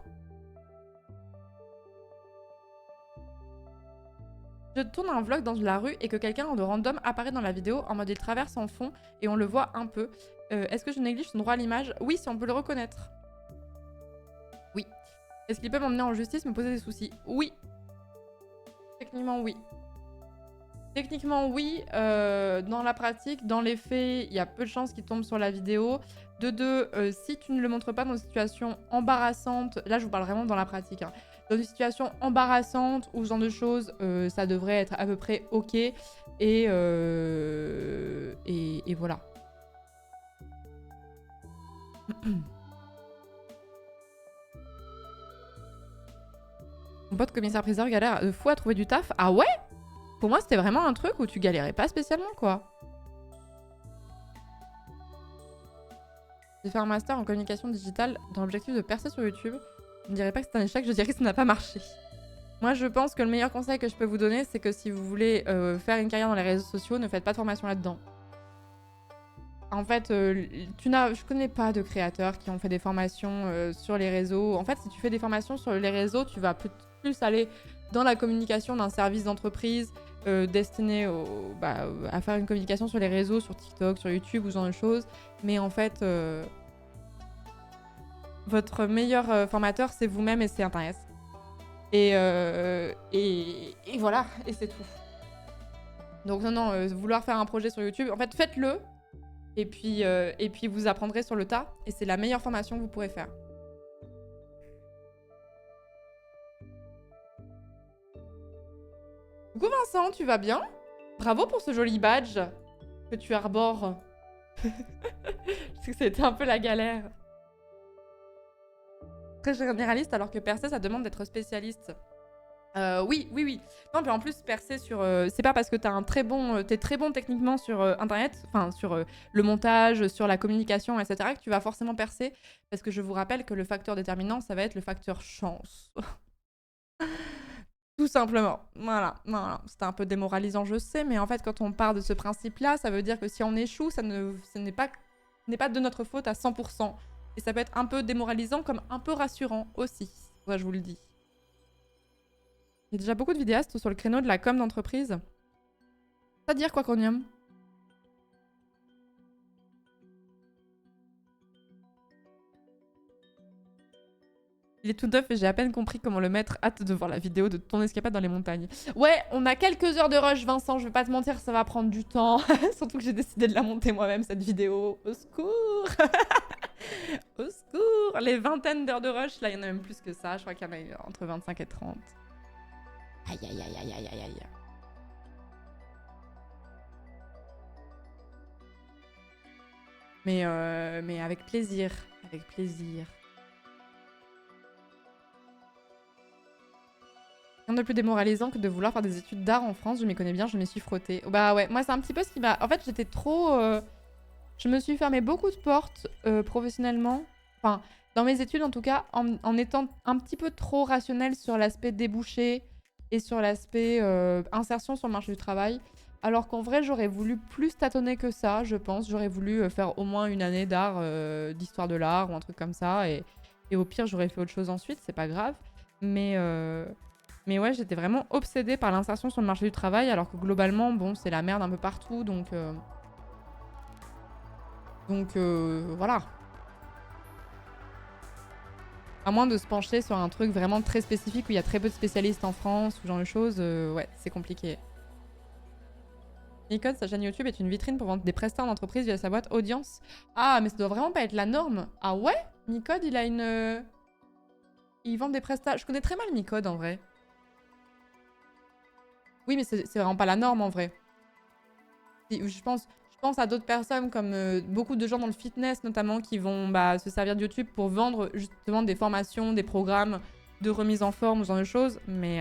Je tourne un vlog dans la rue et que quelqu'un de random apparaît dans la vidéo en mode il traverse en fond et on le voit un peu. Est-ce que je néglige son droit à l'image? Oui, si on peut le reconnaître. Oui. Est-ce qu'il peut m'emmener en justice, me poser des soucis? Oui. Techniquement, oui. Techniquement, oui. Dans la pratique, dans les faits, il y a peu de chances qu'il tombe sur la vidéo. De deux, si tu ne le montres pas dans une situation embarrassante, là je vous parle vraiment dans la pratique, hein. Dans une situation embarrassante ou ce genre de choses, ça devrait être à peu près ok. Et voilà. Mon pote commissaire-priseur galère de fou à trouver du taf. Ah ouais? Pour moi, c'était vraiment un truc où tu galérais pas spécialement, quoi. J'ai fait un master en communication digitale dans l'objectif de percer sur YouTube. Je ne dirais pas que c'est un échec, je dirais que ça n'a pas marché. Moi, je pense que le meilleur conseil que je peux vous donner, c'est que si vous voulez faire une carrière dans les réseaux sociaux, ne faites pas de formation là-dedans. En fait, je connais pas de créateurs qui ont fait des formations sur les réseaux. En fait, si tu fais des formations sur les réseaux, tu vas plus aller dans la communication d'un service d'entreprise destiné à faire une communication sur les réseaux, sur TikTok, sur YouTube ou ce genre de choses. Mais en fait, votre meilleur formateur, c'est vous-même et c'est Internet. Et voilà, et c'est tout. Donc non, vouloir faire un projet sur YouTube, en fait, faites-le. Et puis vous apprendrez sur le tas. Et c'est la meilleure formation que vous pourrez faire. Coucou Vincent, tu vas bien? Bravo pour ce joli badge que tu arbores. Je sais que c'était un peu la galère. Très généraliste alors que percer, ça demande d'être spécialiste. Oui. Non, puis en plus, percer sur... c'est pas parce que t'es très bon techniquement sur Internet, enfin sur le montage, sur la communication, etc., que tu vas forcément percer. Parce que je vous rappelle que le facteur déterminant, ça va être le facteur chance. Tout simplement. Voilà. C'était un peu démoralisant, je sais, mais en fait, quand on part de ce principe-là, ça veut dire que si on échoue, ce n'est pas de notre faute à 100%. Et ça peut être un peu démoralisant comme un peu rassurant aussi. Ouais, je vous le dis. Il y a déjà beaucoup de vidéastes sur le créneau de la com d'entreprise. C'est-à-dire quoi, Cronium? Il est tout neuf et j'ai à peine compris comment le mettre. Hâte de voir la vidéo de ton escapade dans les montagnes. Ouais, on a quelques heures de rush, Vincent. Je vais pas te mentir, ça va prendre du temps. Surtout que j'ai décidé de la monter moi-même, cette vidéo. Au secours. Au secours. Les vingtaines d'heures de rush, là, il y en a même plus que ça. Je crois qu'il y en a eu entre 25 et 30. Aïe. Mais avec plaisir. Avec plaisir. Rien de plus démoralisant que de vouloir faire des études d'art en France. Je m'y connais bien, je m'y suis frottée. Bah ouais, moi c'est un petit peu ce qui m'a... En fait, j'étais trop... Je me suis fermé beaucoup de portes professionnellement. Enfin, dans mes études en tout cas, en étant un petit peu trop rationnelle sur l'aspect débouché et sur l'aspect insertion sur le marché du travail. Alors qu'en vrai, j'aurais voulu plus tâtonner que ça, je pense. J'aurais voulu faire au moins une année d'art, d'histoire de l'art ou un truc comme ça. Et au pire, j'aurais fait autre chose ensuite, c'est pas grave. Mais ouais, j'étais vraiment obsédée par l'insertion sur le marché du travail, alors que globalement, bon, c'est la merde un peu partout, donc voilà. À moins de se pencher sur un truc vraiment très spécifique où il y a très peu de spécialistes en France ou ce genre de choses, ouais, c'est compliqué. Nicode, sa chaîne YouTube est une vitrine pour vendre des prestats en entreprise via sa boîte Audience. Ah, mais ça doit vraiment pas être la norme. Ah ouais? Nicode, il a une... Il vend des prestats... Je connais très mal Nicode, en vrai. Oui, mais c'est vraiment pas la norme, en vrai. Je pense à d'autres personnes, comme beaucoup de gens dans le fitness, notamment, qui vont se servir de YouTube pour vendre justement des formations, des programmes de remise en forme, ce genre de choses. Mais...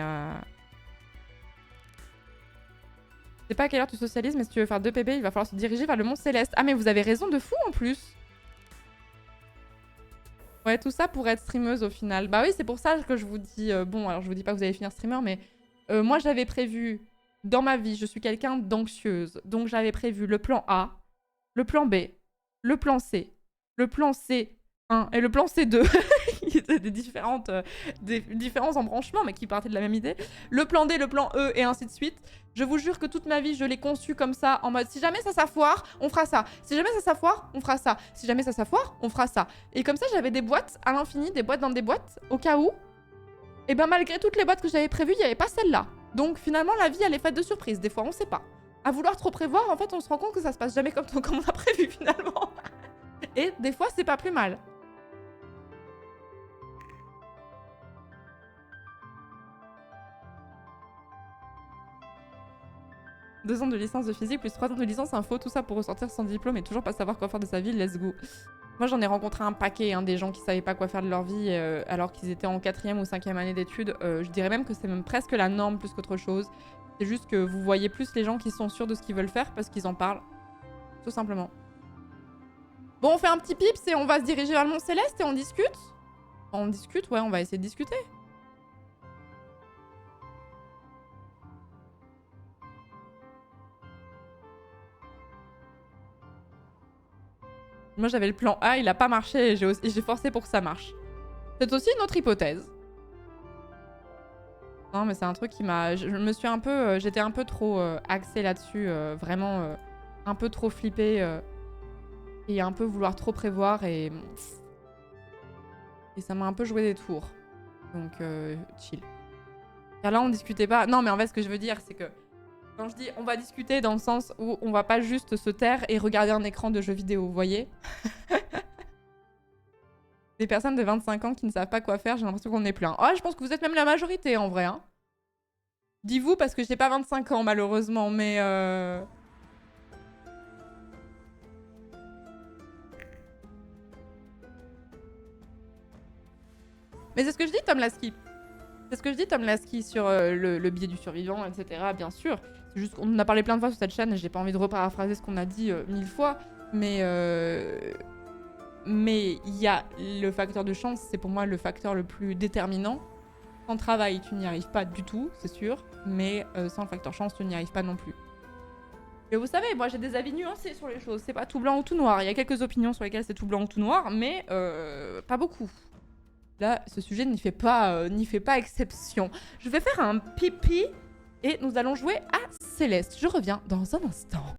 Je sais pas à quelle heure tu socialises, mais si tu veux faire 2 PB, il va falloir se diriger vers le Mont Céleste. Ah, mais vous avez raison de fou, en plus. Ouais, tout ça pour être streameuse au final. Bah oui, c'est pour ça que je vous dis... bon, alors je vous dis pas que vous allez finir streamer, mais moi j'avais prévu, dans ma vie, je suis quelqu'un d'anxieuse. Donc j'avais prévu le plan A, le plan B, le plan C, le plan C1 et le plan C2. Il y avait des différents embranchements, mais qui partaient de la même idée. Le plan D, le plan E et ainsi de suite. Je vous jure que toute ma vie, je l'ai conçu comme ça, en mode si jamais ça foire, on fera ça. Si jamais ça foire, on fera ça. Si jamais ça foire, on fera ça. Et comme ça, j'avais des boîtes à l'infini, des boîtes dans des boîtes, au cas où. Et ben malgré toutes les boîtes que j'avais prévues, il n'y avait pas celle-là. Donc finalement, la vie, elle est faite de surprises. Des fois, on sait pas. À vouloir trop prévoir, en fait, on se rend compte que ça se passe jamais comme on a prévu finalement. Et des fois, c'est pas plus mal. « 2 ans de licence de physique plus 3 ans de licence info, tout ça pour ressortir sans diplôme et toujours pas savoir quoi faire de sa vie, let's go. » Moi j'en ai rencontré un paquet, hein, des gens qui savaient pas quoi faire de leur vie alors qu'ils étaient en 4e ou 5e année d'études. Je dirais même que c'est même presque la norme plus qu'autre chose. C'est juste que vous voyez plus les gens qui sont sûrs de ce qu'ils veulent faire parce qu'ils en parlent. Tout simplement. Bon, on fait un petit pips et on va se diriger vers le Mont Céleste et on discute. On discute, ouais, on va essayer de discuter. Moi, j'avais le plan A, il a pas marché et j'ai forcé pour que ça marche. C'est aussi une autre hypothèse. Non, mais c'est un truc qui m'a... Je me suis un peu... J'étais un peu trop axée là-dessus. Vraiment un peu trop flippée. Et un peu vouloir trop prévoir. Et ça m'a un peu joué des tours. Donc, chill. Car là, on discutait pas... Non, mais en fait, ce que je veux dire, c'est que... Quand je dis on va discuter dans le sens où on va pas juste se taire et regarder un écran de jeu vidéo, vous voyez. Des personnes de 25 ans qui ne savent pas quoi faire, j'ai l'impression qu'on est plein. Oh, je pense que vous êtes même la majorité en vrai. Hein. Dis-vous parce que j'ai pas 25 ans malheureusement, mais... Mais c'est ce que je dis, Tom Lasky. C'est ce que je dis, Tom Lasky, sur le biais du survivant, etc. Bien sûr. C'est juste qu'on en a parlé plein de fois sur cette chaîne et j'ai pas envie de reparaphraser ce qu'on a dit 1000 fois. Mais il y a le facteur de chance, c'est pour moi le facteur le plus déterminant. Sans travail, tu n'y arrives pas du tout, c'est sûr. Mais sans le facteur chance, tu n'y arrives pas non plus. Et vous savez, moi j'ai des avis nuancés sur les choses. C'est pas tout blanc ou tout noir. Il y a quelques opinions sur lesquelles c'est tout blanc ou tout noir, mais pas beaucoup. Là, ce sujet n'y fait pas exception. Je vais faire un pipi et nous allons jouer à Céleste. Je reviens dans un instant.